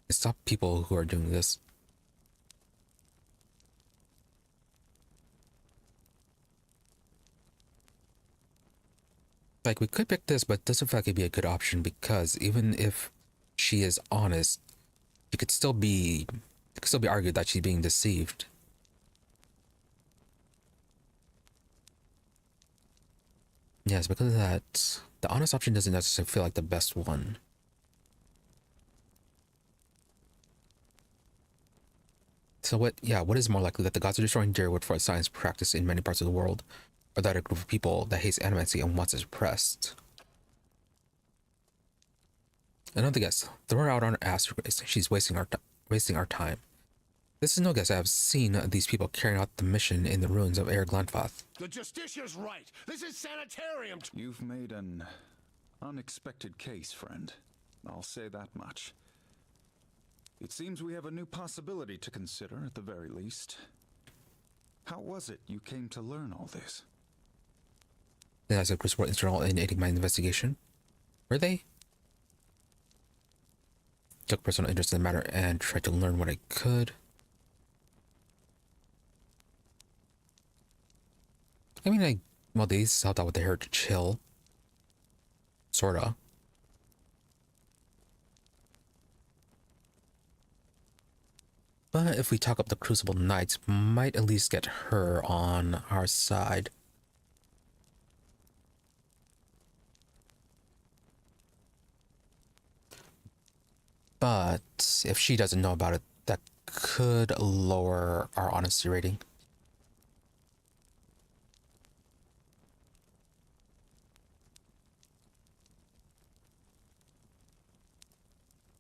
and stop people who are doing this. Like, we could pick this, but it doesn't feel like it'd be a good option because even if she is honest, it could still be argued that she's being deceived. Yes, because of that, the honest option doesn't necessarily feel like the best one. So what is more likely, that the gods are destroying Deerwood for a science practice in many parts of the world, or that a group of people that hates animancy and wants it suppressed? Another guess. Throw her out on her ass. She's wasting our time. This is no guess. I have seen these people carrying out the mission in the ruins of Air Glanfath. The Justicia's right. This is sanitarium. You've made an unexpected case, friend. I'll say that much. It seems we have a new possibility to consider, at the very least. How was it you came to learn all this? The guys at Chris were instrumental in aiding my investigation. Were they? Took personal interest in the matter and tried to learn what I could. I mean, well, they helped out with the hair to chill. Sorta. But if we talk up the Crucible Knights, might at least get her on our side. But if she doesn't know about it, that could lower our honesty rating.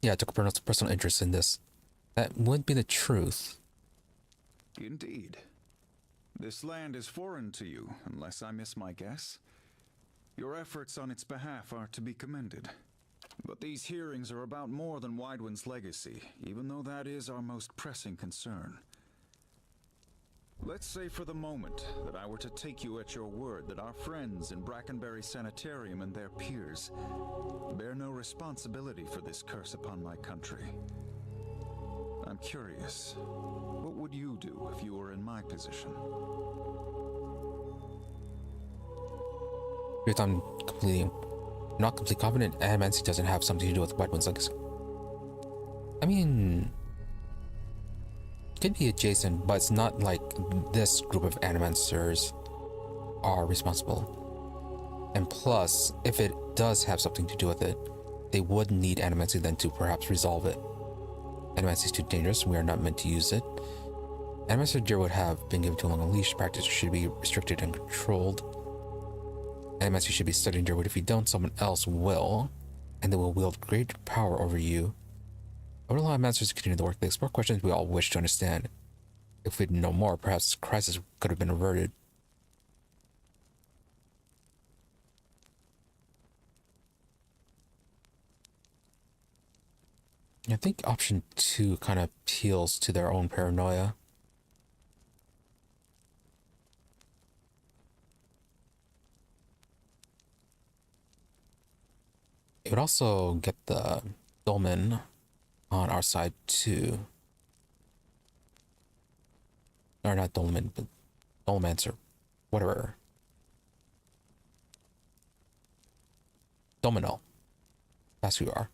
Yeah, I took a personal interest in this. That would be the truth. Indeed. This land is foreign to you, unless I miss my guess. Your efforts on its behalf are to be commended. But these hearings are about more than Widewind's legacy, even though that is our most pressing concern. Let's say for the moment that I were to take you at your word that our friends in Brackenberry Sanitarium and their peers bear no responsibility for this curse upon my country. I'm curious, what would you do if you were in my position? I'm not completely confident Adamancy doesn't have something to do with Widewind's legacy. I mean, could be adjacent, but it's not like this group of Animancers are responsible. And plus, if it does have something to do with it, they would need Animancey then to perhaps resolve it. Animancey is too dangerous, we are not meant to use it. Animancers Deer would have been given too long a leash, practice should be restricted and controlled. Animancey should be studying Deerwood. If you don't, someone else will, and they will wield great power over you. I would allow Animancers to continue the work. They explore questions we all wish to understand. If we'd know more, perhaps this crisis could have been averted. I think option 2 kind of appeals to their own paranoia. It would also get the Dolmen on our side too. Or not Dolmen, but Dolmancer. Whatever. Domino. That's who you are.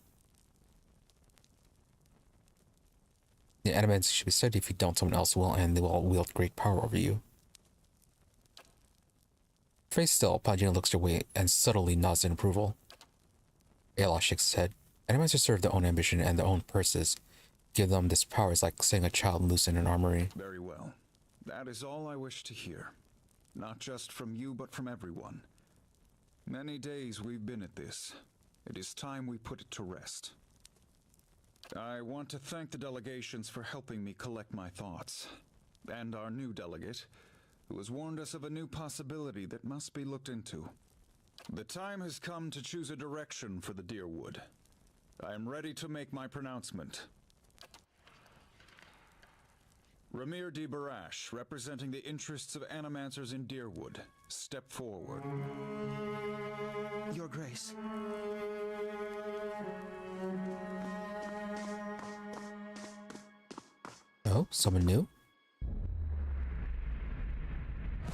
The Animancers should be studied. If you don't, someone else will, and they will wield great power over you. Phrase still, Palladino looks your way and subtly nods in approval. Ayla shakes his head. Animancers serve their own ambition and their own purses. Give them this power is like setting a child loose in an armory. Very well. That is all I wish to hear. Not just from you, but from everyone. Many days we've been at this. It is time we put it to rest. I want to thank the delegations for helping me collect my thoughts. And our new delegate, who has warned us of a new possibility that must be looked into. The time has come to choose a direction for the Deerwood. I am ready to make my pronouncement. Ramir D. Barash, representing the interests of Animancers in Deerwood, step forward. Your Grace. Oh, someone new? It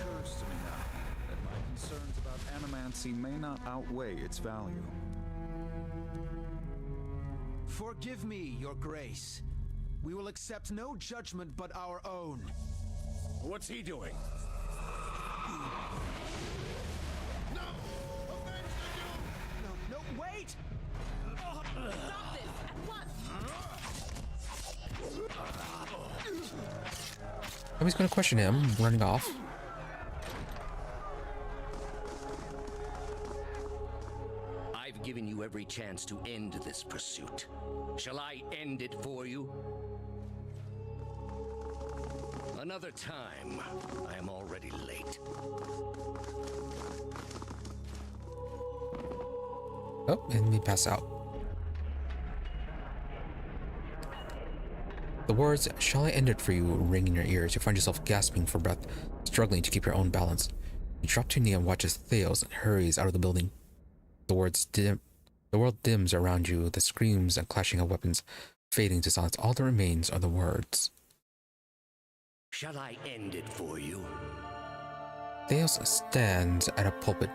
occurs to me now that my concerns about animancy may not outweigh its value. Forgive me, Your Grace. We will accept no judgment but our own. What's he doing? No! Avenge the Doom! No, wait! Stop this at once! Nobody's gonna question him running off. I've given you every chance to end this pursuit. Shall I end it for you? Another time. I am already late. Oh, and we pass out. The words, "Shall I end it for you," ring in your ears. You find yourself gasping for breath, struggling to keep your own balance. You drop to your knee and watch as Theos hurries out of the building. The world dims around you, the screams and clashing of weapons fading to silence. All that remains are the words. Shall I end it for you? Theos stands at a pulpit,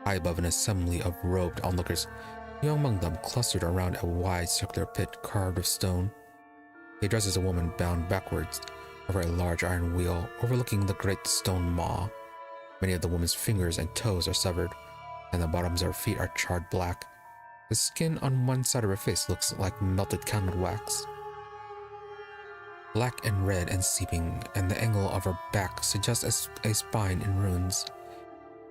high above an assembly of robed onlookers. Young among them, clustered around a wide circular pit carved of stone. He addresses a woman bound backwards over a large iron wheel overlooking the great stone maw. Many of the woman's fingers and toes are severed, and the bottoms of her feet are charred black. The skin on one side of her face looks like melted candle wax. Black and red and seeping, and the angle of her back suggests a spine in ruins.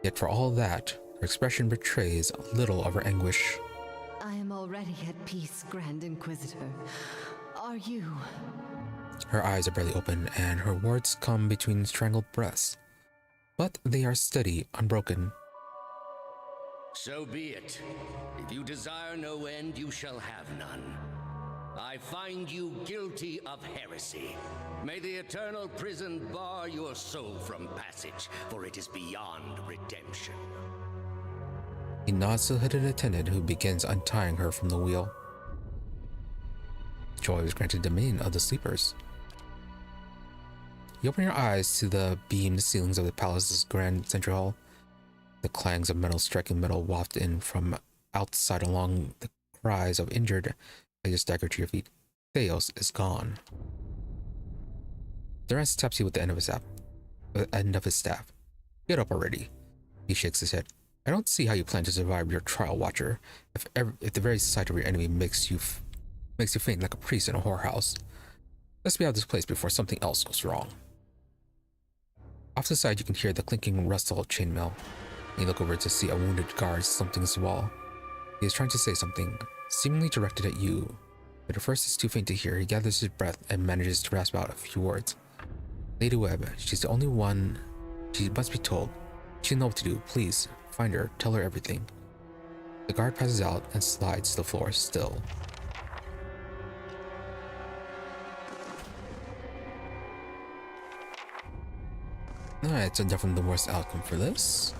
Yet for all that, her expression betrays little of her anguish. I am already at peace, Grand Inquisitor. Are you? Her eyes are barely open, and her words come between strangled breaths. But they are steady, unbroken. So be it. If you desire no end, you shall have none. I find you guilty of heresy. May the eternal prison bar your soul from passage, for it is beyond redemption. He nods to the hooded attendant, who begins untying her from the wheel. Joy was granted domain of the sleepers. You open your eyes to the beamed ceilings of the palace's grand central hall. The clangs of metal striking metal waft in from outside along the cries of injured as you stagger to your feet. Theos is gone. Durant taps you with the end of his staff. Get up already. He shakes his head. I don't see how you plan to survive your trial, Watcher, if the very sight of your enemy makes you faint like a priest in a whorehouse. Let's be out of this place before something else goes wrong. Off to the side, you can hear the clinking rustle of chainmail. You look over to see a wounded guard slumped against the wall. He is trying to say something, seemingly directed at you, but at first it's too faint to hear. He gathers his breath and manages to rasp out a few words. Lady Webb, she's the only one. She must be told. She'll know what to do. Please, find her. Tell her everything. The guard passes out and slides to the floor, still. Alright, so definitely the worst outcome for this.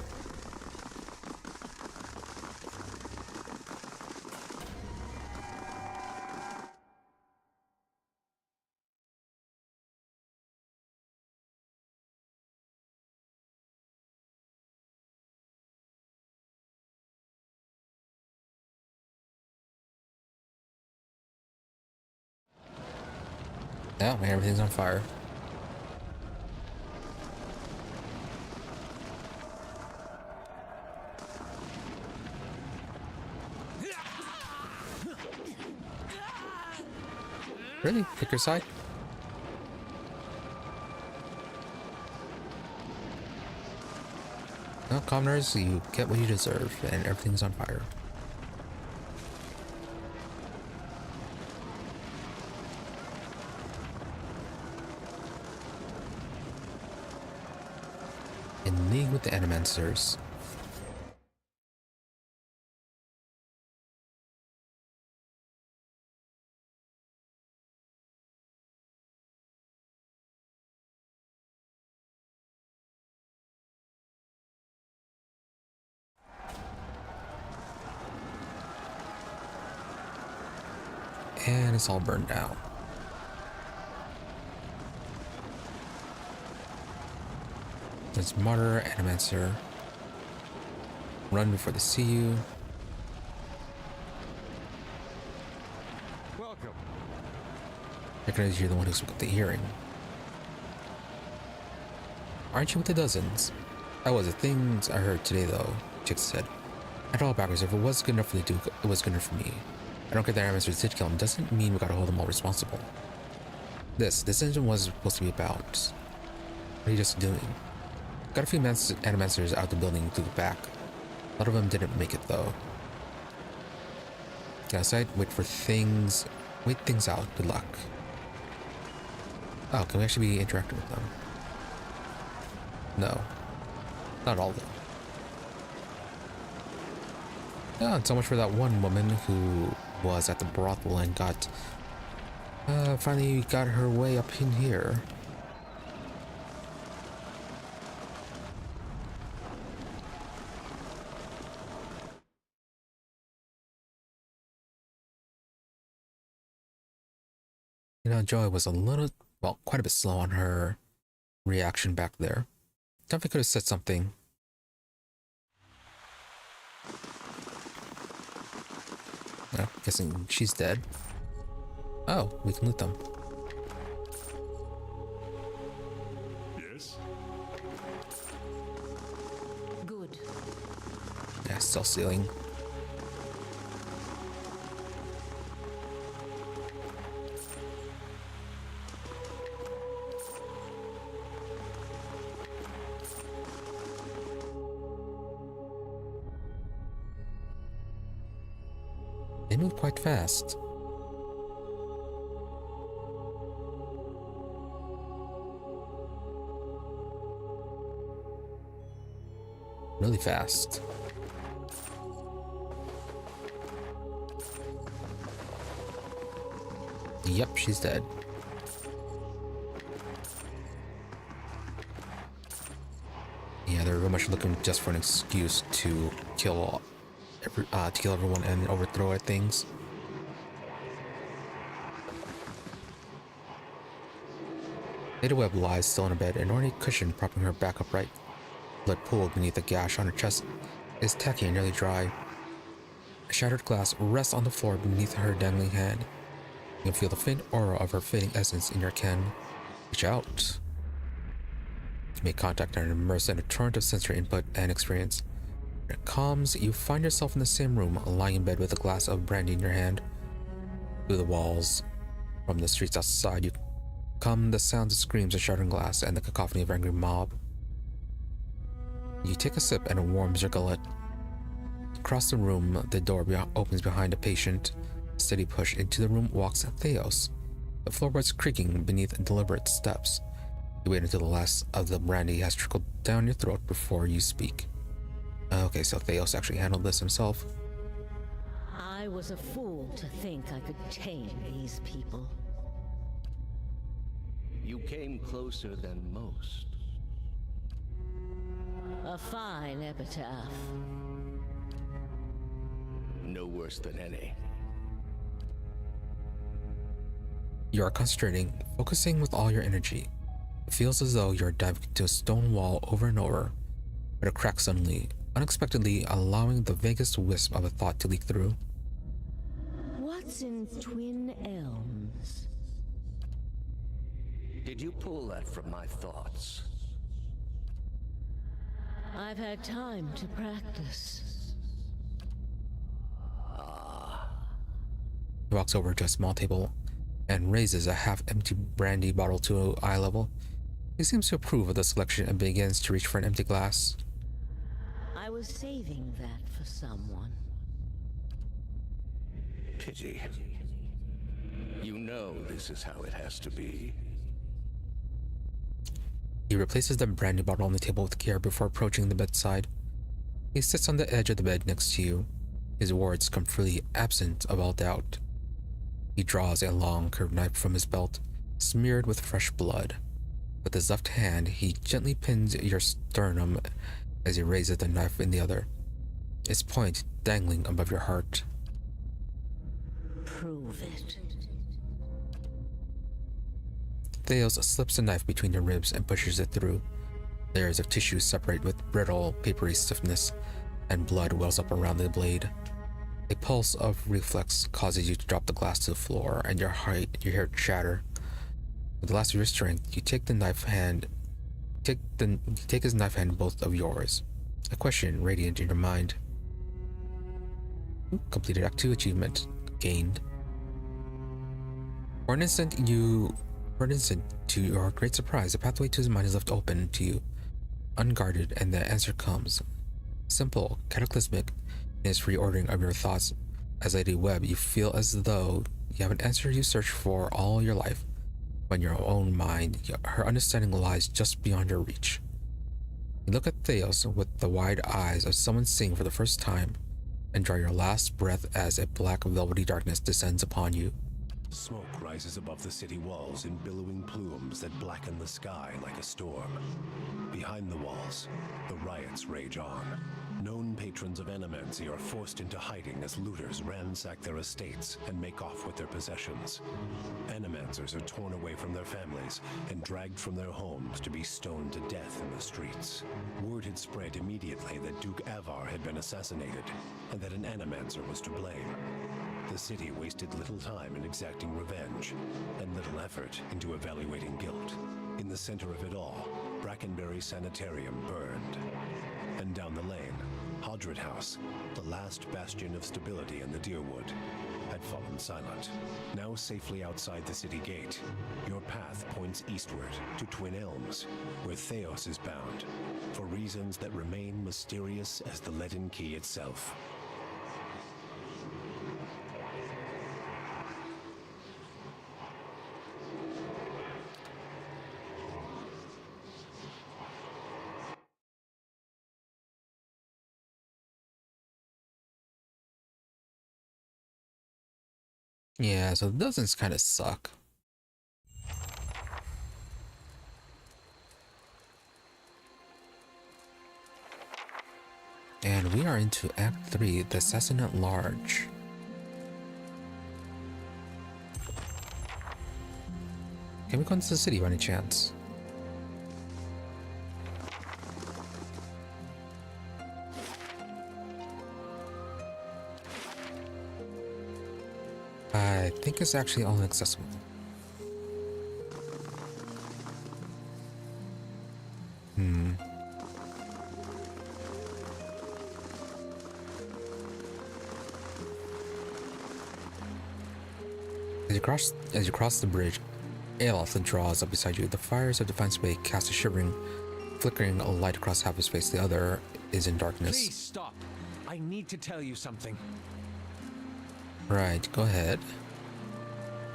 Yeah, man, everything's on fire. Really? Pick your side? No, commoners, you get what you deserve, and everything's on fire. In league with the Animancers. And it's all burned down. There's Martyr, Animancer. Run before they see you. Welcome. Recognize you're the one who spoke at the hearing. Aren't you with the dozens? That was the things I heard today, though, Chicks said. At all backwards, if it was good enough for the Duke, it was good enough for me. I don't care that Animancers did kill him, doesn't mean we gotta hold them all responsible. This engine was supposed to be about. What are you just doing? Got a few Animancers out the building through the back. A lot of them didn't make it, though. Get outside, wait things out. Good luck. Oh, can we actually be interacting with them? No. Not all of them. Yeah, and so much for that one woman who was at the brothel and finally got her way up in here. You know, Joy was quite a bit slow on her reaction back there. Definitely could have said something. Guessing she's dead. Oh, we can loot them. Yes? Good. Yeah, still stealing. They move quite fast. Really fast. Yep, she's dead. Yeah, they're very much looking just for an excuse to kill everyone and overthrow things. Lady Webb lies still in a bed, an ornate cushion propping her back upright. Blood pooled beneath a gash on her chest is tacky and nearly dry. A shattered glass rests on the floor beneath her dangling hand. You can feel the faint aura of her fading essence in your ken. Reach out. You make contact and are immersed in a torrent of sensory input and experience. When it calms, you find yourself in the same room, lying in bed with a glass of brandy in your hand. Through the walls, from the streets outside, you come the sounds of screams of shattering glass and the cacophony of angry mob. You take a sip and it warms your gullet. Across the room, the door opens behind a patient. A steady push into the room walks Theos, the floorboards creaking beneath deliberate steps. You wait until the last of the brandy has trickled down your throat before you speak. Okay, so Theos actually handled this himself. I was a fool to think I could tame these people. You came closer than most. A fine epitaph. No worse than any. You are concentrating, focusing with all your energy. It feels as though you're diving into a stone wall over and over, but it cracks suddenly, unexpectedly allowing the vaguest wisp of a thought to leak through. What's in Twin Elms? Did you pull that from my thoughts? I've had time to practice. He walks over to a small table and raises a half-empty brandy bottle to eye level. He seems to approve of the selection and begins to reach for an empty glass. I was saving that for someone. Pity. You know this is how it has to be. He replaces the brandy bottle on the table with care before approaching the bedside. He sits on the edge of the bed next to you, his words completely absent of all doubt. He draws a long curved knife from his belt, smeared with fresh blood. With his left hand, he gently pins your sternum as he raises the knife in the other, its point dangling above your heart. Prove it. Theos slips the knife between your ribs and pushes it through. Layers of tissue separate with brittle, papery stiffness, and blood wells up around the blade. A pulse of reflex causes you to drop the glass to the floor, and you hear it shatter. With the last of your strength, you take his knife hand in both of yours. A question radiant in your mind. Completed Act 2 achievement gained. For an instant, to your great surprise, the pathway to his mind is left open to you, unguarded, and the answer comes. Simple, cataclysmic in its reordering of your thoughts, As Lady Webb, you feel as though you have an answer you searched for all your life. When your own mind, her understanding lies just beyond your reach. You look at Theos with the wide eyes of someone seeing for the first time, and draw your last breath as a black velvety darkness descends upon you. Smoke rises above the city walls in billowing plumes that blacken the sky like a storm. Behind the walls, the riots rage on. Known patrons of Animancy are forced into hiding as looters ransack their estates and make off with their possessions. Animancers are torn away from their families and dragged from their homes to be stoned to death in the streets. Word had spread immediately that Duke Avar had been assassinated and that an Animancer was to blame. The city wasted little time in exacting revenge and little effort into evaluating guilt. In the center of it all, Brackenberry Sanitarium burned. And down the lane, Hodred House, the last bastion of stability in the Deerwood, had fallen silent. Now safely outside the city gate, your path points eastward to Twin Elms, where Theos is bound, for reasons that remain mysterious as the leaden key itself. Yeah, so the dozens kind of suck. And we are into Act 3, the Assassin at Large. Can we go into the city by any chance? I think it's actually only accessible. As you cross the bridge, Aeloth draws up beside you. The fires of Defiance Bay cast a shivering, flickering light across half his face. The other is in darkness. Please stop. I need to tell you something. Right, go ahead.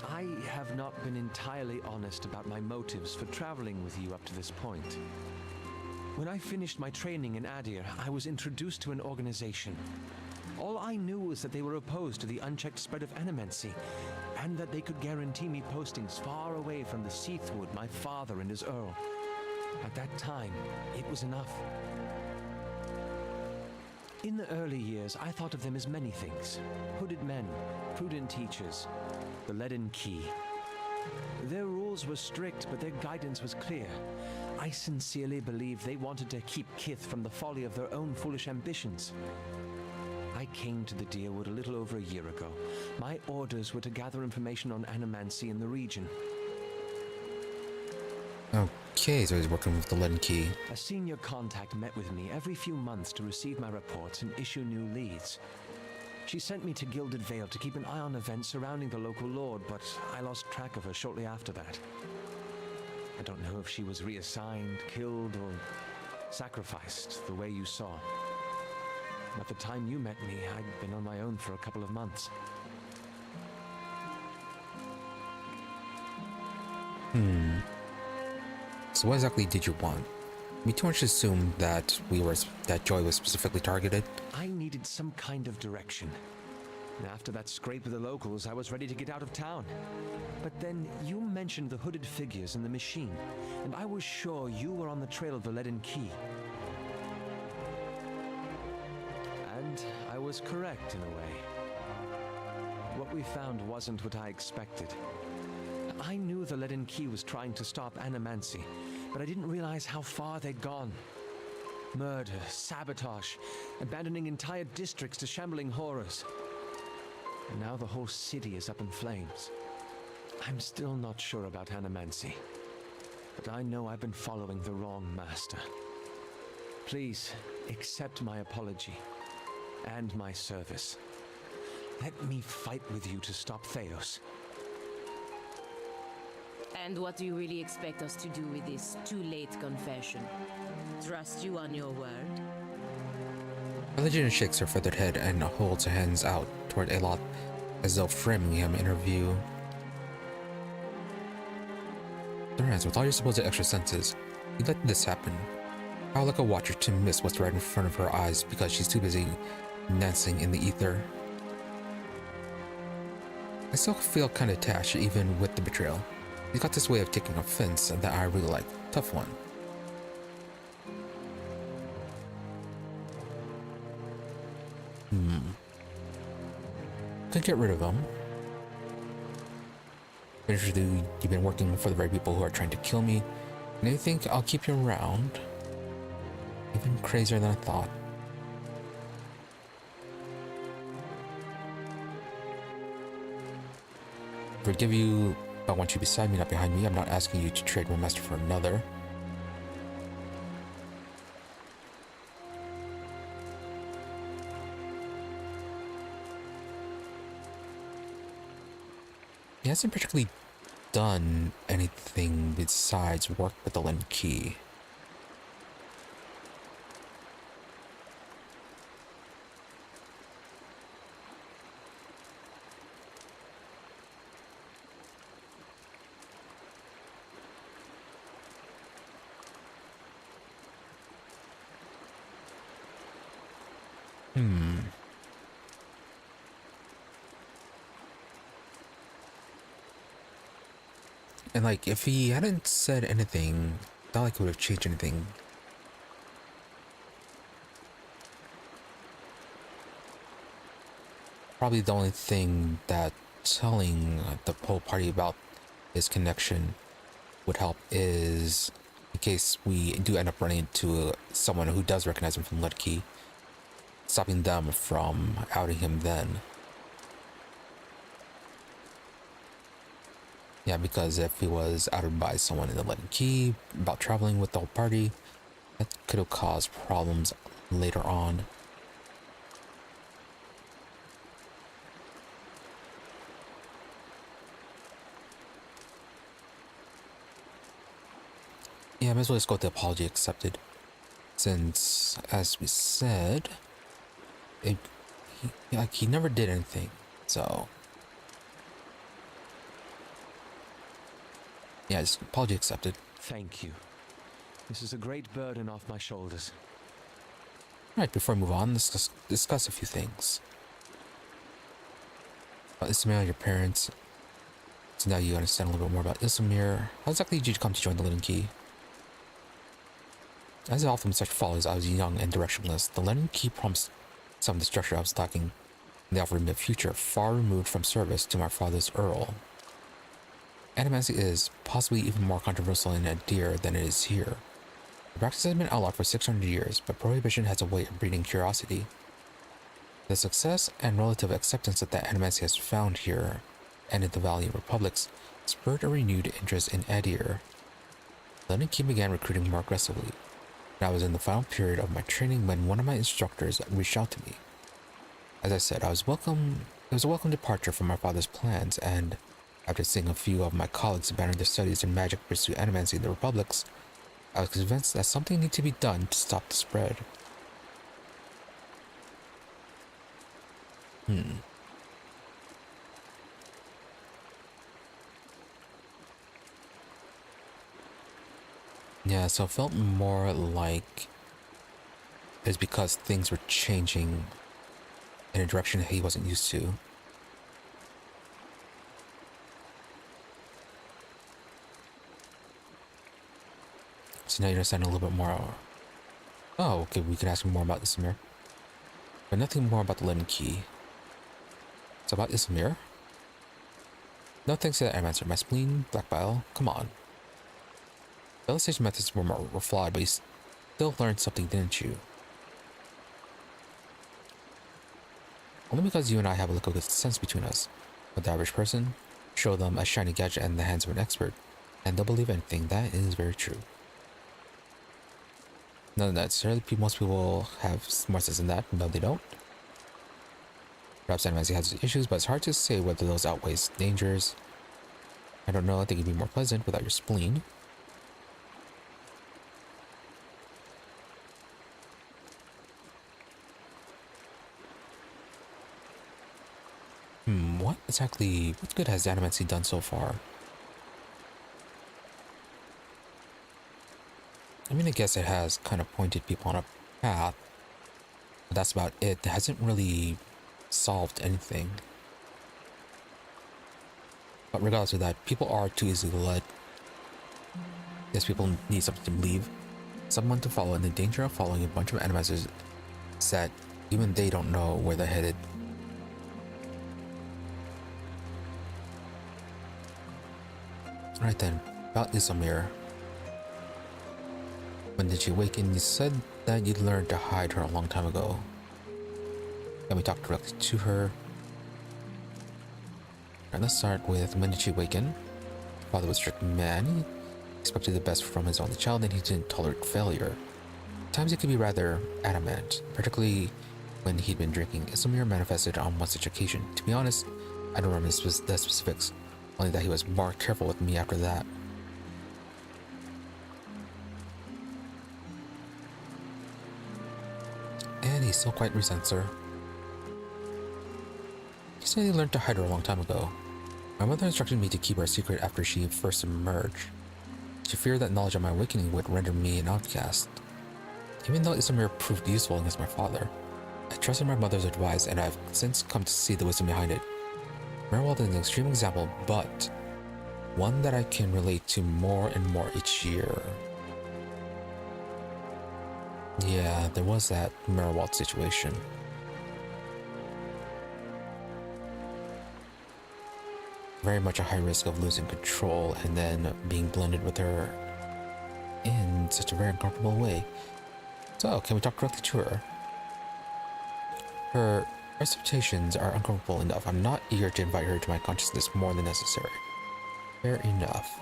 I have not been entirely honest about my motives for traveling with you up to this point. When I finished my training in Adir, I was introduced to an organization. All I knew was that they were opposed to the unchecked spread of Animancy, and that they could guarantee me postings far away from the Seathwood my father and his Earl. At that time, it was enough. In the early years, I thought of them as many things. Hooded men, prudent teachers, the leaden key. Their rules were strict, but their guidance was clear. I sincerely believe they wanted to keep Kith from the folly of their own foolish ambitions. I came to the Deerwood a little over a year ago. My orders were to gather information on Animancy in the region. Okay, so he's working with the leaden key. A senior contact met with me every few months to receive my reports and issue new leads. She sent me to Gilded Vale to keep an eye on events surrounding the local lord, but I lost track of her shortly after that. I don't know if she was reassigned, killed, or sacrificed the way you saw. At the time you met me, I'd been on my own for a couple of months. So what exactly did you want? We too much assumed that Joy was specifically targeted. I needed some kind of direction. And after that scrape with the locals, I was ready to get out of town. But then you mentioned the hooded figures in the machine, and I was sure you were on the trail of the leaden key. And I was correct in a way. What we found wasn't what I expected. I knew the leaden key was trying to stop Animancy, but I didn't realize how far they'd gone. Murder, sabotage, abandoning entire districts to shambling horrors. And now the whole city is up in flames. I'm still not sure about Animancy, but I know I've been following the wrong master. Please, accept my apology and my service. Let me fight with you to stop Theos. And what do you really expect us to do with this too-late confession? Trust you on your word? Religion shakes her feathered head and holds her hands out toward a lot, as though framing him interview. Durance, with all your supposed extra senses, you let this happen. How like a watcher to miss what's right in front of her eyes because she's too busy dancing in the ether. I still feel kind of attached even with the betrayal. He's got this way of taking offense that I really like. Tough one. Could get rid of him. Eventually, you've been working for the very people who are trying to kill me, and they think I'll keep you around. Even crazier than I thought. Forgive you, but I want you beside me, not behind me. I'm not asking you to trade one master for another. He hasn't particularly done anything besides work with the Lin Key. And like, if he hadn't said anything, not like it would have changed anything. Probably the only thing that telling the whole party about his connection would help is in case we do end up running into someone who does recognize him from Ludkey, stopping them from outing him then. Yeah, because if he was outed by someone in the Leaden Key about traveling with the whole party, that could have caused problems later on. Yeah, I might as well just go with the apology accepted. Since, as we said, he never did anything, so... Yeah, just apology accepted. Thank you. This is a great burden off my shoulders. Alright, before we move on, let's discuss a few things. About Ismail, your parents. So now you understand a little bit more about Ismir. How exactly did you come to join the Leaden Key? As it often such follows, I was young and directionless. The Leaden Key promised some of the structure I was lacking, and they offered me a future far removed from service to my father's Earl. Animancy is possibly even more controversial in Adir than it is here. The practice has been outlawed for 600 years, but prohibition has a way of breeding curiosity. The success and relative acceptance that Animancy has found here and in the Valiant Republics spurred a renewed interest in Adir. Leaden Key began recruiting more aggressively, and I was in the final period of my training when one of my instructors reached out to me. As I said, it was a welcome departure from my father's plans, and after seeing a few of my colleagues abandon their studies in magic to pursue Animancy in the Republics, I was convinced that something needed to be done to stop the spread. Yeah, so it felt more like it was because things were changing in a direction that he wasn't used to. So now you understand a little bit more. Oh, okay, we can ask him more about Ismir. But nothing more about the Leaden Key. So about Ismir? No thanks to that answer. My spleen, black bile, come on. Validation methods were flawed, but you still learned something, didn't you? Only because you and I have a little good sense between us. But the average person, show them a shiny gadget in the hands of an expert, and they'll believe anything. That is very true. Not necessarily. Most people have more sense than that. No, they don't. Perhaps Animancy has its issues, but it's hard to say whether those outweighs dangers. I don't know. I think it'd be more pleasant without your spleen. what good has Animancy done so far? I mean, I guess it has kind of pointed people on a path, but that's about it. It hasn't really solved anything. But regardless of that, people are too easily led. Yes, people need something to believe, someone to follow, and the danger of following a bunch of animators is that even they don't know where they're headed. Alright then, about Isamir. When did she awaken? You said that you'd learned to hide her a long time ago. Can we talk directly to her? Alright, let's start with when did she awaken? Father was a strict man. He expected the best from his only child and he didn't tolerate failure. At times he could be rather adamant, particularly when he'd been drinking. Isamir manifested on one such occasion. To be honest, I don't remember the specifics, only that he was more careful with me after that. And he still quite resents her. He said he learned to hide her a long time ago. My mother instructed me to keep her secret after she first emerged. She feared that knowledge of my awakening would render me an outcast. Even though Isamir proved useful against my father, I trusted my mother's advice and I've since come to see the wisdom behind it. Merwald is an extreme example, but one that I can relate to more and more each year. Yeah, there was that Merwald situation. Very much a high risk of losing control and then being blended with her in such a very uncomfortable way. So, can we talk directly to her? Her expectations are uncomfortable enough. I'm not eager to invite her to my consciousness more than necessary. Fair enough.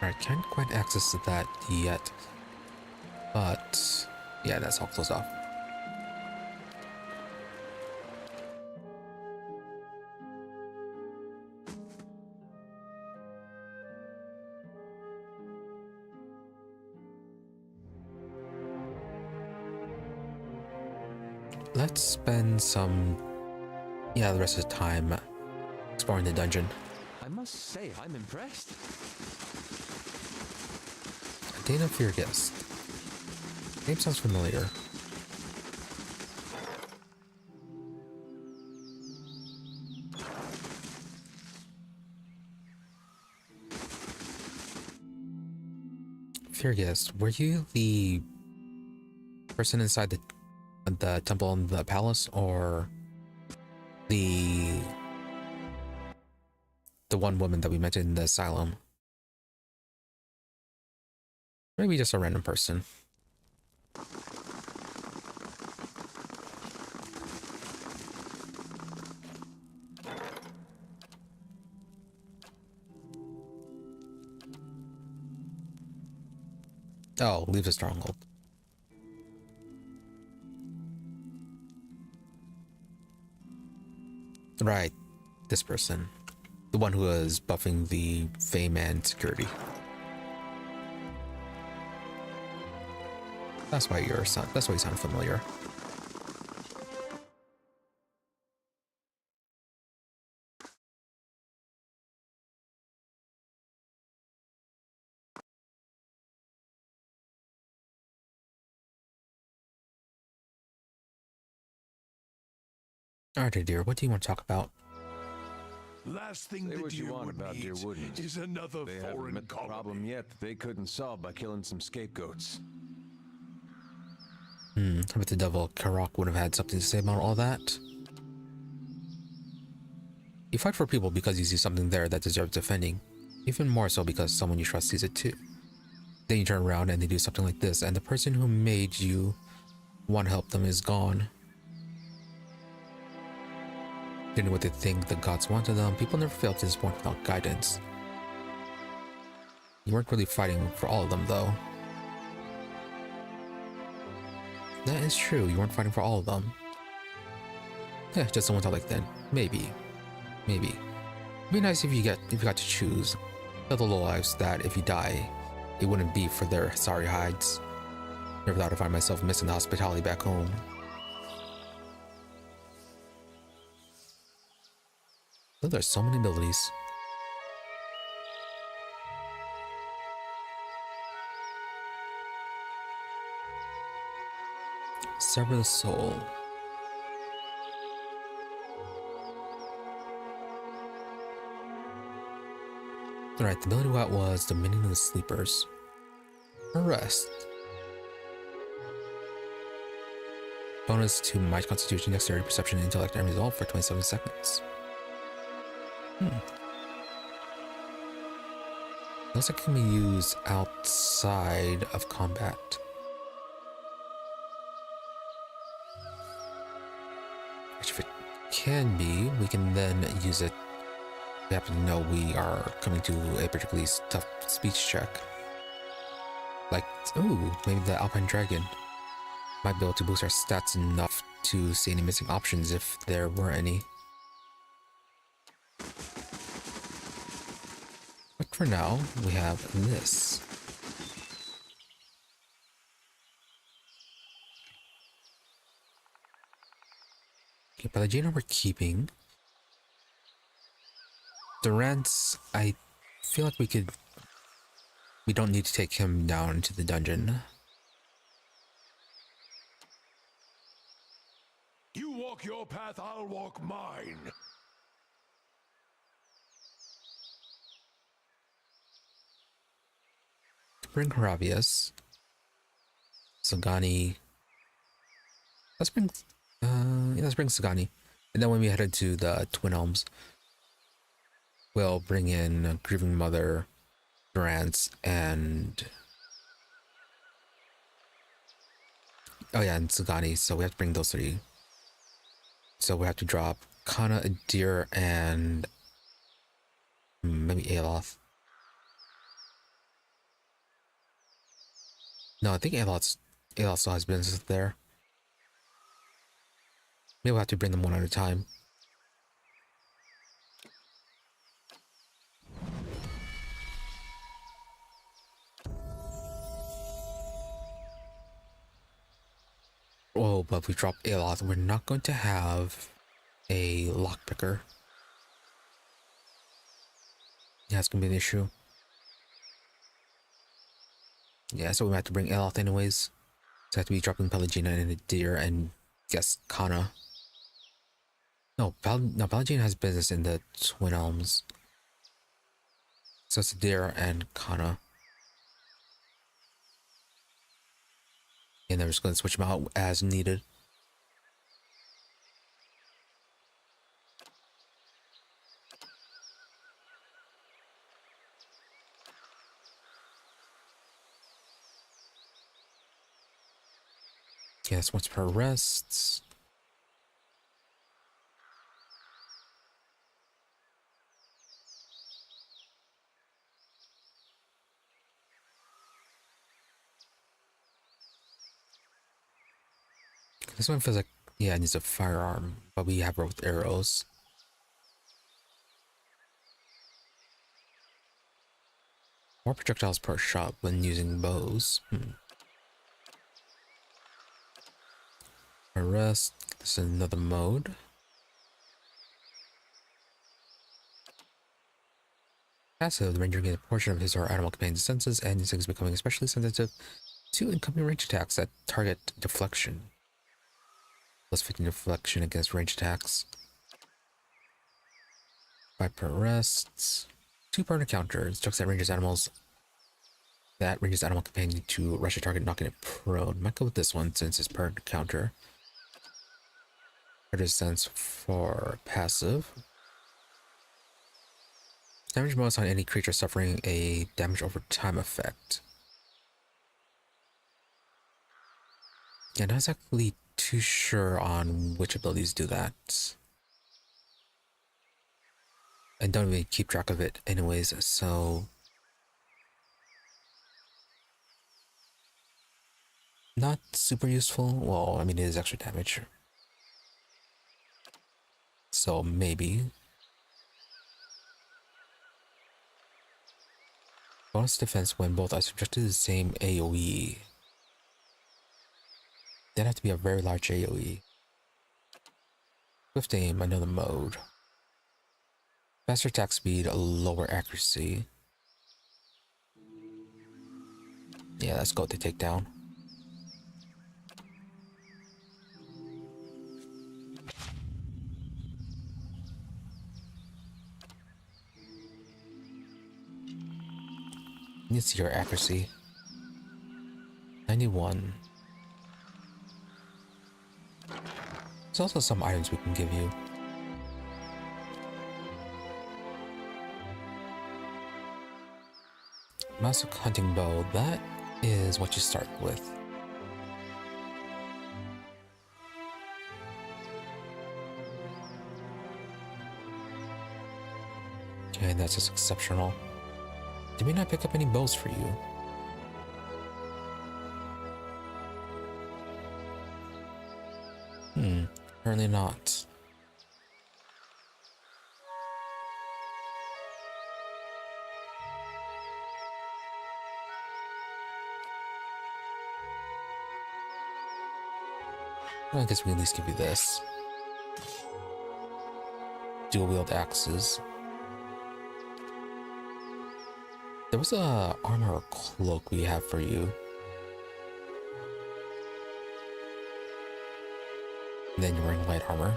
Alright, can't quite access that yet. But yeah, that's all closed off. Let's spend the rest of the time exploring the dungeon. I must say, I'm impressed. Dana Fearguest. Name sounds familiar. Fearguest, were you the person inside the temple in the palace, or the one woman that we met in the asylum? Maybe just a random person. Oh, leave the stronghold. Right, this person. The one who was buffing the fame and security. That's why you sound familiar. Alright, dear, what do you want to talk about? Last thing Say the what you deer want would about need deer wouldn't. is another They haven't foreign met the colony. problem yet that they couldn't solve by killing some scapegoats. I bet the devil Karok would have had something to say about all that. You fight for people because you see something there that deserves defending. Even more so because someone you trust sees it too. Then you turn around and they do something like this, and the person who made you want to help them is gone. They knew what they think the gods wanted them. People never fail to disappoint without guidance. You weren't really fighting for all of them, though. That is true, you weren't fighting for all of them. Yeah, just someone to like then. Maybe. Maybe. It'd be nice if you got to choose. Tell the lowlives that if you die, it wouldn't be for their sorry hides. Never thought I'd find myself missing the hospitality back home. Oh, there's so many abilities. Sever the soul. Alright, the ability we got was Dominion of the Sleepers. Arrest. Bonus to might, constitution, dexterity, perception, intellect, and resolve for 27 seconds. Looks like it can be used outside of combat. Which if it can be, we can then use it. We happen to know we are coming to a particularly tough speech check. Like, ooh, maybe the Alpine Dragon might be able to boost our stats enough to see any missing options if there were any. But for now, we have this. Okay, Pallegino we're keeping. Durant's, I feel like we don't need to take him down into the dungeon. You walk your path, I'll walk mine. Bring Haravius. Sagani. Let's bring Sagani. And then when we head to the Twin Elms, we'll bring in Grieving Mother, Durant's, and and Sagani. So we have to bring those three. So we have to drop Kana, Adir, and maybe Aloth. No, I think Aloth still has business there. Maybe we'll have to bring them one at a time. Oh, but if we drop Aloth, we're not going to have a lockpicker. Yeah, it's gonna be an issue. Yeah, so we might have to bring Aloth anyways. So I have to be dropping Pallegina and Adir and guess Kana. No, Pallegina has business in the Twin Elms. So it's Adir and Kana. And they're just going to switch them out as needed. Yes, once per rests. This one feels like, yeah, it needs a firearm, but we have her with arrows. More projectiles per shot when using bows. Arrest. This is another mode. Passive, the ranger gains a portion of his or animal companion's senses and instincts, becoming especially sensitive to incoming range attacks that target deflection. Plus 15 deflection against range attacks. 5 per arrests. 2 per encounter. Instructs that ranges animal companion to rush a target, knocking it prone. Might go with this one since it's per encounter. Sense for passive. Damage bonus on any creature suffering a damage over time effect. Yeah, not exactly too sure on which abilities do that. I don't even keep track of it anyways, so not super useful. Well, I mean, it is extra damage. so maybe. Bonus defense when both are subjected to the same AoE. That'd have to be a very large AoE. Swift aim, another mode. Faster attack speed, a lower accuracy. Yeah, let's go with the takedown. Let's see your accuracy. 91. There's also some items we can give you. Master hunting bow, that is what you start with. Okay, that's just exceptional. Did we not pick up any bows for you? Apparently not. Well, I guess we can at least give you this. Dual wield axes. There was a armor or cloak we have for you. And then you're wearing light armor.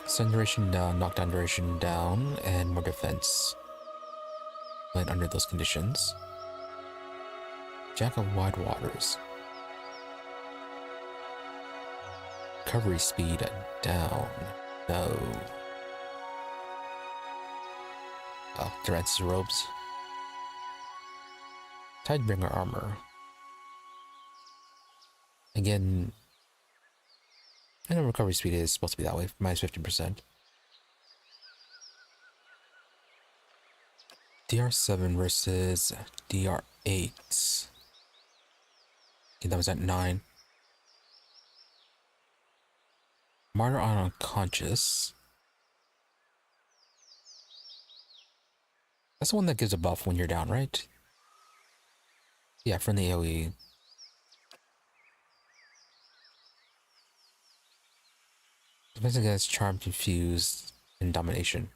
Stun duration down, knockdown duration down, and more defense. When under those conditions. Jack of Wide Waters. Recovery speed down. No. Oh, Durance's robes. Tidebringer armor. Again, I know recovery speed is supposed to be that way, minus 15%. DR7 versus DR8. Okay, that was at 9. Martyr on unconscious. That's the one that gives a buff when you're down, right? Yeah, from the AoE. Defense against Charm, Confused, and Domination.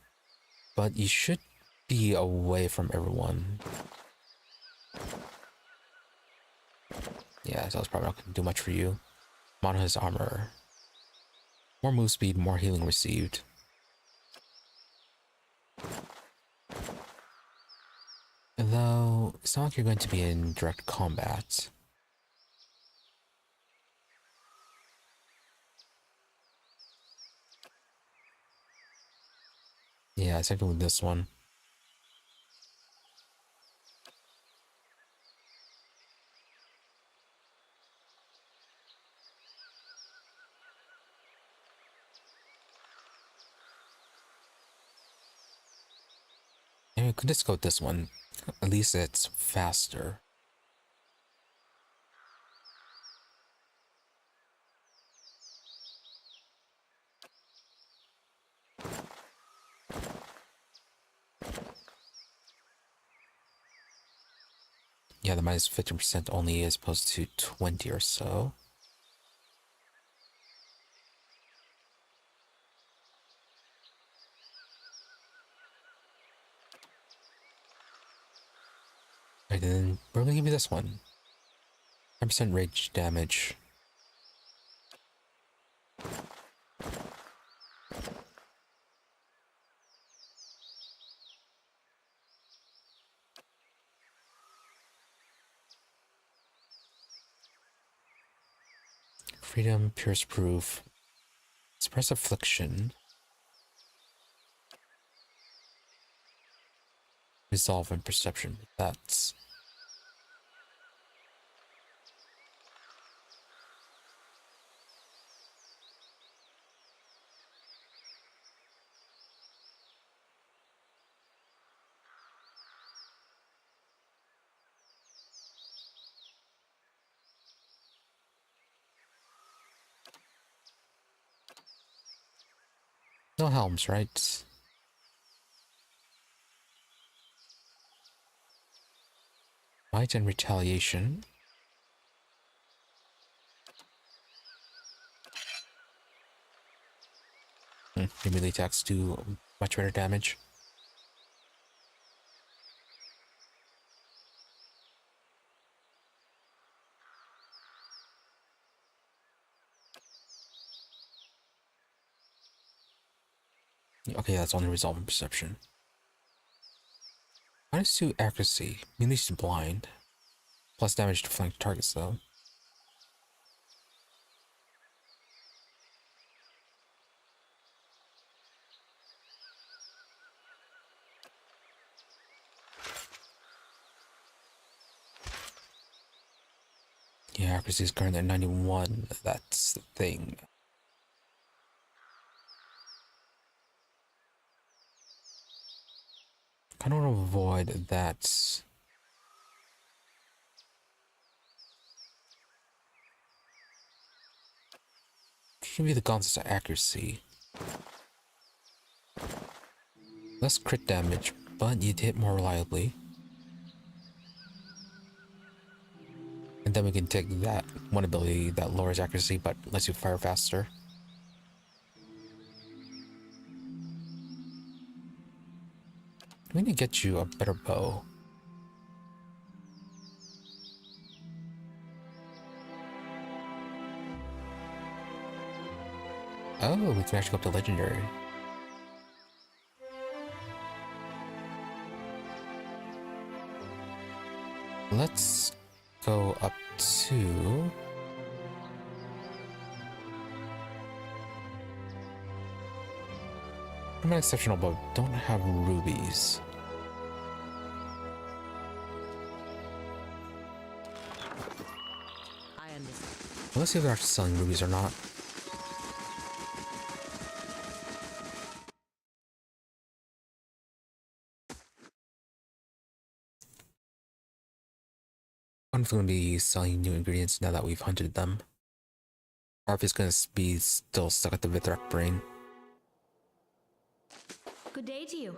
But you should be away from everyone. Yeah, so that's probably not going to do much for you. Mono has armor. More move speed, more healing received. Although, it's not like you're going to be in direct combat. Yeah, exactly with this one. And we could just go with this one. At least it's faster. Yeah, the minus 15% only as opposed to 20 or so. Right, then we're gonna give you this one. 10% rage damage. Freedom, Pierce Proof. Suppress Affliction. Resolve and Perception. That's... No helms, right? Might and retaliation. Your melee attacks do much better damage. Okay, that's only resolve and perception. -2 accuracy. Melee's blind. Plus damage to flank targets, though. Yeah, accuracy is currently at 91. That's the thing. Kind of want to avoid that. Give you the gauntlet's accuracy. Less crit damage, but you'd hit more reliably. And then we can take that one ability that lowers accuracy but lets you fire faster. We need to get you a better bow. Oh, we can actually go up to legendary. Let's go up to... I'm an exceptional bow. Don't have rubies. I understand. Well, let's see if they're actually selling rubies or not. I'm going to be selling new ingredients now that we've hunted them. Or if it's going to be still stuck at the Vithrak brain. Good day to you.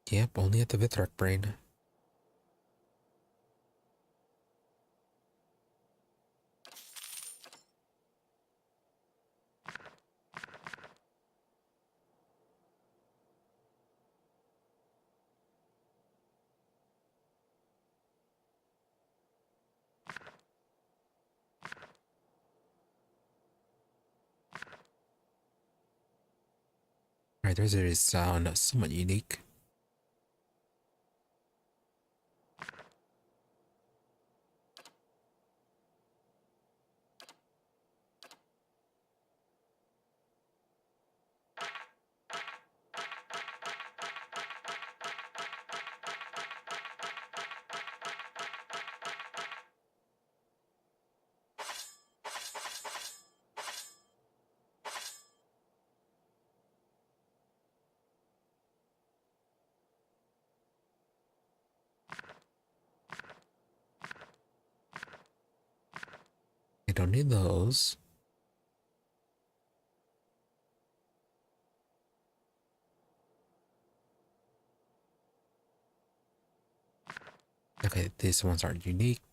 Yep, only at the Vithrak brain. Alright, there's a sound somewhat unique. I don't need those. Okay, these ones aren't unique.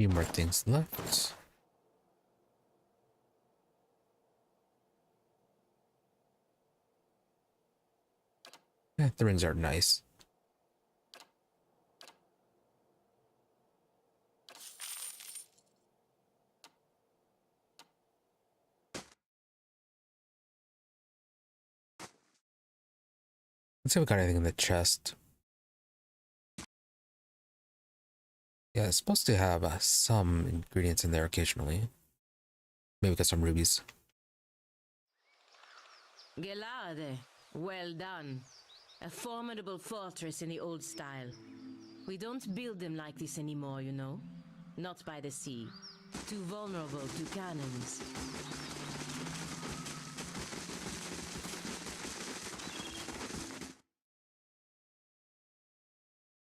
Few more things left. Yeah, the rings are nice. Let's see if we got anything in the chest. Yeah, it's supposed to have some ingredients in there occasionally. Maybe we got some rubies. Gelade, well done. A formidable fortress in the old style. We don't build them like this anymore, you know. Not by the sea. Too vulnerable to cannons.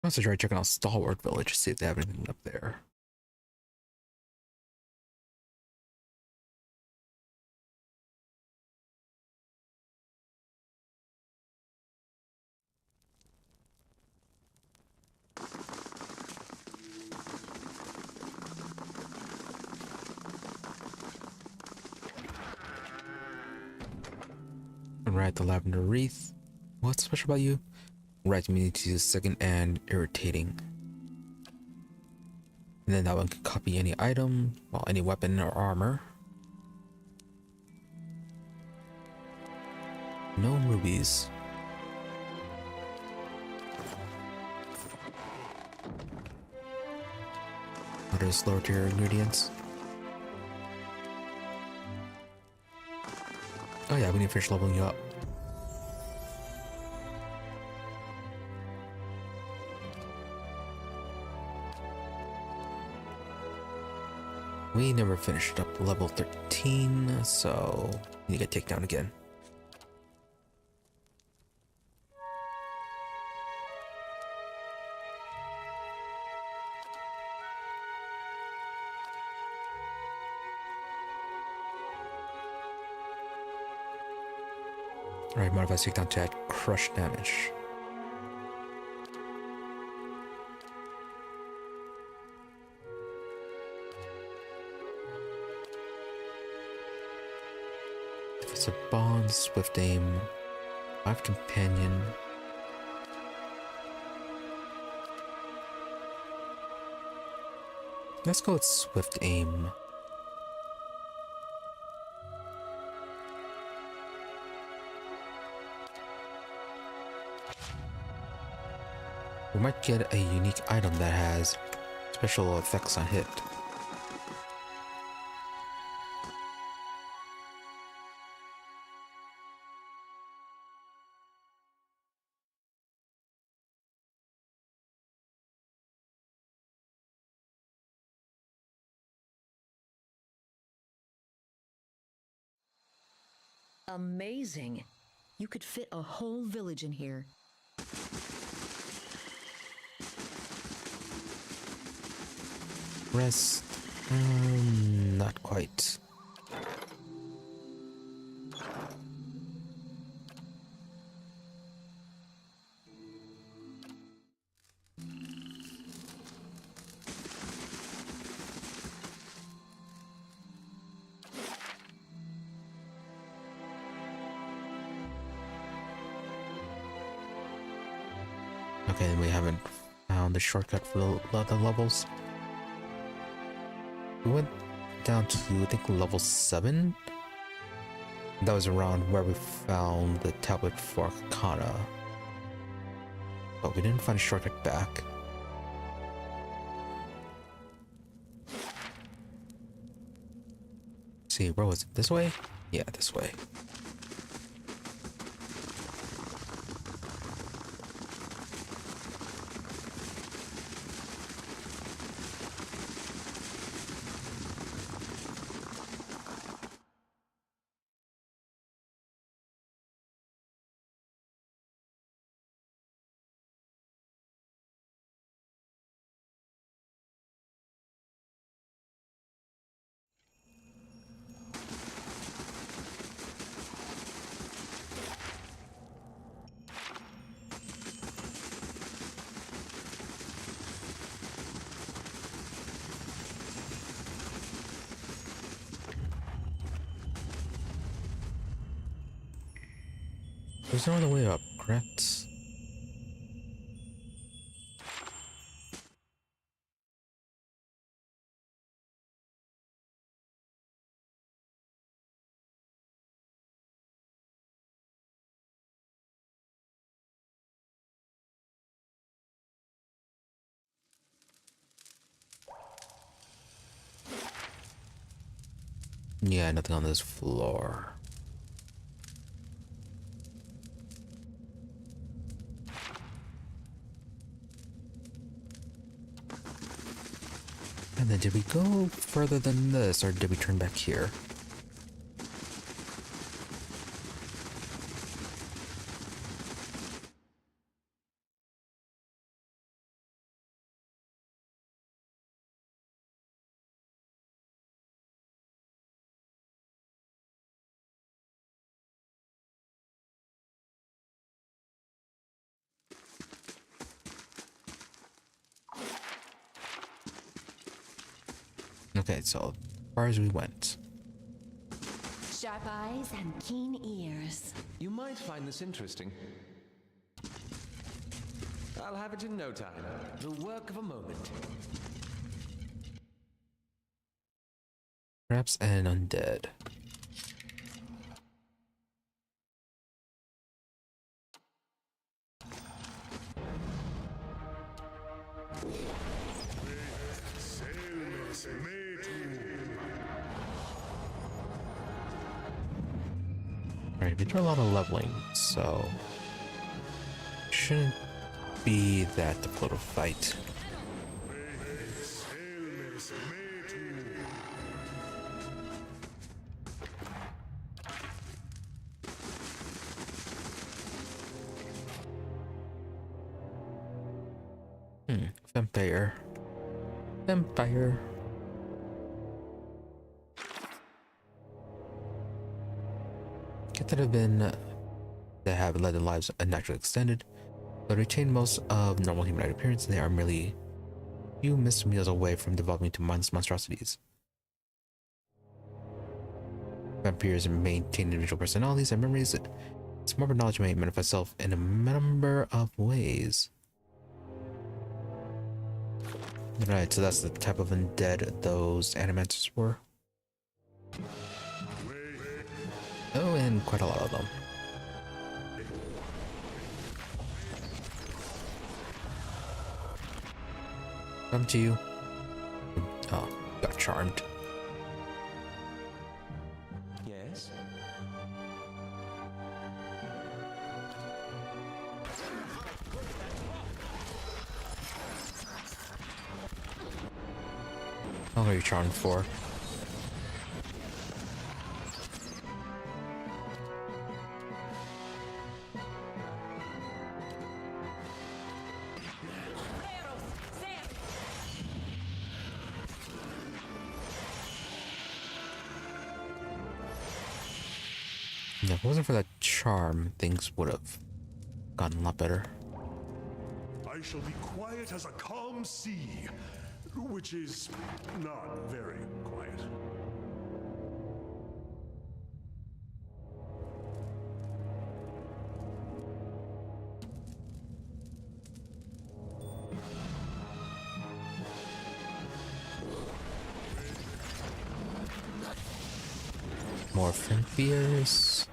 I also try checking out Stalwart Village to see if they have anything up there. Alright, the Lavender Wreath. What's special about you? Right, we need to use second and irritating. And then that one can copy any item, well, any weapon or armor. No rubies. What is lower tier ingredients? Oh yeah, we need to finish leveling you up. We never finished up level 13, so we need to get taken down again. Alright, modify takedown to add crush damage. If it's a bond, swift aim, 5 companion. Let's go with swift aim. We might get a unique item that has special effects on hit. Amazing. You could fit a whole village in here. Rest, not quite. Okay, and we haven't found the shortcut for the other levels. We went down to, I think, level 7. That was around where we found the tablet for Arcana. But we didn't find a shortcut back. Let's see, where was it? This way? Yeah, this way. There's no other way up, correct? Yeah, nothing on this floor. And then did we go further than this, or did we turn back here? Okay, so as far as we went. Sharp eyes and keen ears. You might find this interesting. I'll have it in no time. The work of a moment. Traps and undead. Alright, we do a lot of leveling, so shouldn't be that difficult to fight. Vampire. Vampire. Could that have been that have led their lives unnaturally extended, but retain most of normal humanoid appearance. They are merely few missed meals away from developing into monstrosities. Vampires maintain individual personalities and memories. Its morbid knowledge may manifest itself in a number of ways. Right, so that's the type of undead those animators were. Oh, and quite a lot of them. Come to you. Oh, got charmed. Yes? How long are you charmed for? Yeah, if it wasn't for that charm, things would have gotten a lot better. I shall be quiet as a calm sea, which is not very quiet. More vampires.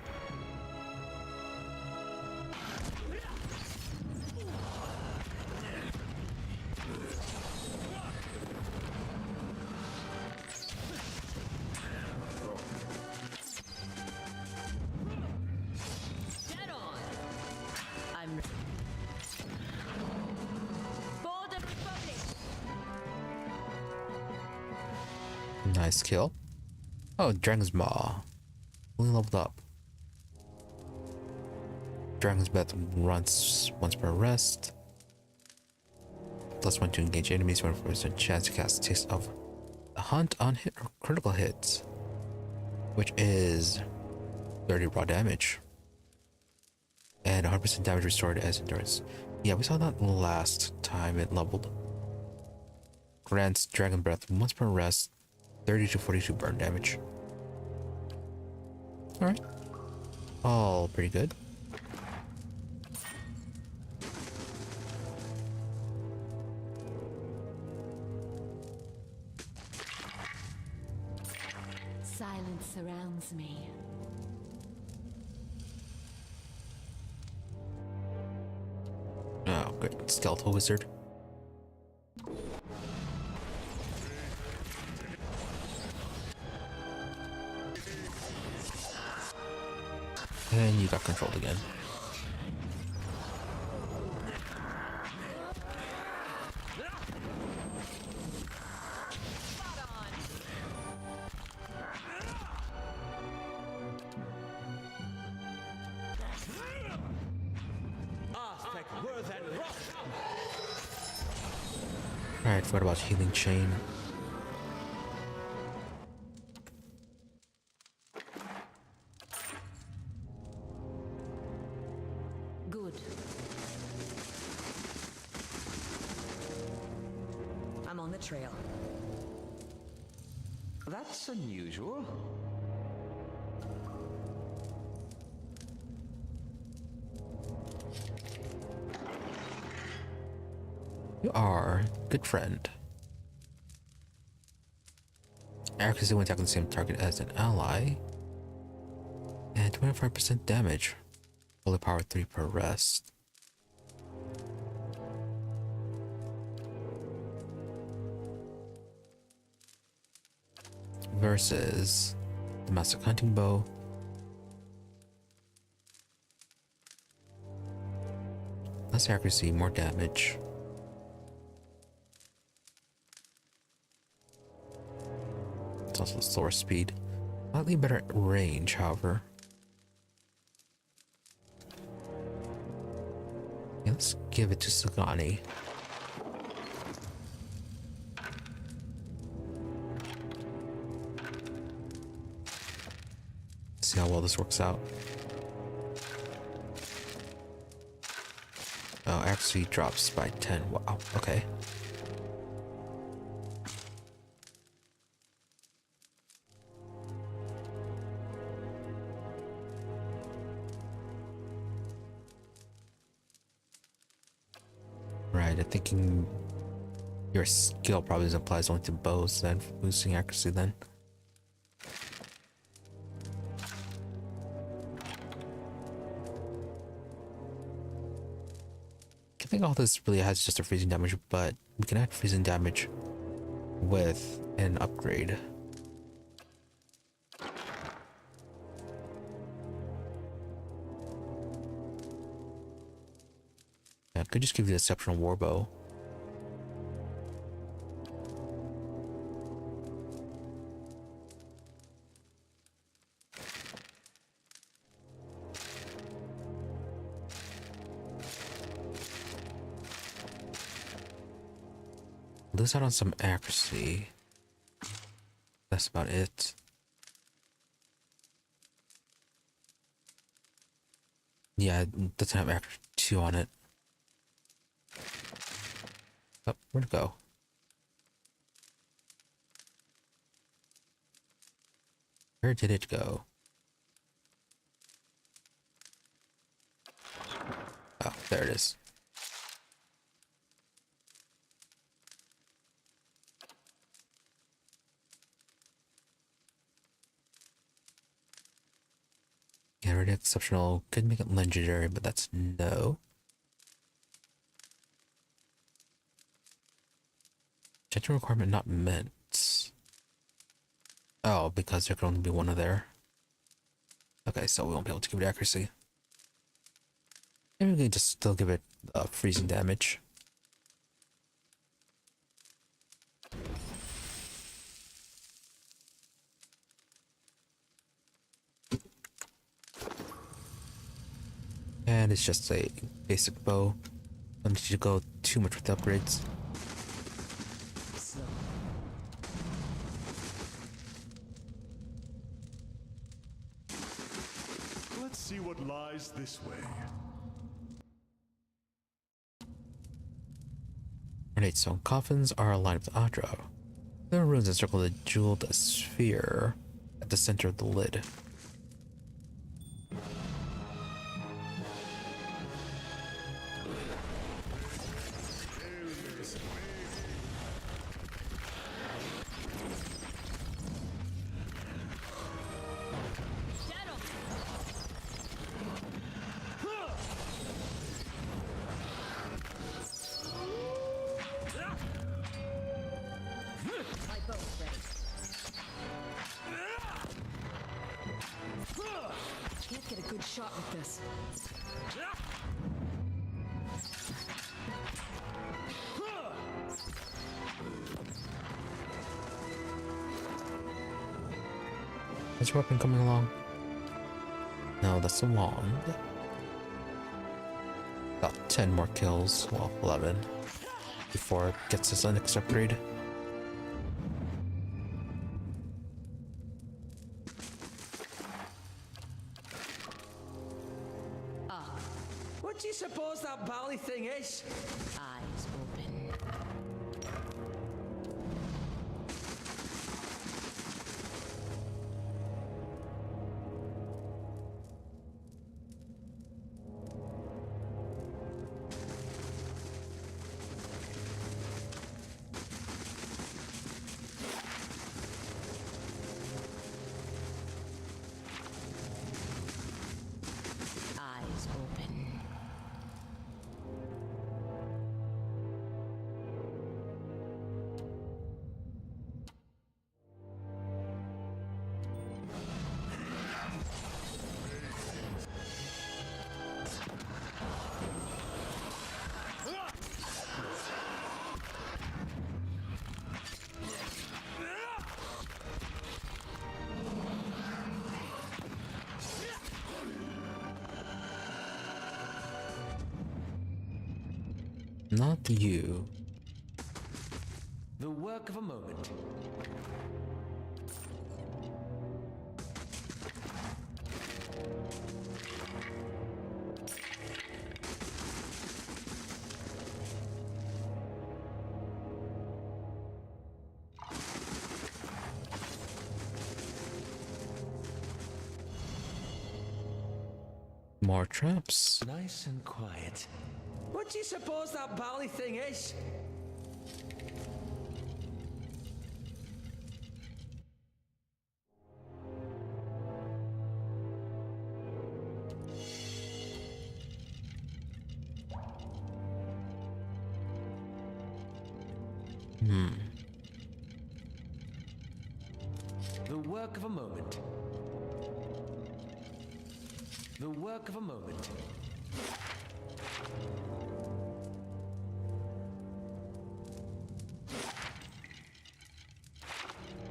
Dead on. I'm for the Republic. Nice kill. Oh, Dragon's Maw. Fully leveled up. Dragon's Breath runs once per rest. +1 to engage enemies, 1% chance to cast Taste of the Hunt on hit or critical hits, which is 30 raw damage. And 100% damage restored as endurance. Yeah, we saw that last time it leveled. Grants Dragon Breath once per rest, 30 to 42 burn damage. Alright. All pretty good. Silence surrounds me. Oh, great. Skeletal wizard. And you got controlled again. Alright, forgot about healing chain. Good. I'm on the trail. That's unusual. You are good friend. Accuracy when attacking the same target as an ally. And 25% damage. Holy power 3 per rest. Versus the Master Hunting Bow. Less accuracy, more damage. It's also slower speed. Slightly better range, however. Yeah, let's give it to Sagani. See how well this works out. Oh, actually drops by 10. Wow, okay. Right, I'm thinking your skill probably applies only to bows then, for boosting accuracy then. I think all this really has just a freezing damage, but we can add freezing damage with an upgrade. Yeah, I could just give you the exceptional warbow. Lose out on some accuracy. That's about it. Yeah, it doesn't have accuracy 2 on it. Oh, where'd it go? Where did it go? Oh, there it is. Get rid of exceptional. Could make it legendary, but that's no. Gentle requirement not meant. Oh, because there can only be one of there. Okay, so we won't be able to give it accuracy. Maybe we can just still give it freezing damage. And it's just a basic bow. Don't need to go too much with the upgrades. Let's see what lies this way. Ornate stone coffins are aligned with Adro. There are runes encircle the jeweled sphere at the center of the lid. Get a good shot with this. Is your weapon coming along? No, that's the wand. About 10 more kills, well, 11, before it gets its next upgrade. What do you suppose that bally thing is? Eyes open. Eyes open. Not you. The work of a moment. More traps. Nice and quiet. What do you suppose that bally thing is? The work of a moment. The work of a moment.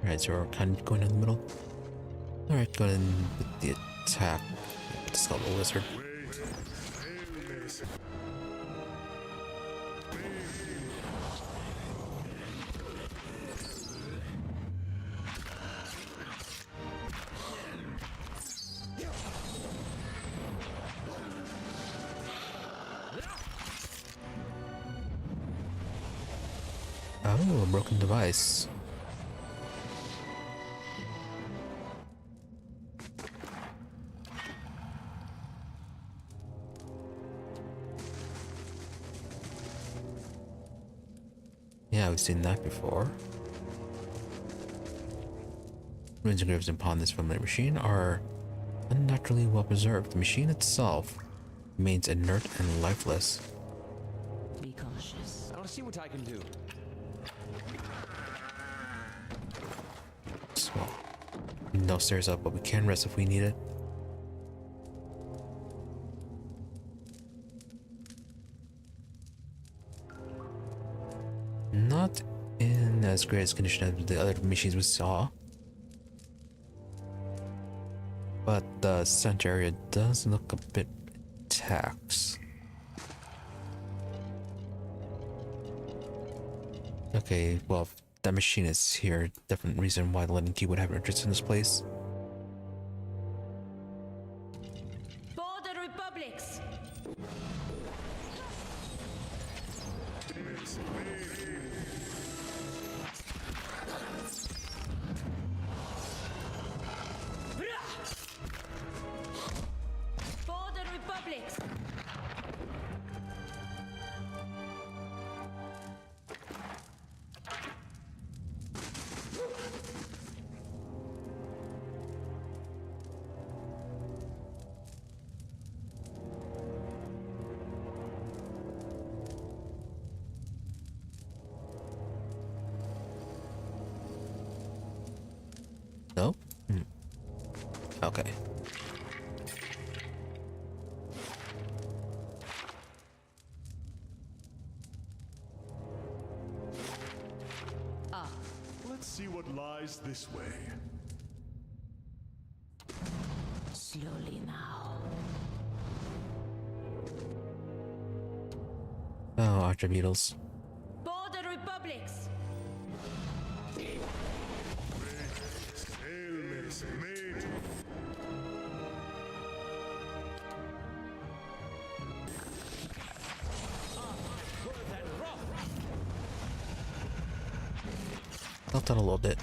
Alright, so we're kind of going in the middle. Alright, go in with the attack. Let's go, the wizard. Oh, a broken device. Yeah, we've seen that before. Ruins and graves upon this familiar machine are unnaturally well preserved. The machine itself remains inert and lifeless. Be cautious. I'll see what I can do. So, no stairs up, but we can rest if we need it. Not in as great as condition as the other machines we saw. But the center area does look a bit taxed. Okay, well, if that machine is here, different reason why the Leaden Key would have an interest in this place. For the Republics! For the Republics! No? Okay. see what lies this way. Slowly now. Oh, Archer Beetles. Border Republics! Stalemate made. Helped out a little bit.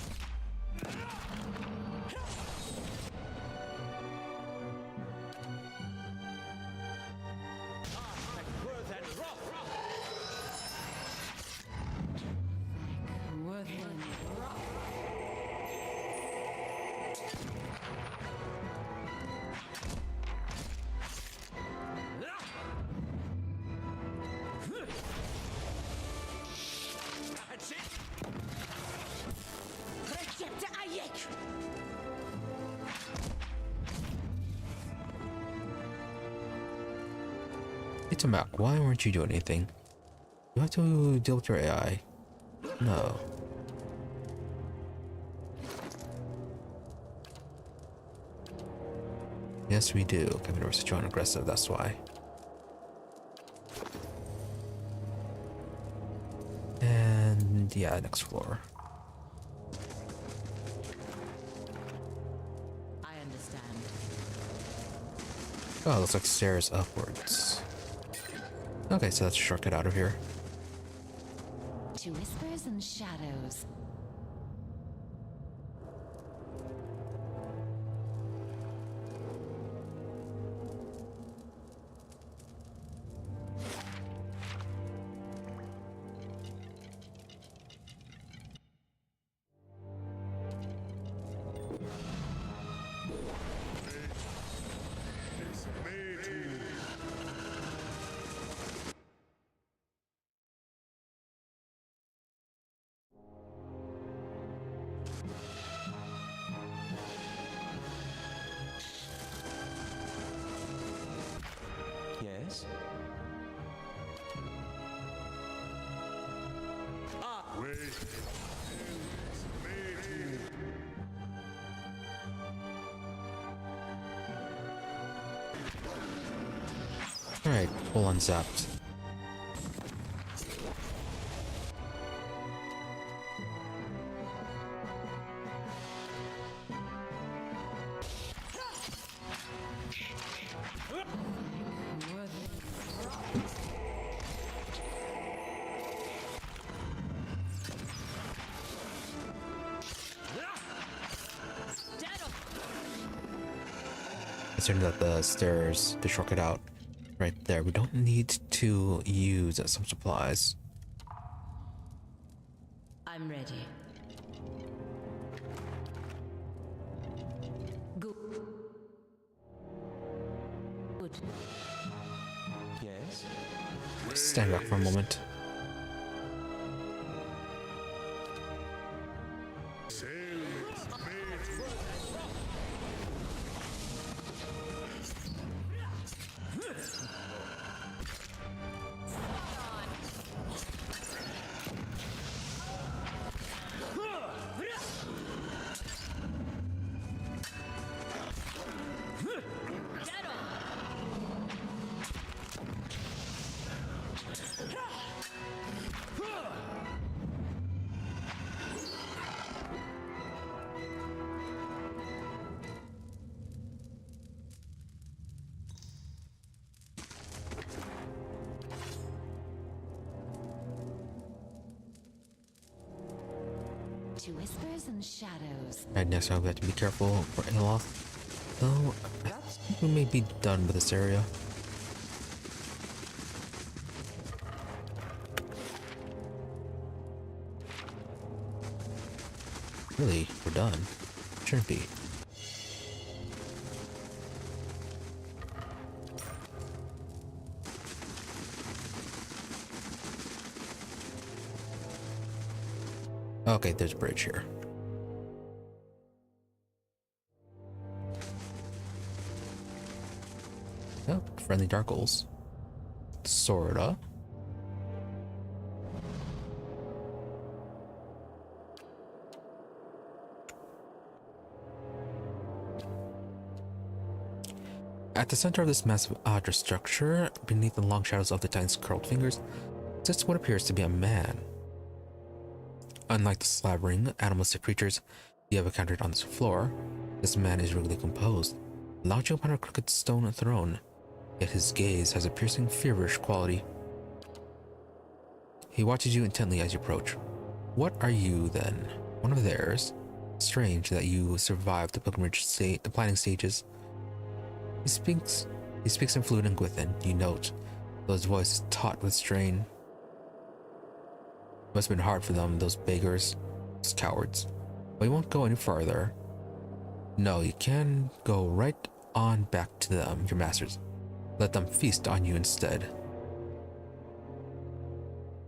It's a Mac. Why weren't you doing anything? You have to deal with your AI. No. Yes, we do. Kevin was such an aggressive, that's why. And yeah, next floor. I understand. Oh, it looks like stairs upwards. Okay, so that's a shortcut out of here. To whispers and shadows. Yes? Wait. Alright, full unzapped. Considering that the stairs, the shortcut out right there, we don't need to use some supplies. I'm ready. Good. Good. Yes? Stand back for a moment. To whispers and shadows. Alright, next time we have to be careful for Aloth. Though, I think we may be done with this area. Really, we're done. Shouldn't be. Okay, there's a bridge here. Oh, friendly Darkles. Sorta. At the center of this massive Adra structure, beneath the long shadows of the Titan's curled fingers, sits what appears to be a man. Unlike the slavering, animalistic creatures you have encountered on this floor, this man is rudely composed, lounging upon a crooked stone throne, yet his gaze has a piercing, feverish quality. He watches you intently as you approach. What are you, then? One of theirs? Strange that you survived the pilgrimage the planning stages. He speaks in fluent Ingwithan. You note, though his voice is taut with strain. Must have been hard for them, those beggars, those cowards. But you won't go any farther. No, you can go right on back to them, your masters. Let them feast on you instead.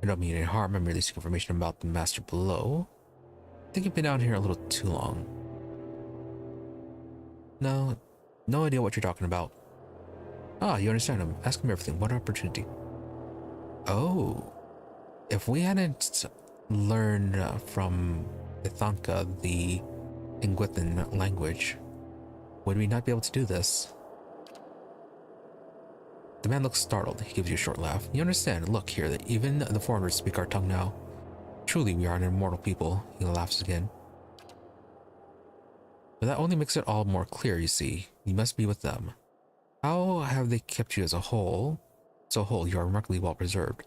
I don't mean any harm, I'm merely seeking information about the master below. I think you've been down here a little too long. No idea what you're talking about. Ah, you understand him. Ask him everything. What opportunity. Oh. If we hadn't learned from Ithanka the Ingwithan language, would we not be able to do this? The man looks startled. He gives you a short laugh. You understand, look here, that even the foreigners speak our tongue now. Truly, we are an immortal people. He laughs again. But that only makes it all more clear, you see. You must be with them. How have they kept you as a whole? So whole, you are remarkably well preserved.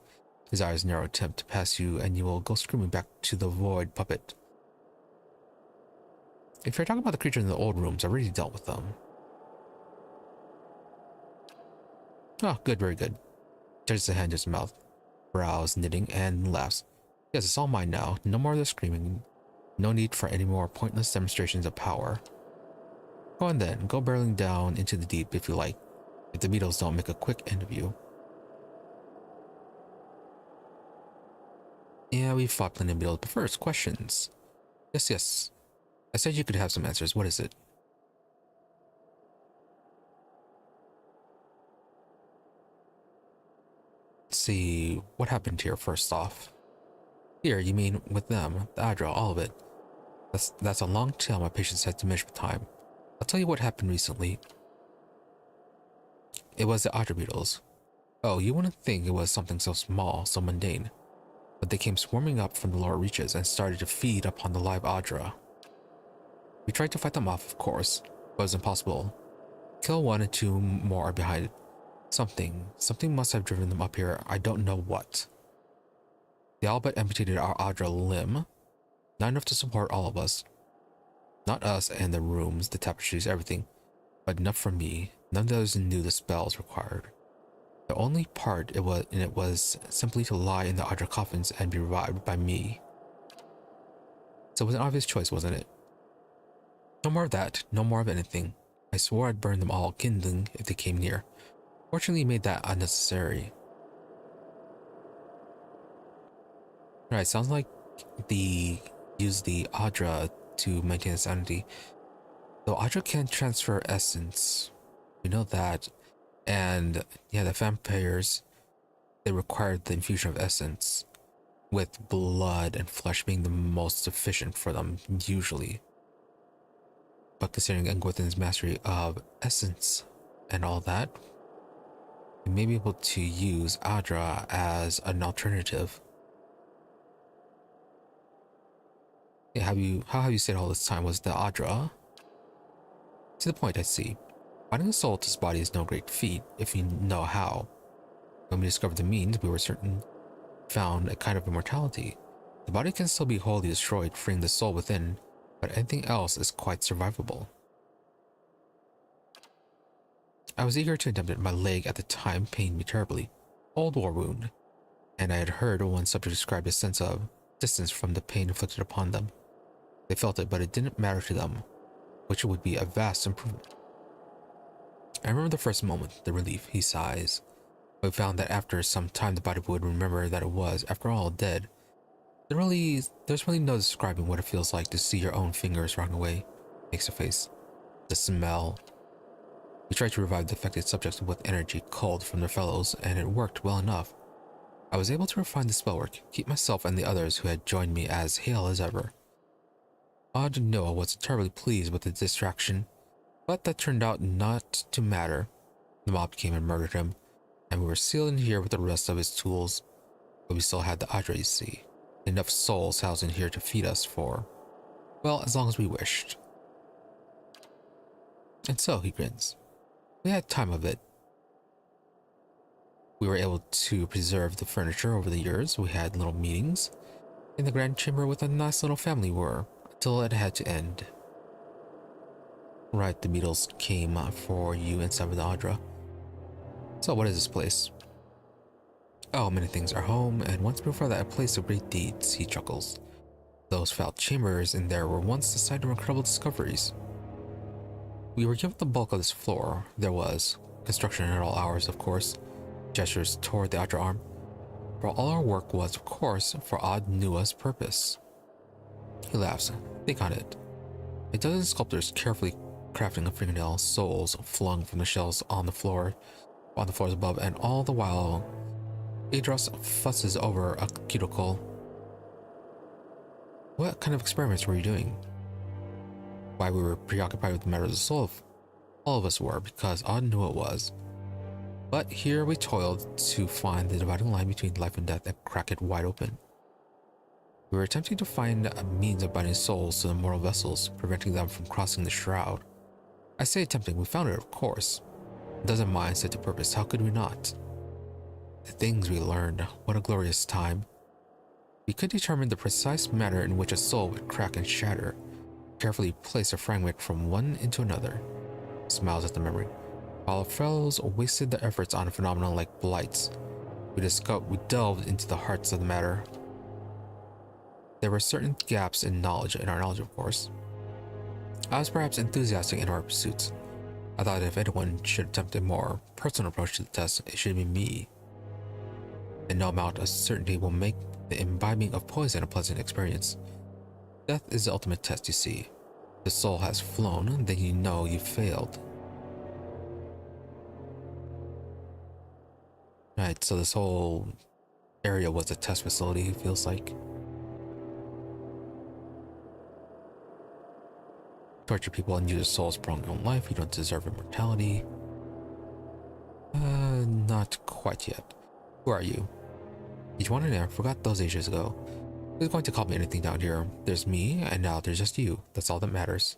His eyes narrow, attempt to pass you, and you will go screaming back to the void puppet. If you're talking about the creatures in the old rooms, I've already dealt with them. Oh, good, very good. Touches the hand to his mouth, brows knitting, and laughs. Yes, it's all mine now. No more of the screaming. No need for any more pointless demonstrations of power. Go on then, go barreling down into the deep if you like, if the beetles don't make a quick end of you. Yeah, we've fought plenty of beetles, but first, questions. Yes. I said you could have some answers. What is it? Let's see, what happened here first off? Here, you mean with them, the Adra, all of it. That's a long tale my patience had diminished with time. I'll tell you what happened recently. It was the Adra beetles. Oh, you wouldn't think it was something so small, so mundane. But they came swarming up from the lower reaches and started to feed upon the live Adra. We tried to fight them off, of course, but it was impossible. Kill one and two more are behind it. Something must have driven them up here, I don't know what. They all but amputated our Adra limb. Not enough to support all of us. Not us and the rooms, the tapestries, everything. But enough for me. None of those knew the spells required. The only part it was simply to lie in the Adra coffins and be revived by me. So it was an obvious choice, wasn't it? No more of that, no more of anything. I swore I'd burn them all kindling if they came near. Fortunately, made that unnecessary. Right, sounds like use the Adra to maintain sanity. Though Adra can't transfer essence. We know that. And yeah, the vampires, they required the infusion of essence, with blood and flesh being the most sufficient for them, usually. But considering Ingwithan's mastery of essence and all that, we may be able to use Adra as an alternative. Yeah, how have you said all this time was the Adra? To the point, I see. Finding a soul to his body is no great feat, if you know how. When we discovered the means, we were certain found a kind of immortality. The body can still be wholly destroyed, freeing the soul within, but anything else is quite survivable. I was eager to attempt it. My leg at the time pained me terribly. Old war wound. And I had heard one subject describe a sense of distance from the pain inflicted upon them. They felt it, but it didn't matter to them, which would be a vast improvement. I remember the first moment, the relief. He sighs. We found that after some time the body would remember that it was, after all, dead. There's really no describing what it feels like to see your own fingers rotting away. Makes a face. The smell. We tried to revive the affected subjects with energy culled from their fellows, and it worked well enough. I was able to refine the spellwork, keep myself and the others who had joined me as hale as ever. Odd Noah was terribly pleased with the distraction, but that turned out not to matter. The mob came and murdered him, and we were sealed in here with the rest of his tools. But we still had the Adra, you see. Enough souls housed in here to feed us for, well, as long as we wished. And so, he grins, we had time of it. We were able to preserve the furniture over the years. We had little meetings in the grand chamber with a nice little family we were, until it had to end. Right, the beetles came for you inside of the Adra. So what is this place? Oh, many things. Our home, and once before that, a place of great deeds, he chuckles. Those foul chambers in there were once the site of incredible discoveries. We were given the bulk of this floor. There was construction at all hours, of course. Gestures toward the Adra arm. For all our work was, of course, for Odd Nua's purpose. He laughs. Think on it. A dozen sculptors carefully crafting a fingernail, souls flung from the shelves on the floors above, and all the while, Adros fusses over a cuticle. What kind of experiments were you doing? Why, we were preoccupied with the matter of the soul. All of us were, because Odd knew it was. But here we toiled to find the dividing line between life and death and crack it wide open. We were attempting to find a means of binding souls to the mortal vessels, preventing them from crossing the shroud. I say attempting, we found it, of course. A dozen minds set to purpose, how could we not? The things we learned, what a glorious time. We could determine the precise manner in which a soul would crack and shatter, carefully place a fragment from one into another. Smiles at the memory. While our fellows wasted their efforts on a phenomenon like blights, we delved into the hearts of the matter. There were certain gaps in our knowledge, of course. I was perhaps enthusiastic in our pursuits. I thought if anyone should attempt a more personal approach to the test, it should be me. And no amount of certainty will make the imbibing of poison a pleasant experience. Death is the ultimate test, you see. If the soul has flown, then you know you've failed. Right, so this whole area was a test facility, it feels like. Torture people and use their souls for your own life. You don't deserve immortality. Not quite yet. Who are you? Each one in there forgot those ages ago. Who's going to call me anything down here? There's me, and now there's just you. That's all that matters.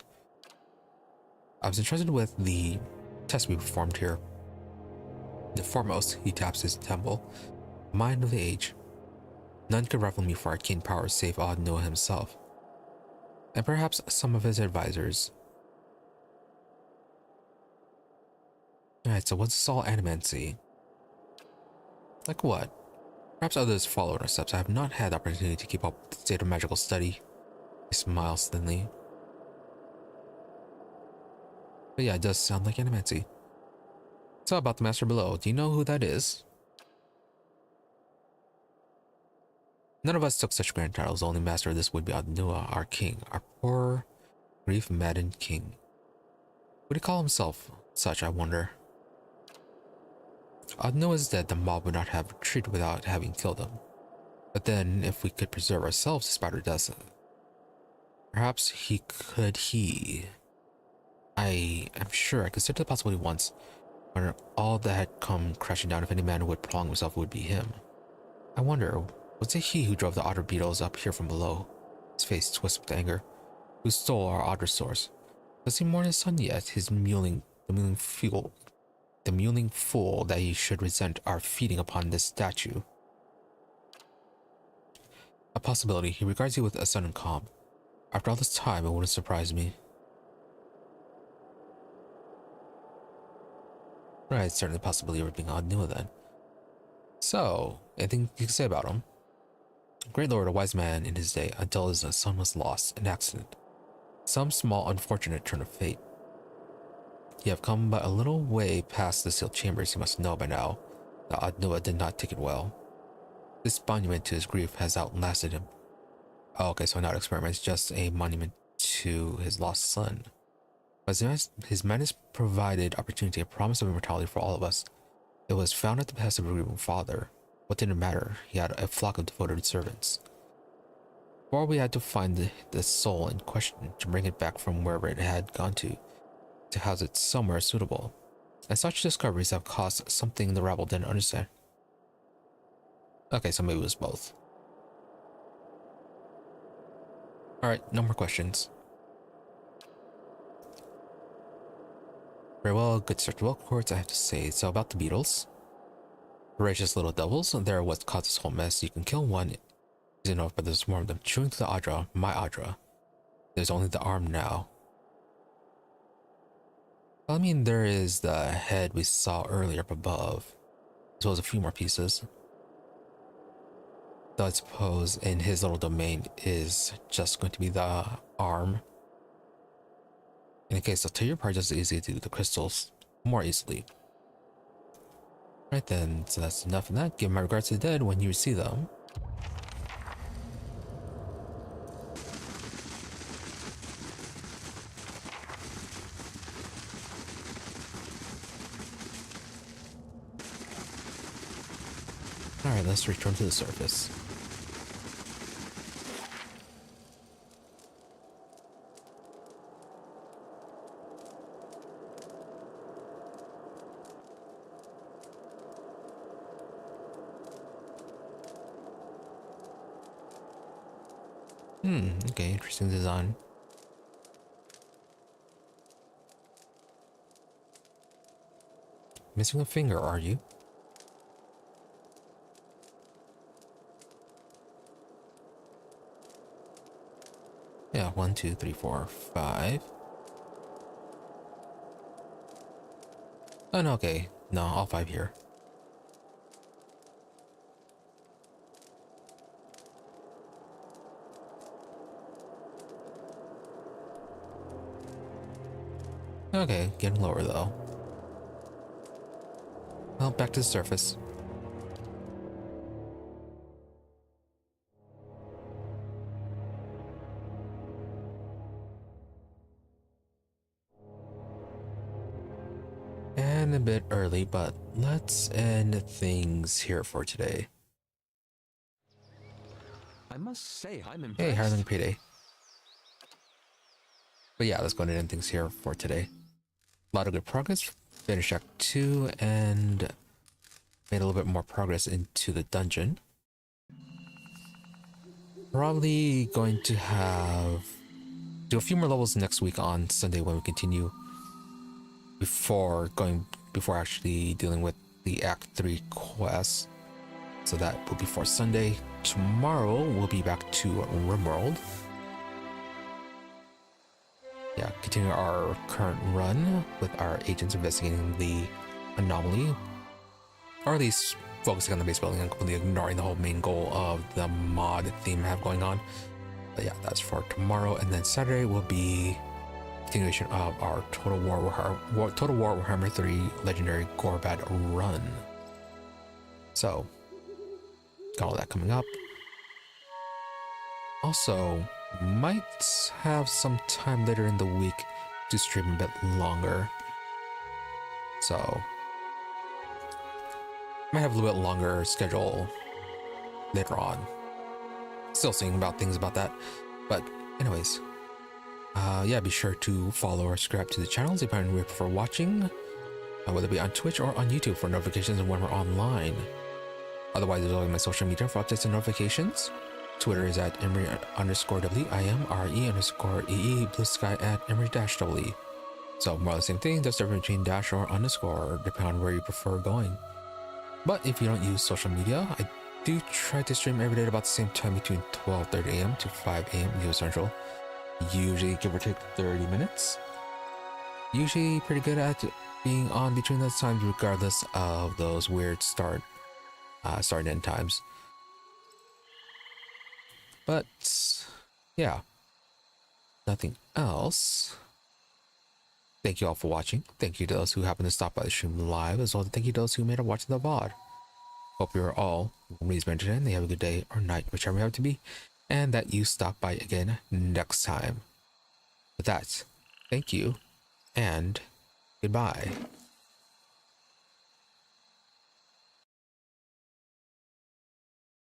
I was entrusted with the test we performed here. The foremost, he taps his temple, mind of the age. None could rival me for arcane powers save Odd Noah himself. And perhaps some of his advisors. Alright, so what's this all animancy? Like what? Perhaps others follow in our steps. I have not had the opportunity to keep up with the state of magical study. He smiles thinly. But yeah, it does sound like animancy. So about the master below, do you know who that is? None of us took such grand titles. The only master of this would be Adnua, our king, our poor, grief-maddened king. Would he call himself such, I wonder? Adnua is dead, the mob would not have retreated without having killed him. But then, if we could preserve ourselves despite our deaths, perhaps he could. I am sure I considered the possibility once, when all that had come crashing down, if any man who would prolong himself would be him. I wonder, was it he who drove the otter beetles up here from below? His face twisted with anger. Who stole our otter source? Does he mourn his son yet? The mewling fool that he should resent our feeding upon this statue. A possibility. He regards you with a sudden calm. After all this time, it wouldn't surprise me. Right, certainly the possibility of it being Adnua then. So, anything you can say about him? Great lord, a wise man in his day, until his son was lost, an accident. Some small unfortunate turn of fate. You have come but a little way past the sealed chambers, you must know by now that Adnua did not take it well. This monument to his grief has outlasted him. Oh, okay, so not experiments, just a monument to his lost son. But his madness provided opportunity, a promise of immortality for all of us. It was found at the behest of a grieving father. What did it matter? He had a flock of devoted servants. Or we had to find the soul in question, to bring it back from wherever it had gone to house it somewhere suitable. And such discoveries have caused something the rabble didn't understand. Okay, so maybe it was both. Alright, no more questions. Very well, good search. Well, courts, I have to say. So about the beetles. Voracious little devils, they're what caused this whole mess. You can kill one, easy enough, but there's a swarm of them chewing through the Adra, my Adra. There's only the arm now. I mean, there is the head we saw earlier up above, as well as a few more pieces. Though I suppose in his little domain is just going to be the arm. In any case, I'll tell you part just as easy to do the crystals more easily. Right then, so that's enough of that. Give my regards to the dead when you see them. Alright, let's return to the surface. Okay, interesting design. Missing a finger, are you? Yeah, 1, 2, 3, 4, 5. Oh, no, okay. No, all 5 here. Okay, getting lower though. Well, back to the surface. And a bit early, but let's end things here for today. I must say, I'm impressed. Hey, Harlan Payday. But yeah, let's go ahead and end things here for today. A lot of good progress. Finished Act 2 and made a little bit more progress into the dungeon. Probably going to do a few more levels next week on Sunday when we continue before actually dealing with the Act 3 quest. So that will be for Sunday. Tomorrow we'll be back to RimWorld. Yeah, continue our current run with our agents investigating the anomaly, or at least focusing on the base building and completely ignoring the whole main goal of the mod theme I have going on. But yeah, that's for tomorrow, and then Saturday will be continuation of our Total War Warhammer 3 Legendary Gorbad run. So, got all that coming up. Also, might have some time later in the week to stream a bit longer. So, might have a little bit longer schedule later on. Still seeing about things about that. But anyways, yeah, be sure to follow or subscribe to the channels depending on where you prefer watching, whether it be on Twitch or on YouTube for notifications of when we're online. Otherwise, there's always my social media for updates and notifications. Twitter is at Emery_W, IMRE_EE, Blue Sky at Emery-W. So more or less the same thing, just different between dash or underscore, depending on where you prefer going. But if you don't use social media, I do try to stream every day at about the same time between 12:30 a.m. to 5 a.m. US Central. Usually give or take 30 minutes. Usually pretty good at being on between those times regardless of those weird start and end times. But yeah, nothing else. Thank you all for watching. Thank you to those who happen to stop by the stream live, as well as thank you to those who made it watch the VOD. Hope you're all pleased by today and they have a good day or night, whichever you have to be, and that you stop by again next time. With that, thank you and goodbye.